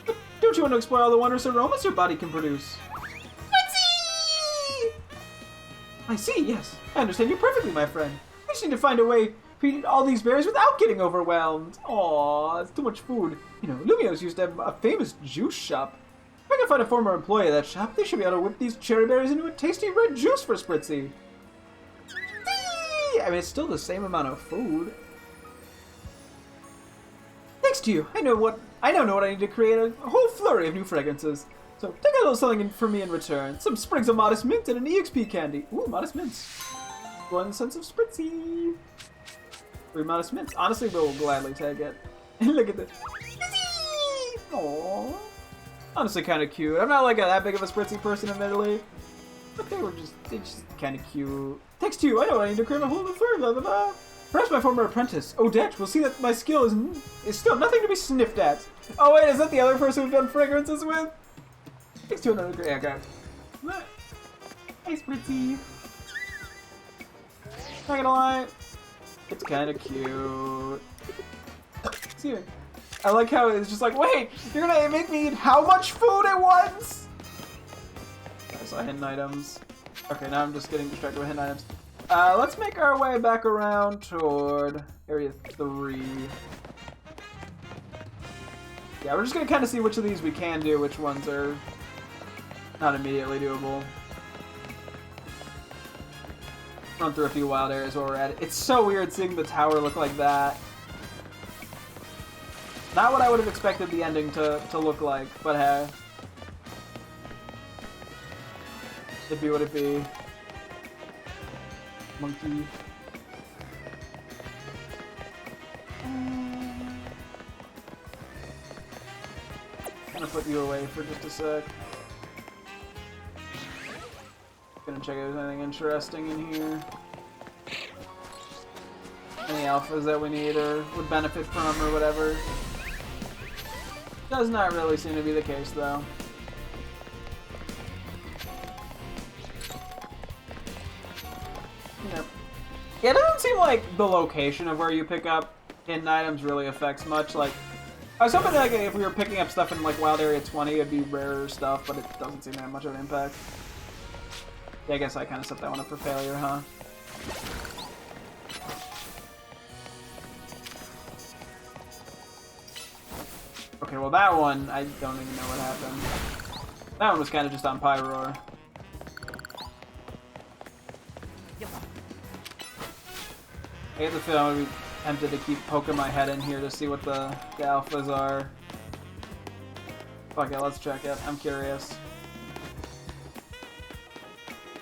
But don't you want to explore all the wondrous aromas your body can produce? I see, yes. I understand you perfectly, my friend. I just need to find a way to eat all these berries without getting overwhelmed. Aww, it's too much food. You know, Lumio's used to have a famous juice shop. If I can find a former employee of that shop, they should be able to whip these cherry berries into a tasty red juice for Spritzy. I mean, it's still the same amount of food. Thanks to you, I now know what I need to create a whole flurry of new fragrances. So take a little something for me in return. Some sprigs of Modest Mint and an EXP candy. Ooh, Modest Mints. One sense of Spritzy. 3 Modest Mints. Honestly, we'll gladly take it. And look at this. Aww. Honestly, kind of cute. I'm not like that big of a Spritzy person, admittedly. But they're just kind of cute. Thanks to you, I know what I need to create a whole new flurry, blah blah blah. Perhaps my former apprentice, Odette, will see that my skill is still nothing to be sniffed at. Oh wait, is that the other person we've done fragrances with? Thanks to another great guy. Hey, Spritzy. Not gonna lie, it's kind of cute. See, I like how it's just like, wait, you're gonna make me eat how much food at once? I saw hidden items. Okay, now I'm just getting distracted with hidden items. Let's make our way back around toward Area 3. Yeah, we're just gonna kind of see which of these we can do, which ones are not immediately doable. Run through a few wild areas while we're at it. It's so weird seeing the tower look like that. Not what I would have expected the ending to look like, but hey. It'd be what it be. Monkey. I'm gonna put you away for just a sec. Gonna check if there's anything interesting in here. Any alphas that we need or would benefit from or whatever. Does not really seem to be the case though. Yep. Yeah, it doesn't seem like the location of where you pick up hidden items really affects much. Like, I was hoping like if we were picking up stuff in like Wild Area 20, it'd be rarer stuff, but it doesn't seem to have much of an impact. Yeah, I guess I kind of set that one up for failure, huh? Okay, well that one, I don't even know what happened. That one was kind of just on Pyroar. I get the feeling I'm going to be tempted to keep poking my head in here to see what the alphas are. Fuck it, let's check it. I'm curious.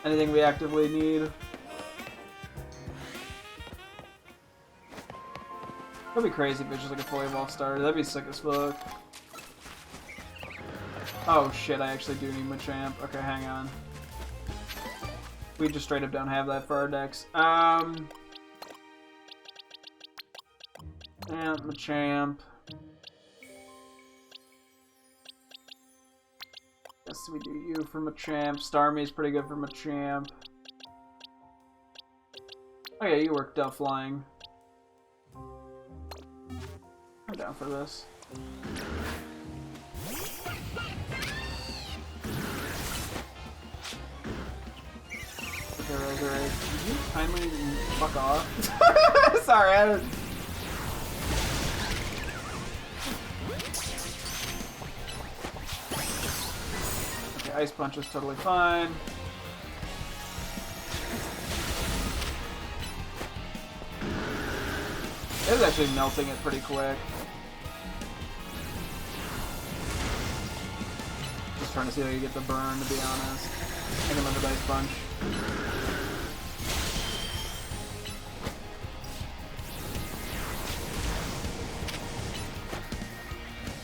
Anything we actively need. That'd be crazy if it's just like a fully evolved starter. That'd be sick as fuck. Oh shit, I actually do need Machamp. Okay, hang on. We just straight up don't have that for our decks. Yeah, Machamp. Guess we do you for Machamp. Starmie's pretty good for Machamp. Oh yeah, you worked out flying. I'm down for this. Okay, Roserade, could you kindly fuck off? Sorry, I was... Okay, Ice Punch is totally fine. It was actually melting it pretty quick. Just trying to see how you get the burn, to be honest. I can let the Ice Punch.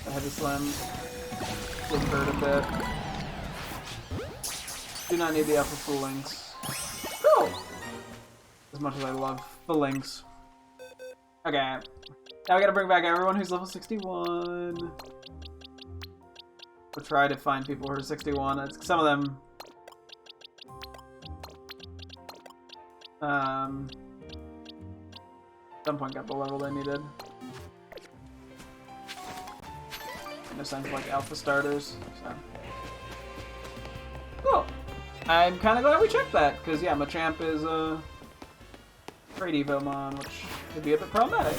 I had to slam. Would hurt a bit. Do not need the Alpha Full Links. Cool! As much as I love the Links. Okay. Now we gotta bring back everyone who's level 61. We'll try to find people who are 61. Some of them... at some point got the level they needed. In a sense, like alpha starters. So. Cool. I'm kind of glad we checked that, because yeah, Machamp is a great Evomon, which could be a bit problematic.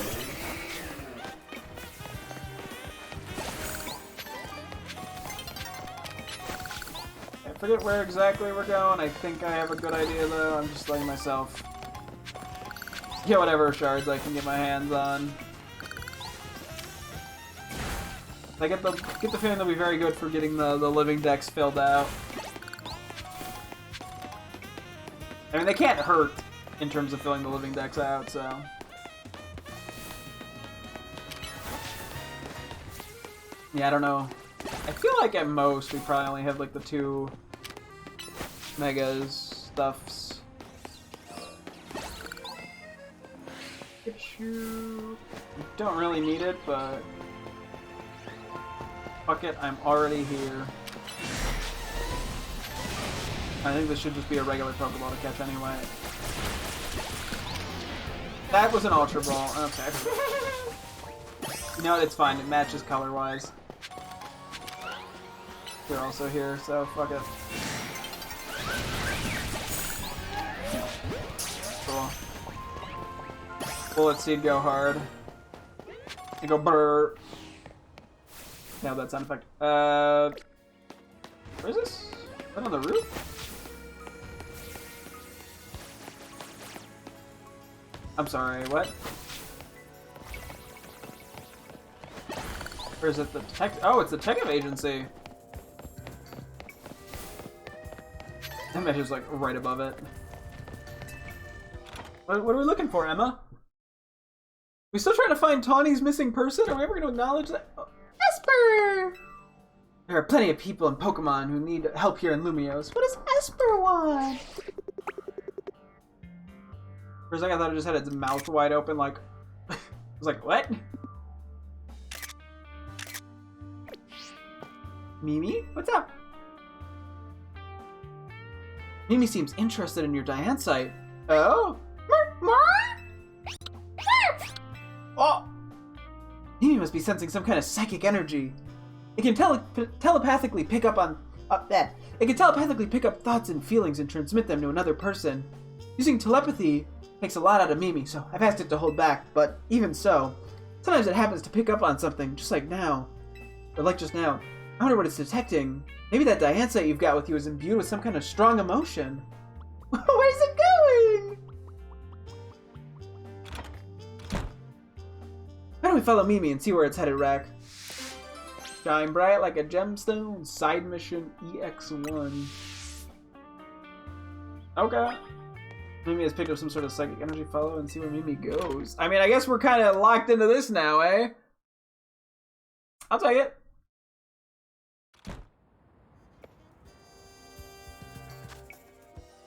I forget where exactly we're going. I think I have a good idea though. I'm just letting myself get whatever shards I can get my hands on. I get the feeling they'll be very good for getting the living decks filled out. I mean, they can't hurt in terms of filling the living decks out, so... Yeah, I don't know. I feel like at most we probably only have like the 2 Megas stuffs. You don't really need it, but... Fuck it, I'm already here. I think this should just be a regular Pokeball to catch anyway. That was an Ultra Ball. Okay. You know what? It's fine. It matches color-wise. They're also here, so fuck it. Cool. Bullet Seed go hard. They go brrr. Now that sound effect. Where is this? Is that on the roof? I'm sorry, what? Or is it the detective? Oh, it's the detective agency. That measure's like right above it. What are we looking for, Emma? We still trying to find Tawny's missing person? Are we ever going to acknowledge that? Oh. Esper! There are plenty of people in Pokemon who need help here in Lumiose. What does Esper want? For a second I thought it just had its mouth wide open, like... I was like, what? Mimi? What's up? Mimi seems interested in your Diansite. Oh? Oh! Mimi must be sensing some kind of psychic energy. It can telepathically pick up on... It can telepathically pick up thoughts and feelings and transmit them to another person. Using telepathy takes a lot out of Mimi, so I've asked it to hold back, but even so, sometimes it happens to pick up on something, just like now. Or like just now. I wonder what it's detecting. Maybe that Diansite you've got with you is imbued with some kind of strong emotion. Where's it going? Why don't we follow Mimi and see where it's headed, Rack? Shine bright like a gemstone. Side mission EX1. Okay. Mimi has picked up some sort of psychic energy. Follow and see where Mimi goes. I mean, I guess we're kind of locked into this now, eh? I'll take it.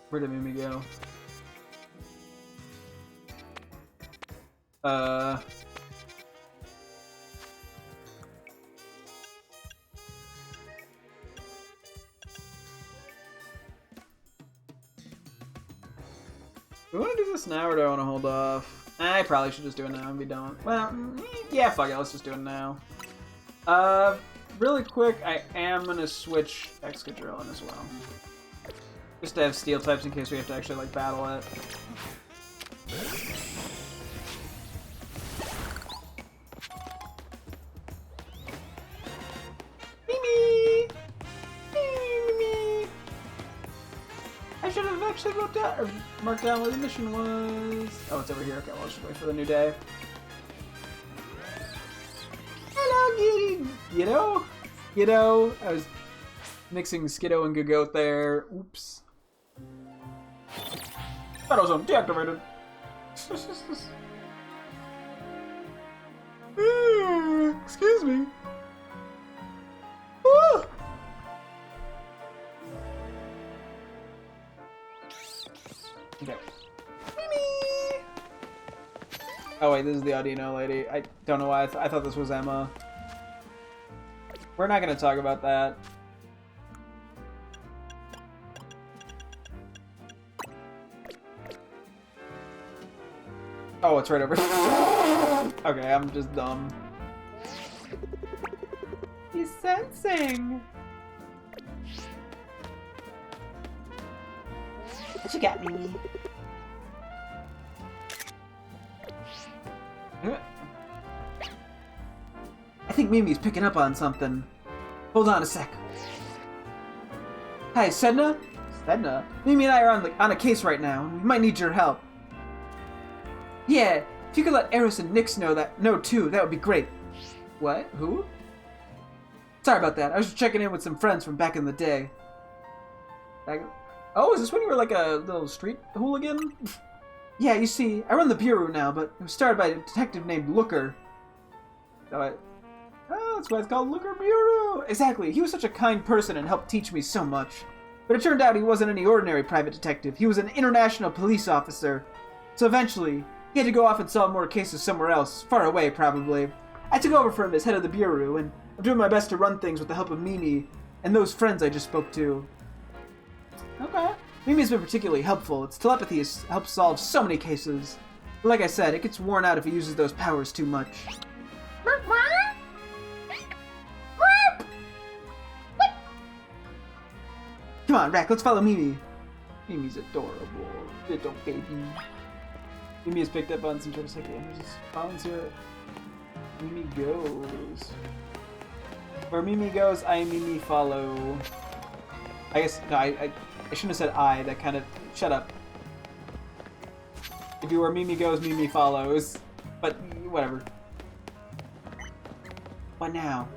Where did Mimi go? Do we want to do this now or do I want to hold off? I probably should just do it now and be done. Well, yeah, fuck it. Let's just do it now. Really quick, I am gonna switch Excadrill in as well. Just to have steel types in case we have to actually, like, battle it. Mimi! Mimi! I should have actually wrote down, or marked down where the mission was. Oh, it's over here. Okay, well, I'll just wait for the new day. Hello, Giddo! Giddo! I was mixing Skiddo and Gagoat there. Oops. Battle zone deactivated. Excuse me. Ah! Okay. Mimi! Oh wait, this is the Audino lady. I don't know why I thought this was Emma. We're not gonna talk about that. Oh, it's right over here. Okay, I'm just dumb. He's sensing. What you got, Mimi? I think Mimi's picking up on something. Hold on a sec. Hi, Sedna? Sedna? Mimi and I are on a case right now, and we might need your help. Yeah, if you could let Eris and Nyx know too, that would be great. What? Who? Sorry about that. I was just checking in with some friends from back in the day. Oh, is this when you were like a little street hooligan? Yeah, you see, I run the bureau now, but it was started by a detective named Looker. Oh, that's why it's called Looker Bureau. Exactly. He was such a kind person and helped teach me so much. But it turned out he wasn't any ordinary private detective. He was an international police officer. So eventually, he had to go off and solve more cases somewhere else, far away probably. I took over for him as head of the bureau, and I'm doing my best to run things with the help of Mimi and those friends I just spoke to. Okay. Mimi's been particularly helpful. Its telepathy has helped solve so many cases. But like I said, it gets worn out if he uses those powers too much. Come on, Rack, let's follow Mimi. Mimi's adorable. Little baby. Mimi has picked up on some sort of psychic energies. Follows her. Mimi goes. Where Mimi goes, I Mimi follow. I guess, no, I shouldn't have said I. That kind of, shut up. If you where Mimi goes, Mimi follows. But, whatever. What now?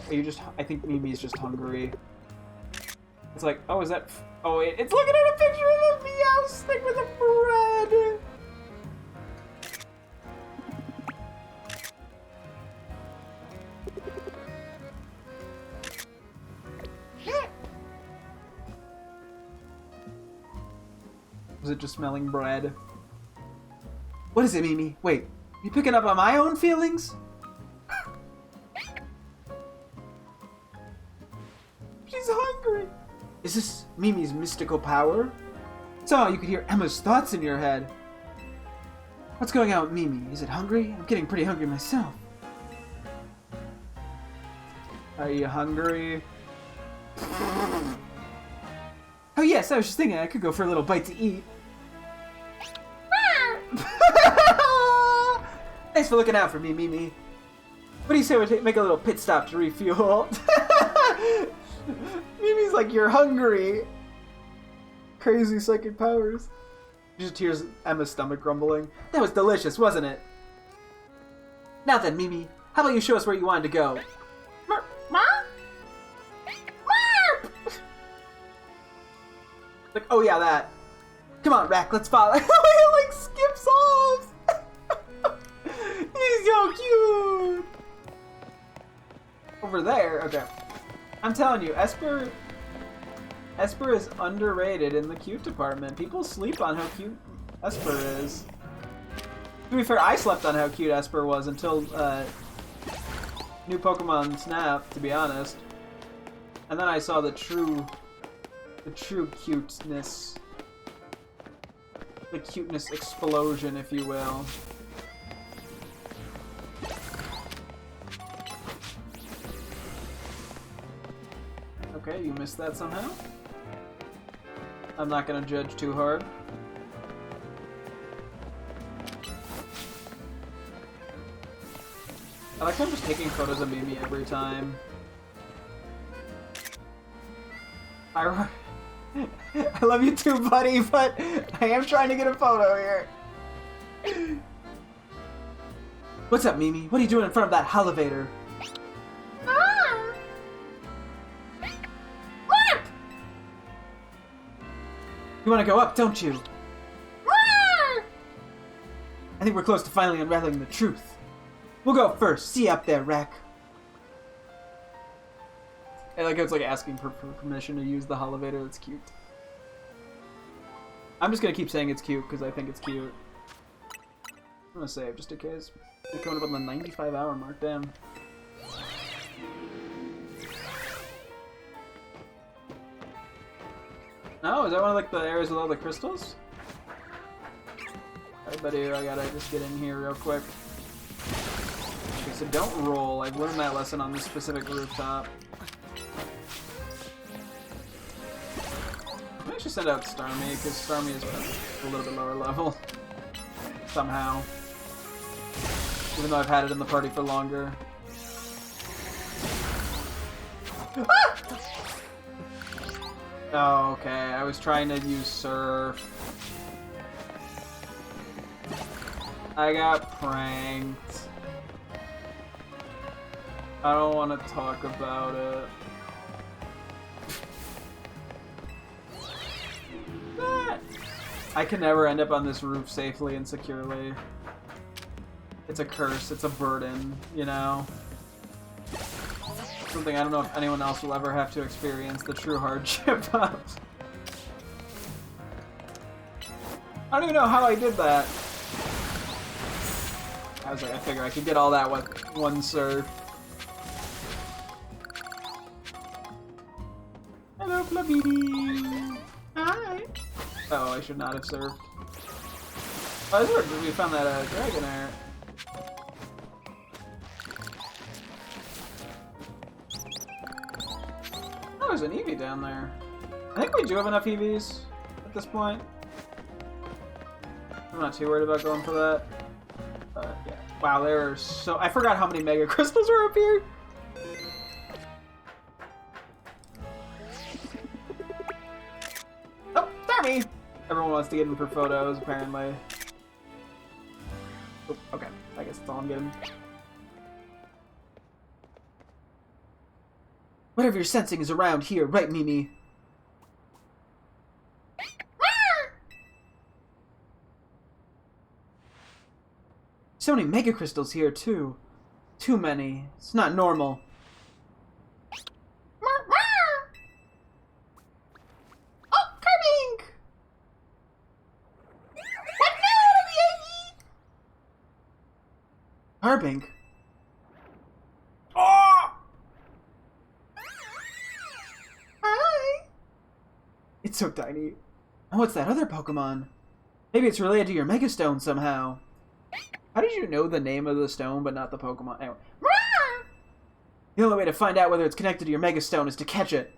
Are you just, I think Mimi's just hungry. It's like, oh, is that... Oh, wait, it's looking at a picture of a meow stick with a bread! Was it just smelling bread? What is it, Mimi? Wait, you picking up on my own feelings? She's hungry! Is this Mimi's mystical power? Somehow you could hear Emma's thoughts in your head. What's going on with Mimi? Is it hungry? I'm getting pretty hungry myself. Are you hungry? Oh yes, I was just thinking I could go for a little bite to eat. Thanks for looking out for me, Mimi. What do you say we make a little pit stop to refuel? Mimi's like, you're hungry. Crazy psychic powers. You just hears Emma's stomach grumbling. That was delicious, wasn't it? Now then, Mimi, how about you show us where you wanted to go? Like, oh yeah, that. Come on, Rack, let's follow. He like skips off. He's so cute. Over there, okay. I'm telling you, Esper is underrated in the cute department. People sleep on how cute Esper is. To be fair, I slept on how cute Esper was until new Pokemon Snap, to be honest. And then I saw the true cuteness. The cuteness explosion, if you will. Okay, you missed that somehow. I'm not gonna judge too hard. I like how I'm just taking photos of Mimi every time. I love you too, buddy, but I am trying to get a photo here. What's up, Mimi? What are you doing in front of that elevator? You want to go up, don't you? I think we're close to finally unraveling the truth. We'll go first. See you up there, Rack. I like how it's like asking for permission to use the elevator. That's cute. I'm just gonna keep saying it's cute because I think it's cute. I'm gonna save just in case. It's going up on the 95-hour mark. Damn. Oh, is that one of like the areas with all the crystals? Alright, buddy, I gotta just get in here real quick. Okay, so don't roll. I've learned that lesson on this specific rooftop. I should send out Starmie, because Starmie is a little bit lower level. Somehow. Even though I've had it in the party for longer. Ah! Oh, okay. I was trying to use Surf. I got pranked. I don't want to talk about it. I can never end up on this roof safely and securely. It's a curse. It's a burden, you know? Something I don't know if anyone else will ever have to experience the true hardship of. I don't even know how I did that. I was like, I figure I could get all that with one Surf. Hello, Flabidi. Hi. Oh, I should not have surfed. Oh, this is where we found that Dragonair. Oh, there's an Eevee down there. I think we do have enough Eevees at this point. I'm not too worried about going for that. Yeah. Wow, there are so... I forgot how many Mega Crystals were up here. Oh, Starmie! Everyone wants to get in for photos, apparently. Oh, okay, I guess that's all I'm getting. Whatever you're sensing is around here, right, Mimi? So many Mega Crystals here, too. Too many. It's not normal. Oh, Carbink! Carbink? Oh! Hi! It's so tiny. And what's that other Pokemon? Maybe it's related to your Mega Stone somehow. How did you know the name of the stone but not the Pokemon? Anyway. The only way to find out whether it's connected to your Mega Stone is to catch it.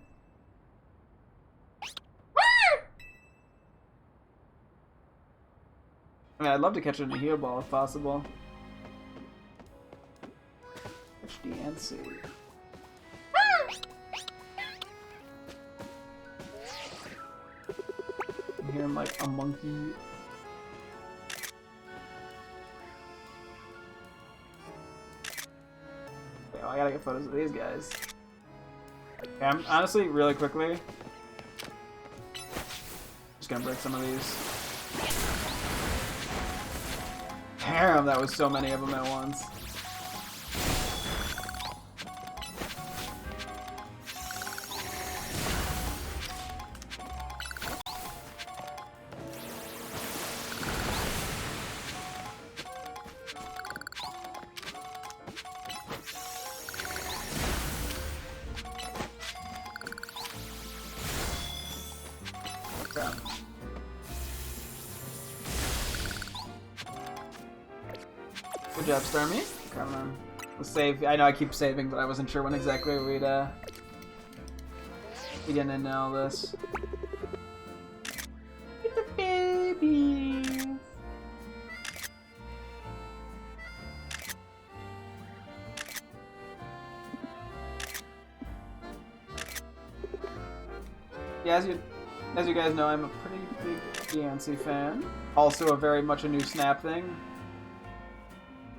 I mean, I'd love to catch it in a Heal Ball if possible. HDNC. I hear him like a monkey. Okay, well, I gotta get photos of these guys. Okay, I'm honestly, really quickly, just gonna break some of these. Damn, that was so many of them at once. Good job, Stormy. Come on. Let's save. I know I keep saving, but I wasn't sure when exactly we'd get into all this. Get the babies. Yeah, as you guys know, I'm a pretty big Yancey fan. Also a very much a new Snap thing.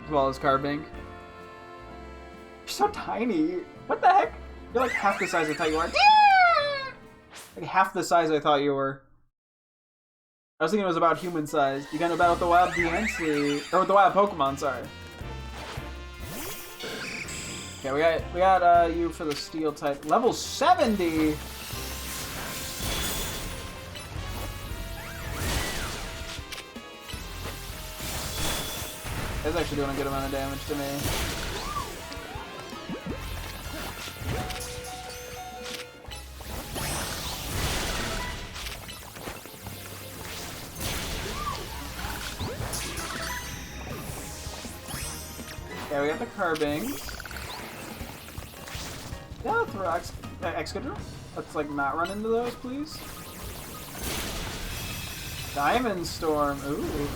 As well as Carbink. You're so tiny. What the heck? You're like half the size I thought you were. Like half the size I thought you were. I was thinking it was about human size. You got about with the wild Yancey. Or with the wild Pokemon, sorry. Okay, we got you for the steel type. Level 70! That's actually doing a good amount of damage to me. Okay, we got the Carbings. Yeah, let's throw Excadrill. Let's like not run into those, please. Diamond Storm. Ooh.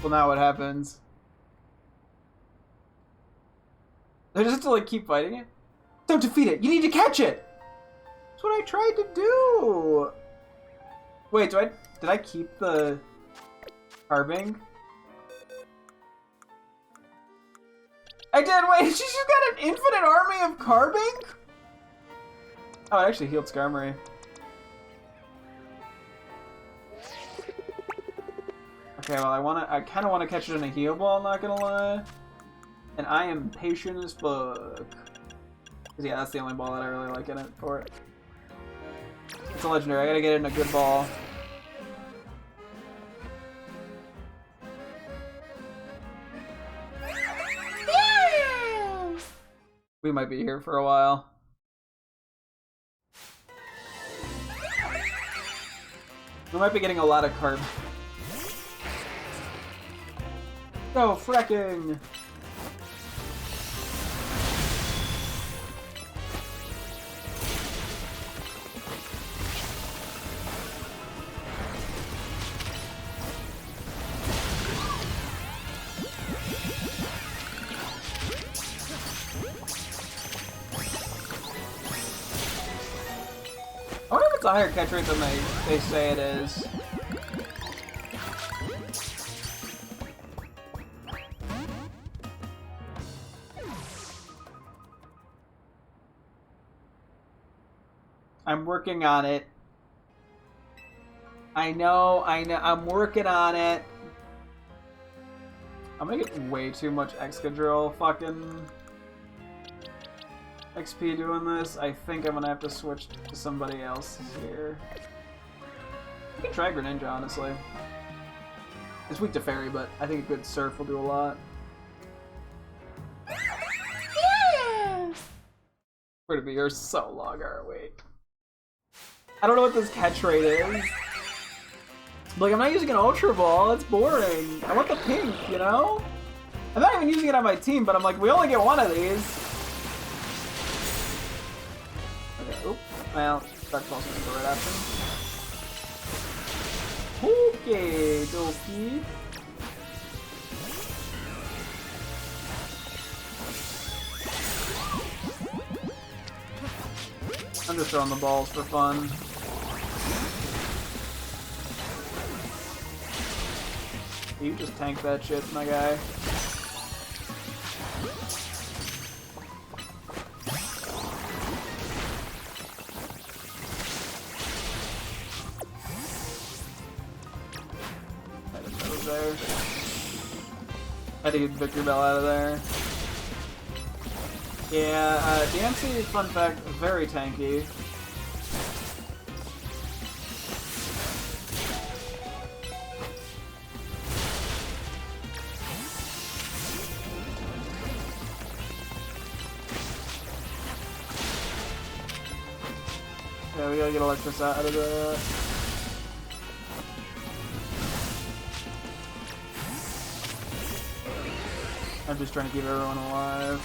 Well, now what happens? I just have to like keep fighting it? Don't defeat it! You need to catch it! That's what I tried to do! Wait, did I keep the Carbing? I did! Wait, she's just got an infinite army of Carbing? Oh, it actually healed Skarmory. Okay, well, I kind of want to catch it in a heal ball, not gonna lie. And I am patient as fuck. Cause yeah, that's the only ball that I really like in it for it. It's a legendary, I gotta get it in a good ball. Yeah! We might be here for a while. We might be getting a lot of carb. Go fracking! I wonder if it's a higher catch rate than they say it is. I'm working on it. I know, I'm working on it. I'm gonna get way too much Excadrill fucking XP doing this. I think I'm gonna have to switch to somebody else here. I can try Greninja, honestly. It's weak to Fairy, but I think a good Surf will do a lot. Yeah! We're gonna be here so long, aren't we? I don't know what this catch rate is. Like, I'm not using an Ultra Ball, that's boring. I want the pink, you know? I'm not even using it on my team, but I'm like, we only get one of these. Okay, oop. Well, Dark Pulse is the right option. Okay, dokie. I'm just throwing the balls for fun. You just tank that shit, my guy. there. Had to get Victory Bell out of there. Yeah, DMC, fun fact, very tanky. Yeah, we gotta get Electris out of the... I'm just trying to keep everyone alive.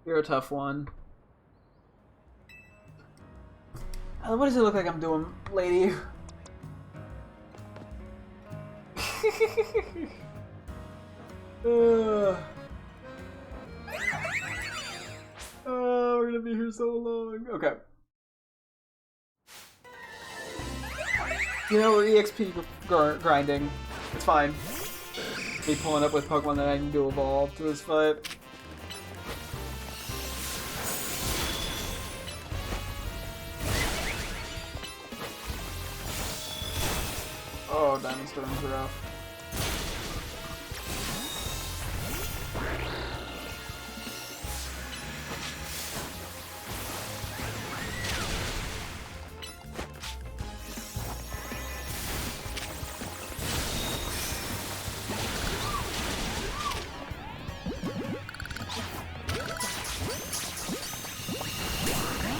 You're a tough one. What does it look like I'm doing, lady? We're gonna be here so long. Okay. You know, we're EXP grinding. It's fine. Me pulling up with Pokemon that I can do evolve to this fight. Oh, Diamond Storm's rough.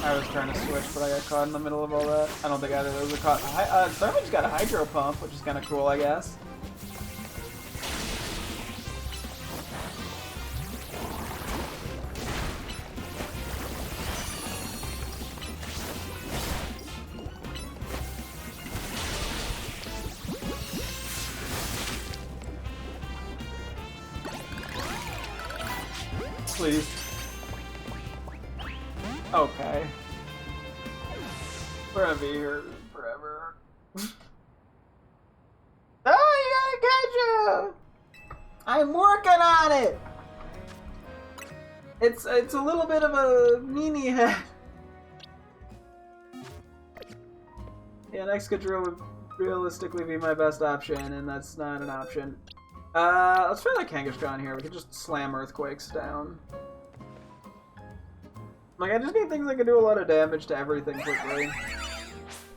I was trying to switch, but I got caught in the middle of all that. I don't think either of those are caught. Starman's got a Hydro Pump, which is kind of cool, I guess. Please. Okay. We're gonna be here forever. Oh, you gotta catch him! I'm working on it! It's a little bit of a meanie head. Yeah, an Excadrill would realistically be my best option, and that's not an option. Let's try like Kangaskhan here. We can just slam Earthquakes down. Like, I just need things that can do a lot of damage to everything quickly.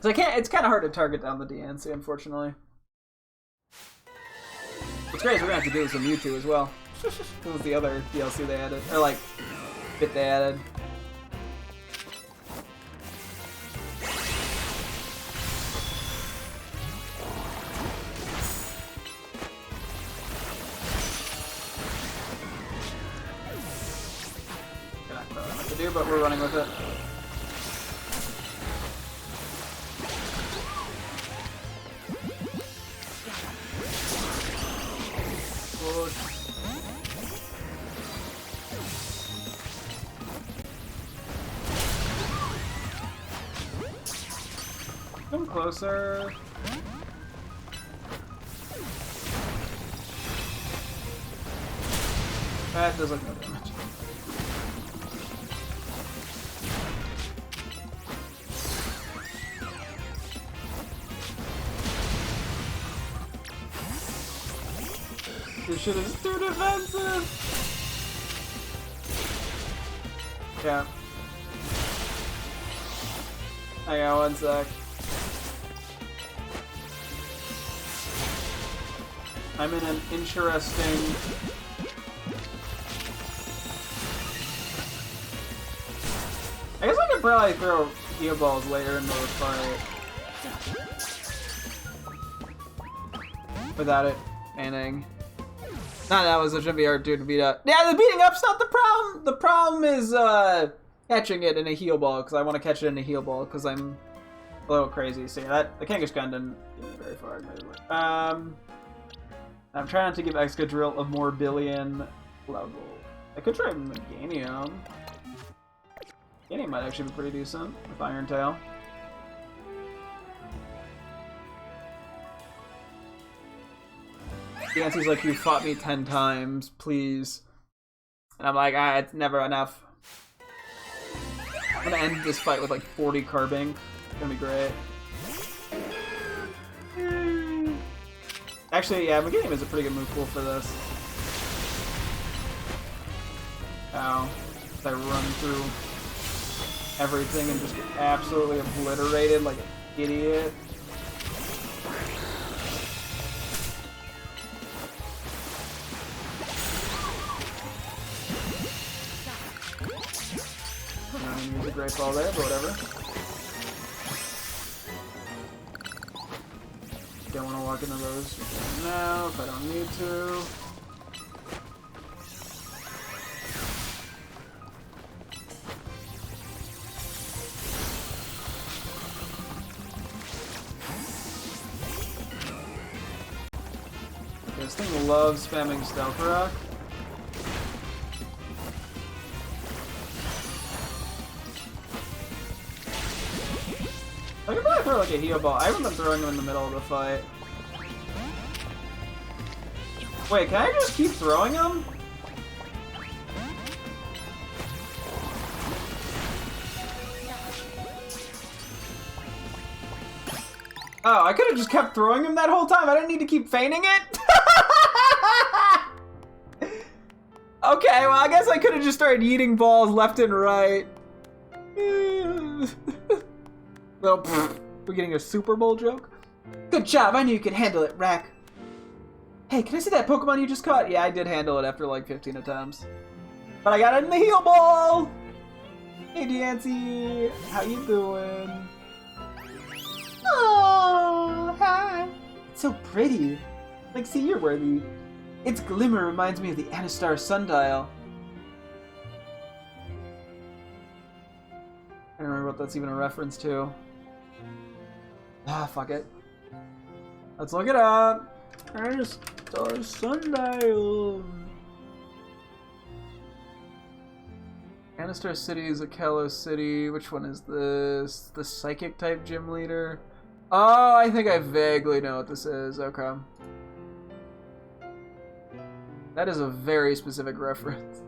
So I can't, it's kind of hard to target down the DNC, unfortunately. What's great is we're gonna have to do this with Mewtwo as well. This was the other DLC they added, or like, bit they added. But we're running with it. Come closer. That does like no damage. This shit is too defensive! Yeah. Hang on one sec. I'm in an interesting... I guess I could probably throw Eo Balls later in the fight. Without it banning. Nah, that was a hard dude to beat up. Yeah, the beating up's not the problem. The problem is catching it in a heal ball, because I want to catch it in a heal ball, because I'm a little crazy. So yeah, that the Kangaskhan didn't get me very far. I'm trying to give Excadrill a more billion level. I could try Meganium. Meganium might actually be pretty decent with Iron Tail. Dancy's like, you fought me 10 times, please. And I'm like, it's never enough. I'm gonna end this fight with like 40 carbing. It's gonna be great. Actually, yeah, Meganium is a pretty good move pool for this. Ow. I run through everything and just get absolutely obliterated like an idiot. Use a great ball there, but whatever. Don't want to walk in the rose now if I don't need to. Okay, this thing loves spamming Stealth Rock. I could probably throw like a heal ball. I haven't been throwing them in the middle of the fight. Wait, can I just keep throwing them? Oh, I could have just kept throwing him that whole time. I didn't need to keep feigning it. Okay, well, I guess I could have just started yeeting balls left and right. Well, we're getting a Super Bowl joke? Good job, I knew you could handle it, Rack. Hey, can I see that Pokemon you just caught? Yeah, I did handle it after like 15 attempts. But I got it in the heal ball! Hey, Dancy, how you doing? Oh, hi. It's so pretty. Like, see, you're worthy. Its glimmer reminds me of the Anastar sundial. I don't remember what that's even a reference to. Ah, fuck it. Let's look it up. Anastar sundial. Anastar City is a Kalos City. Which one is this? The psychic type gym leader? Oh, I think I vaguely know what this is. Okay. That is a very specific reference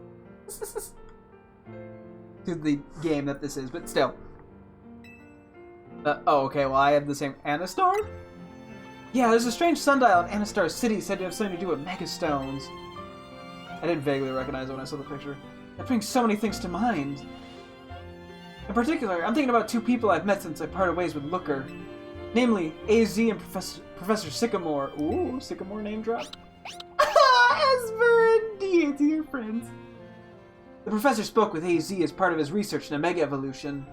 to the game that this is, but still. Oh, okay, well I have the same Anastar? Yeah, there's a strange sundial in Anastar City said to have something to do with Mega Stones. I didn't vaguely recognize it when I saw the picture. That brings so many things to mind. In particular, I'm thinking about two people I've met since I parted ways with Looker. Namely, AZ and Professor Sycamore. Ooh, Sycamore name drop. Esper and Deity, your friends. The professor spoke with AZ as part of his research into Mega Evolution.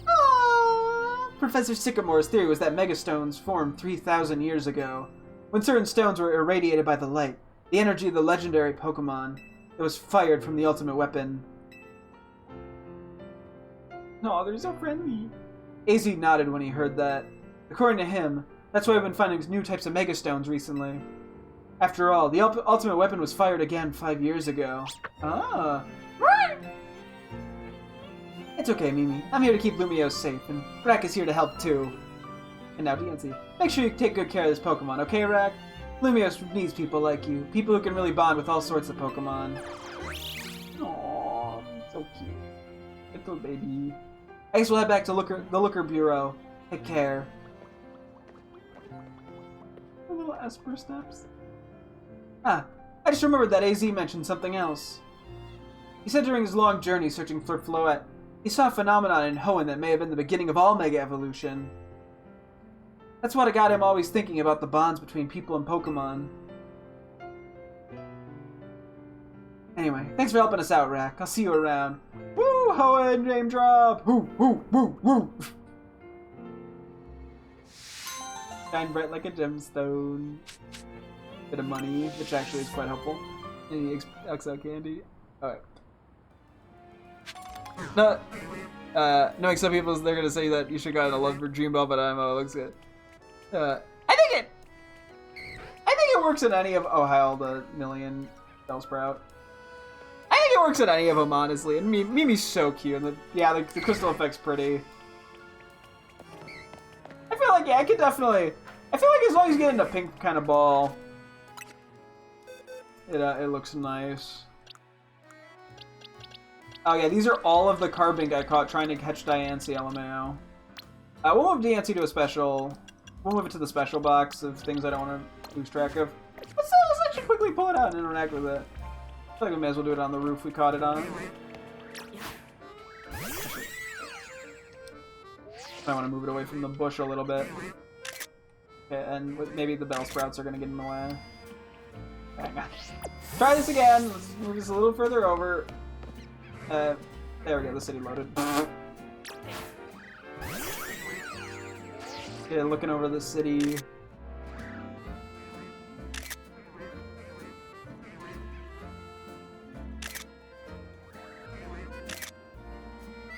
Aww. Professor Sycamore's theory was that Megastones formed 3,000 years ago. When certain stones were irradiated by the light, the energy of the legendary Pokemon, it was fired from the ultimate weapon. Aw, they're so friendly. AZ nodded when he heard that. According to him, that's why I've been finding new types of Megastones recently. After all, the ultimate weapon was fired again 5 years ago. Ah. It's okay, Mimi. I'm here to keep Lumiose safe, and Rack is here to help too. And now, DNC, make sure you take good care of this Pokemon, okay, Rack? Lumiose needs people like you, people who can really bond with all sorts of Pokemon. Aww, so cute. Little baby. I guess we'll head back to the Looker Bureau. Take care. The little Esper steps. Ah, I just remembered that AZ mentioned something else. He said during his long journey searching for Floette, he saw a phenomenon in Hoenn that may have been the beginning of all Mega Evolution. That's what got him always thinking about the bonds between people and Pokemon. Anyway, thanks for helping us out, Rack. I'll see you around. Woo! Hoenn name drop! Woo! Woo! Woo! Woo! Shine bright like a gemstone. Bit of money, which actually is quite helpful. Any XL candy? Alright. No, knowing some people, they're gonna say that you should have gotten a love for Dream Ball, but it looks good. I think it works in any of Ohio, the Million Bellsprout. I think it works in any of them, honestly. And Mimi's so cute, and the crystal effect's pretty. I feel like, yeah, I could definitely I feel like as long as you get into a pink kind of ball, it looks nice. Oh yeah, these are all of the Carbink I caught trying to catch Diancie LMAO. We'll move Diancie to a special. We'll move it to the special box of things I don't want to lose track of. Let's actually quickly pull it out and interact with it. I feel like we may as well do it on the roof we caught it on. I want to move it away from the bush a little bit. Okay, and maybe the bell sprouts are going to get in the way. Hang on. Try this again. Let's move this a little further over. There we go. The city loaded. Yeah, looking over the city.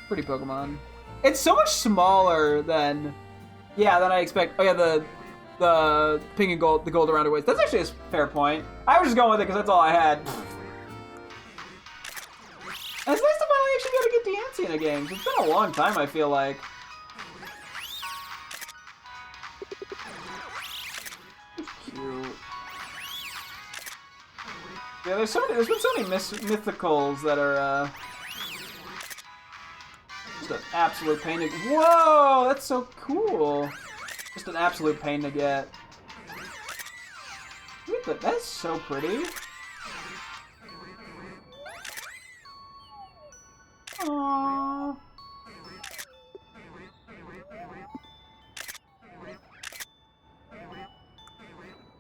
Pretty Pokemon. It's so much smaller than, than I expect. Oh yeah, the pink and gold, the gold around it waist. That's actually a fair point. I was just going with it because that's all I had. And it's nice to finally actually be able to get Diancie in a game. It's been a long time, I feel like. It's cute. Yeah, there's been so many mythicals that are just an absolute pain to. Whoa, that's so cool. Just an absolute pain to get. Look at that. That's so pretty. Aww.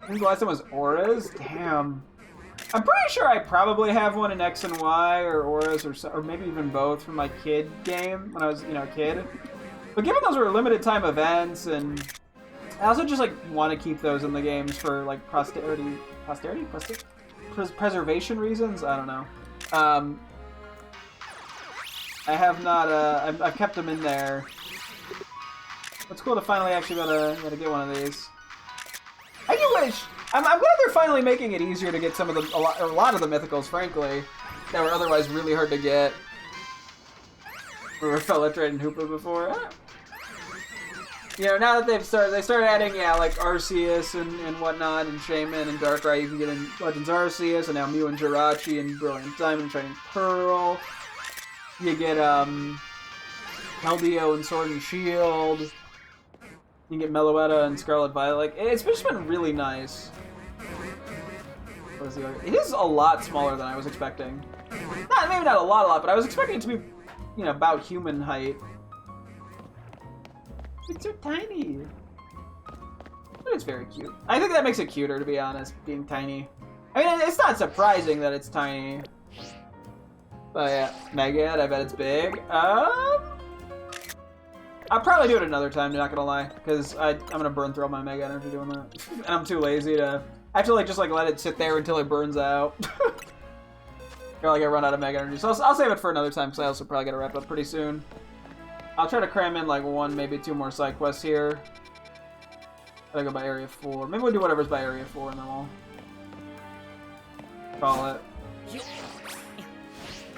I think the last time was Auras? Damn. I'm pretty sure I probably have one in X and Y or Auras or maybe even both from my kid game when I was, a kid. But given those were limited time events, and I also just want to keep those in the games for preservation reasons. I don't know. I have not. I've kept them in there. It's cool to finally actually be able to get one of these. I do wish. I'm glad they're finally making it easier to get some of a lot of the mythicals, frankly, that were otherwise really hard to get. Or fella trading Hoopa before. Now that they started adding, like Arceus and whatnot, and Shaman and Darkrai, you can get in Legends Arceus, and now Mew and Jirachi and Brilliant Diamond and Shining Pearl. You get Keldeo and Sword and Shield. You get Meloetta and Scarlet Violet. It's just been really nice. What is the other? It is a lot smaller than I was expecting. Maybe not a lot, but I was expecting it to be, about human height. It's so tiny. But it's very cute. I think that makes it cuter, to be honest, being tiny. I mean, it's not surprising that it's tiny. But yeah, Mega, I bet it's big. I'll probably do it another time, not gonna lie, because I'm gonna burn through all my Mega Energy doing that. And I'm too lazy to. I have to just let it sit there until it burns out. Or I run out of Mega Energy. So I'll save it for another time, because I also probably gotta wrap up pretty soon. I'll try to cram in one, maybe two more side quests here. Gotta go by Area 4. Maybe we'll do whatever's by Area 4 and then we'll call it.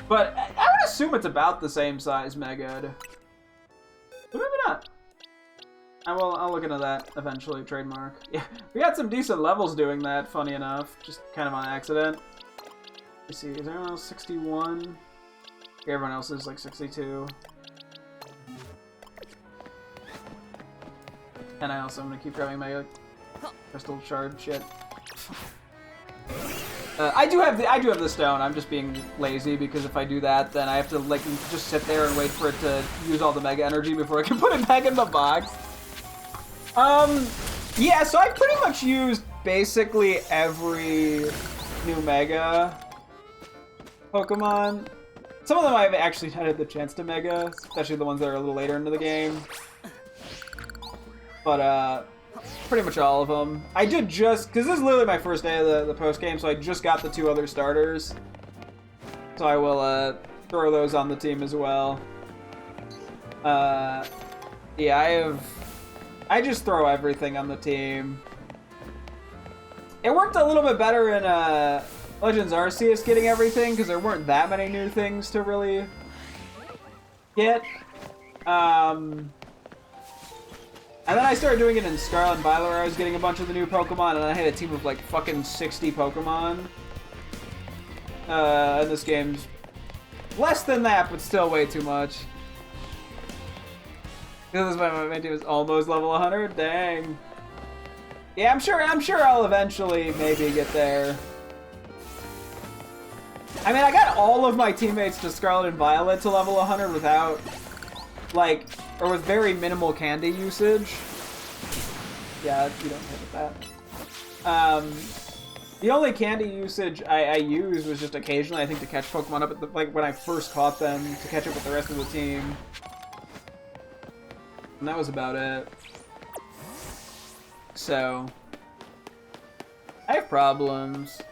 But I would assume it's about the same size Megad. But maybe not. I'll look into that eventually, trademark. Yeah, we got some decent levels doing that, funny enough. Just kind of on accident. Let's see, is everyone else 61? Yeah, everyone else is 62. And I also am gonna keep grabbing my crystal shard shit. I do have the stone. I'm just being lazy because if I do that, then I have to just sit there and wait for it to use all the Mega Energy before I can put it back in the box. Yeah. So I've pretty much used basically every new Mega Pokemon. Some of them I've actually had the chance to Mega, especially the ones that are a little later into the game. But pretty much all of them. I did just, because this is literally my first day of the post game, so I just got the 2 other starters. So I will throw those on the team as well. Yeah, I just throw everything on the team. It worked a little bit better in Legends Arceus getting everything, because there weren't that many new things to really get. And then I started doing it in Scarlet and Violet where I was getting a bunch of the new Pokemon, and I had a team of like fucking 60 Pokemon. And this game's less than that, but still way too much. This is my team is almost level 100. Dang. Yeah, I'm sure I'll eventually maybe get there. I mean, I got all of my teammates to Scarlet and Violet to level 100 without, like, or with very minimal candy usage. Yeah, you don't hit with that. The only candy usage I used was just occasionally, I think, to catch Pokemon up at the, like, when I first caught them, to catch up with the rest of the team. And that was about it. So, I have problems.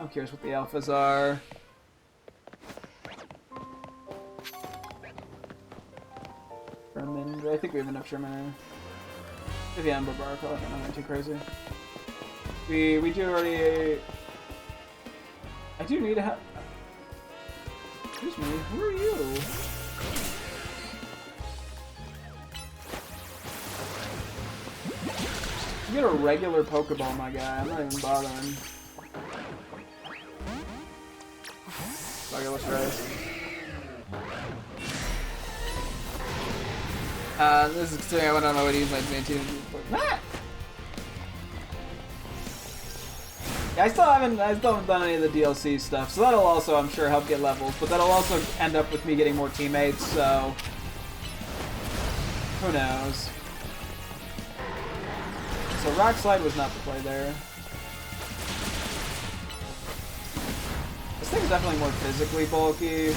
I'm curious what the alphas are. Charmander. I think we have enough Charmander. Maybe Ember Barco. I don't know, not too crazy. We do already. I do need to have. Excuse me. Who are you? You get a regular Pokeball, my guy. I'm not even bothering. Okay, let's try this. This is considering I went on my way to use my main team. Matt! Yeah, I still haven't done any of the DLC stuff, so that'll also, I'm sure, help get levels, but that'll also end up with me getting more teammates, so who knows. So Rock Slide was not the play there. This thing's definitely more physically bulky.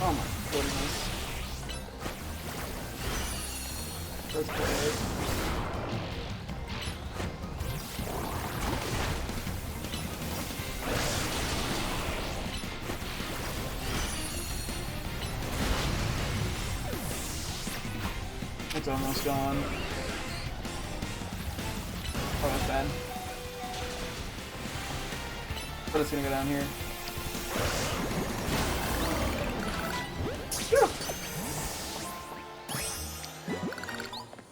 Oh my goodness. That's great. It's almost gone. Oh, that's bad. But it's gonna go down here. Phew.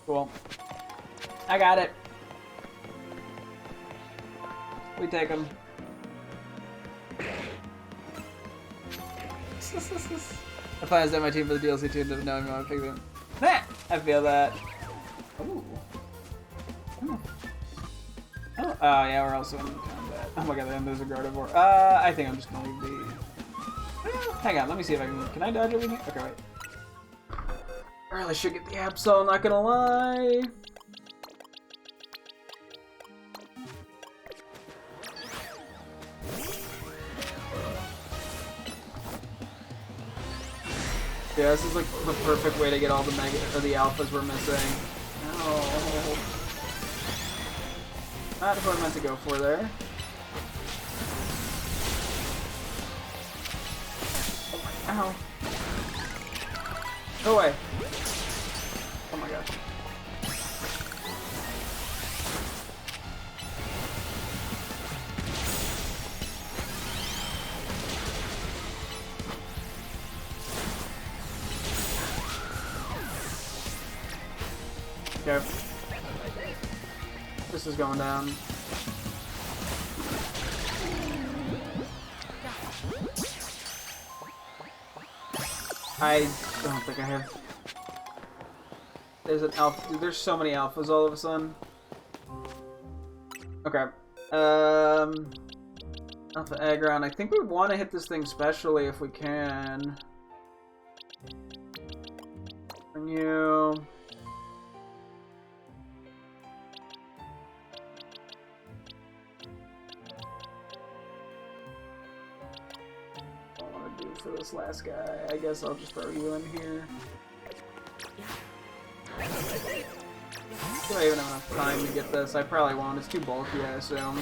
Cool. I got it. We take him. If I was at my team for the DLC too, no, I'm not picking them. I feel that. Ooh. Oh. Oh, yeah, we're also in combat. Oh my god, then there's a Gardevoir. I think I'm just gonna leave the... Hang on, let me see if I can I dodge everything? Okay, wait. I really should get the Absol, not gonna lie. Yeah, this is like the perfect way to get all the mega or the alphas we're missing. No. Not what I meant to go for there. Ow. Go away. Oh my gosh. Okay. This is going down. I don't think I have. There's an alpha. Dude, there's so many alphas all of a sudden. Okay. Alpha Aggron. I think we want to hit this thing specially if we can. And you. For this last guy, I guess I'll just throw you in here. Do I even have enough time to get this? I probably won't. It's too bulky, I assume.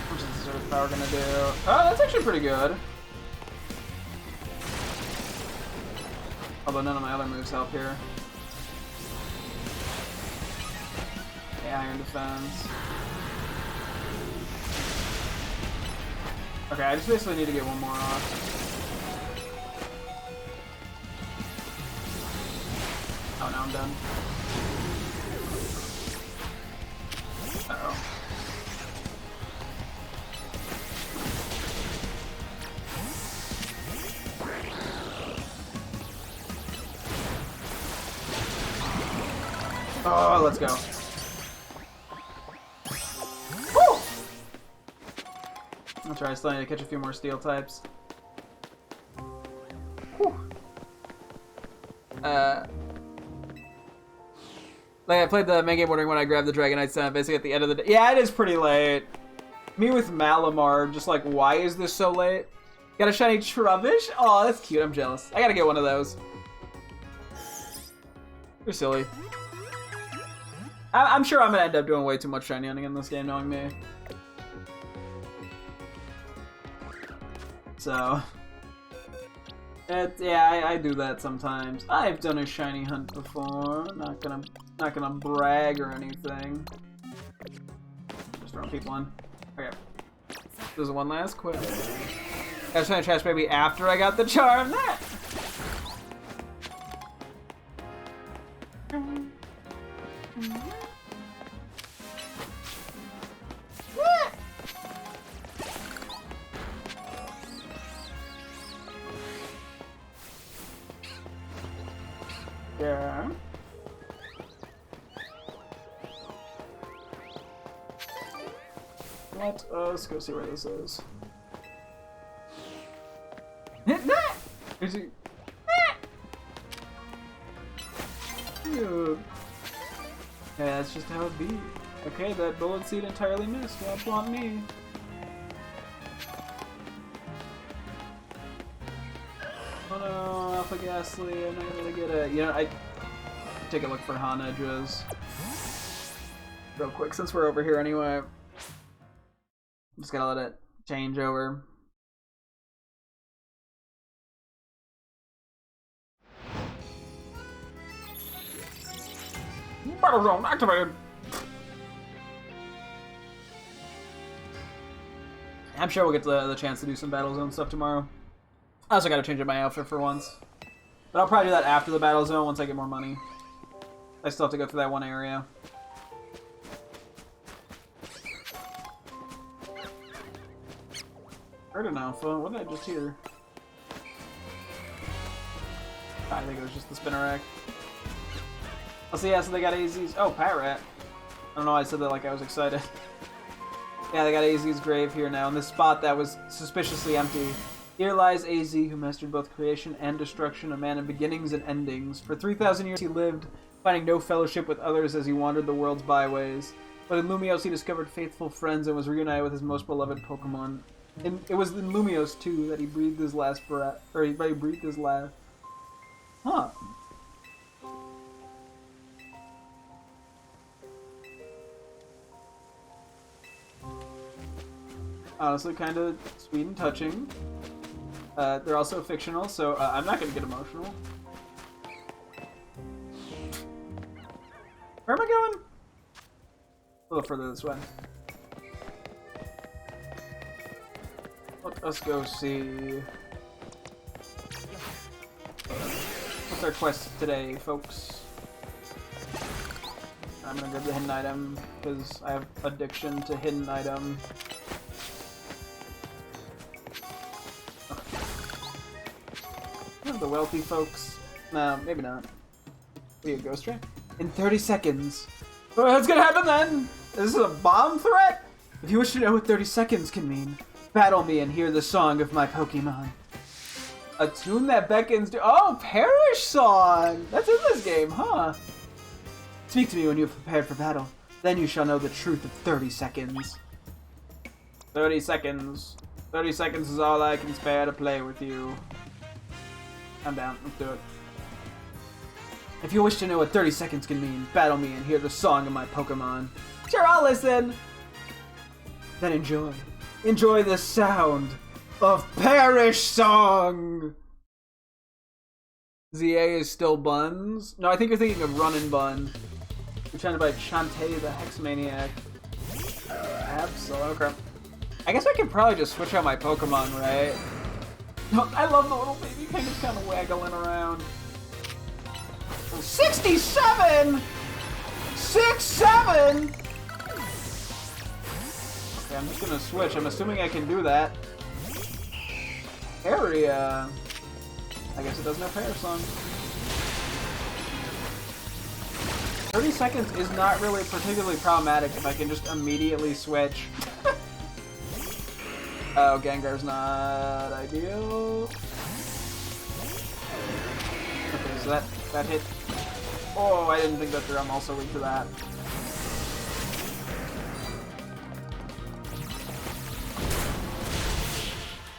What's this Earth Power gonna do? Oh, that's actually pretty good. Although none of my other moves help here. Yeah, iron defense. Okay, I just basically need to get one more off. Oh, now I'm done. Uh-oh. Oh, let's go. Woo! I'll try. I still need to catch a few more steel types. Whew. Like, I played the main game wondering when I grabbed the Dragonite Summit, basically at the end of the day. Yeah, it is pretty late. Me with Malamar, just like, why is this so late? Got a shiny Trubbish? Oh, that's cute. I'm jealous. I gotta get one of those. You're silly. I'm sure I'm gonna end up doing way too much shiny hunting in this game, knowing me. So, yeah, I do that sometimes. I've done a shiny hunt before. Not gonna brag or anything. Just throwing people in. Okay. There's one last quest. I was trying to trash baby after I got the charm. That. Yeah. Let us go see where this is. Is he? Dude. Yeah, that's just how it be. Okay, that bullet seed entirely missed. Well, flaunt me. Oh no, Alpha Ghastly, I'm not gonna get it. You know, I take a look for Han edges. Real quick, since we're over here anyway. I'm just gotta let it change over. Battle zone activated! I'm sure we'll get the chance to do some battle zone stuff tomorrow. I also gotta change up my outfit for once. But I'll probably do that after the battle zone once I get more money. I still have to go through that one area. Heard an alpha. What did I just hear? I think it was just the spinner rack. Oh, so yeah, so they got AZ's. Oh, Pirate. I don't know why I said that like I was excited. Yeah, they got AZ's grave here now, in this spot that was suspiciously empty. Here lies AZ, who mastered both creation and destruction, a man of beginnings and endings. For 3,000 years he lived, finding no fellowship with others as he wandered the world's byways. But in Lumiose he discovered faithful friends and was reunited with his most beloved Pokemon. And it was in Lumiose, too, that he breathed his last breath. Or he breathed his last. Huh. Honestly, kind of sweet and touching. They're also fictional, so I'm not going to get emotional. Where am I going? A little further this way. Let us go see. What's our quest today, folks? I'm gonna grab the hidden item, because I have addiction to hidden item. The wealthy folks. No, maybe not. Be a ghost ray? In 30 seconds. What's gonna happen then? Is this a bomb threat? If you wish to know what 30 seconds can mean, battle me and hear the song of my Pokemon. A tune that beckons to— oh, Perish Song! That's in this game, huh? Speak to me when you have prepared for battle. Then you shall know the truth of 30 seconds. 30 seconds. 30 seconds is all I can spare to play with you. I'm down. Let's do it. If you wish to know what 30 seconds can mean, battle me and hear the song of my Pokemon. Sure, I'll listen! Then enjoy. Enjoy the sound of Perish Song! ZA is still Buns? No, I think you're thinking of Run and Bun. We're trying to buy Shantae the Hexmaniac. Absolutely. Okay. I guess I could probably just switch out my Pokemon, right? No, I love the little baby penguins kind of waggling around. 67! 6-7! Okay, I'm just gonna switch. I'm assuming I can do that. Area. I guess it doesn't have Fire Song. 30 seconds is not really particularly problematic if I can just immediately switch. Oh, Gengar's not ideal. Okay, so that hit. Oh, I didn't think that through. I'm also weak to that.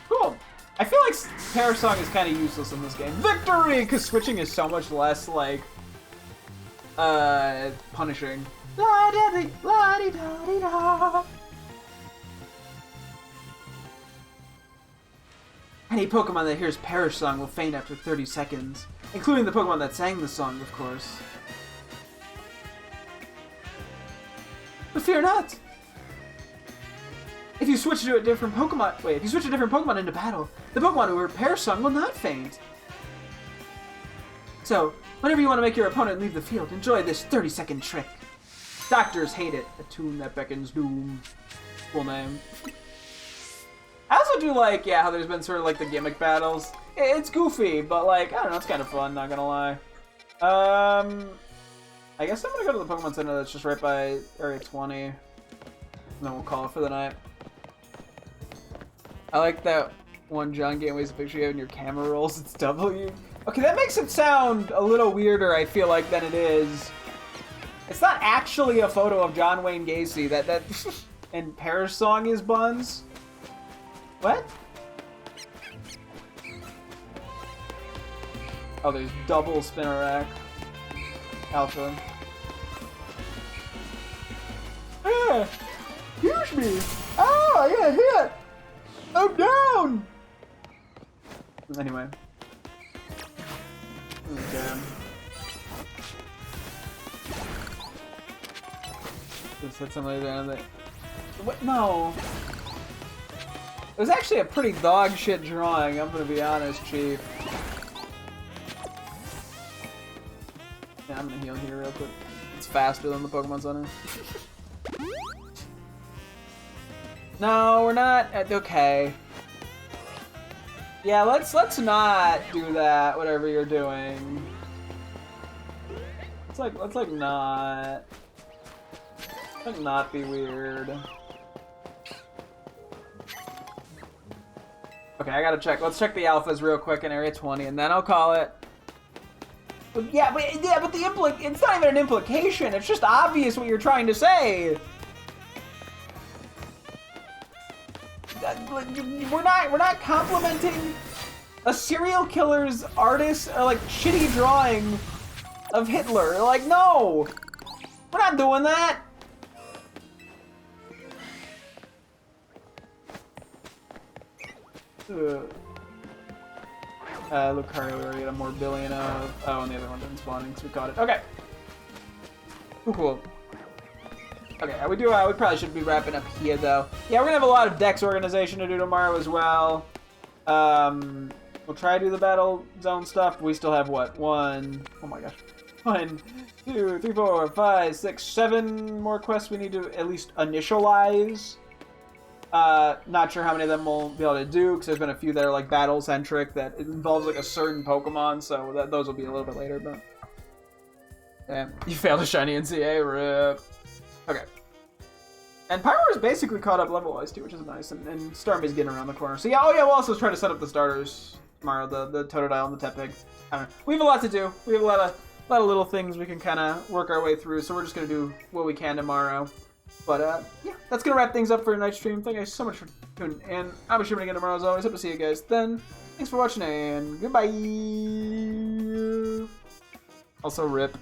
Cool. I feel like Parasong is kind of useless in this game. Victory! Because switching is so much less, like, punishing. La-da-dee-la-dee-da-dee-da. Any Pokemon that hears Perish Song will faint after 30 seconds, including the Pokemon that sang the song, of course. But fear not! If you switch to a different Pokemon, if you switch a different Pokemon into battle, the Pokemon who heard Perish Song will not faint. So, whenever you want to make your opponent leave the field, enjoy this 30-second trick. Doctors hate it. A tune that beckons doom. Full name. I also do like, yeah, how there's been sort of like the gimmick battles. It's goofy, but like, I don't know, it's kind of fun, not gonna lie. I guess I'm gonna go to the Pokemon Center that's just right by Area 20. And then we'll call it for the night. I like that one John Gateway's picture you have in your camera rolls, it's W. Okay, that makes it sound a little weirder, I feel like, than it is. It's not actually a photo of John Wayne Gacy, that and Perish Song is Buns. What? Oh, there's double Spinarak. Alpha. Ah! Excuse me! Oh, I got hit! I'm down! Anyway. Okay. Just hit somebody there and they... What? No! It was actually a pretty dog shit drawing, I'm gonna be honest, Chief. Yeah, I'm gonna heal here real quick. It's faster than the Pokemon Center. No, we're not. Okay. Yeah, let's not do that. Whatever you're doing. Let's not be weird. Okay, I gotta check. Let's check the alphas real quick in Area 20, and then I'll call it. But the it's not even an implication. It's just obvious what you're trying to say. We're not complimenting a serial killer's artist, like shitty drawing of Hitler. Like, no, we're not doing that. Lucario, we already got a more billion of. Oh, and the other one didn't spawn, so we caught it. Okay. Cool. Okay, we probably should be wrapping up here, though. Yeah, we're gonna have a lot of Dex organization to do tomorrow as well. We'll try to do the battle zone stuff. We still have what? Oh my gosh. 1, 2, 3, 4, 5, 6, 7 more quests we need to at least initialize. Not sure how many of them we'll be able to do, because there's been a few that are like battle-centric that involves like a certain Pokemon, so those will be a little bit later, but... Damn, you failed a shiny NCA, rip. Okay. And Pyro is basically caught up level-wise too, which is nice, and Starmie's getting around the corner. So yeah, we'll also try to set up the starters tomorrow, the Totodile and the Tepig. I don't know. We have a lot to do. We have a lot of little things we can kind of work our way through, so we're just going to do what we can tomorrow. But, yeah, that's going to wrap things up for tonight's stream. Thank you guys so much for tuning in. I'll be streaming again tomorrow as always. Hope to see you guys then. Thanks for watching, and goodbye! Also, RIP.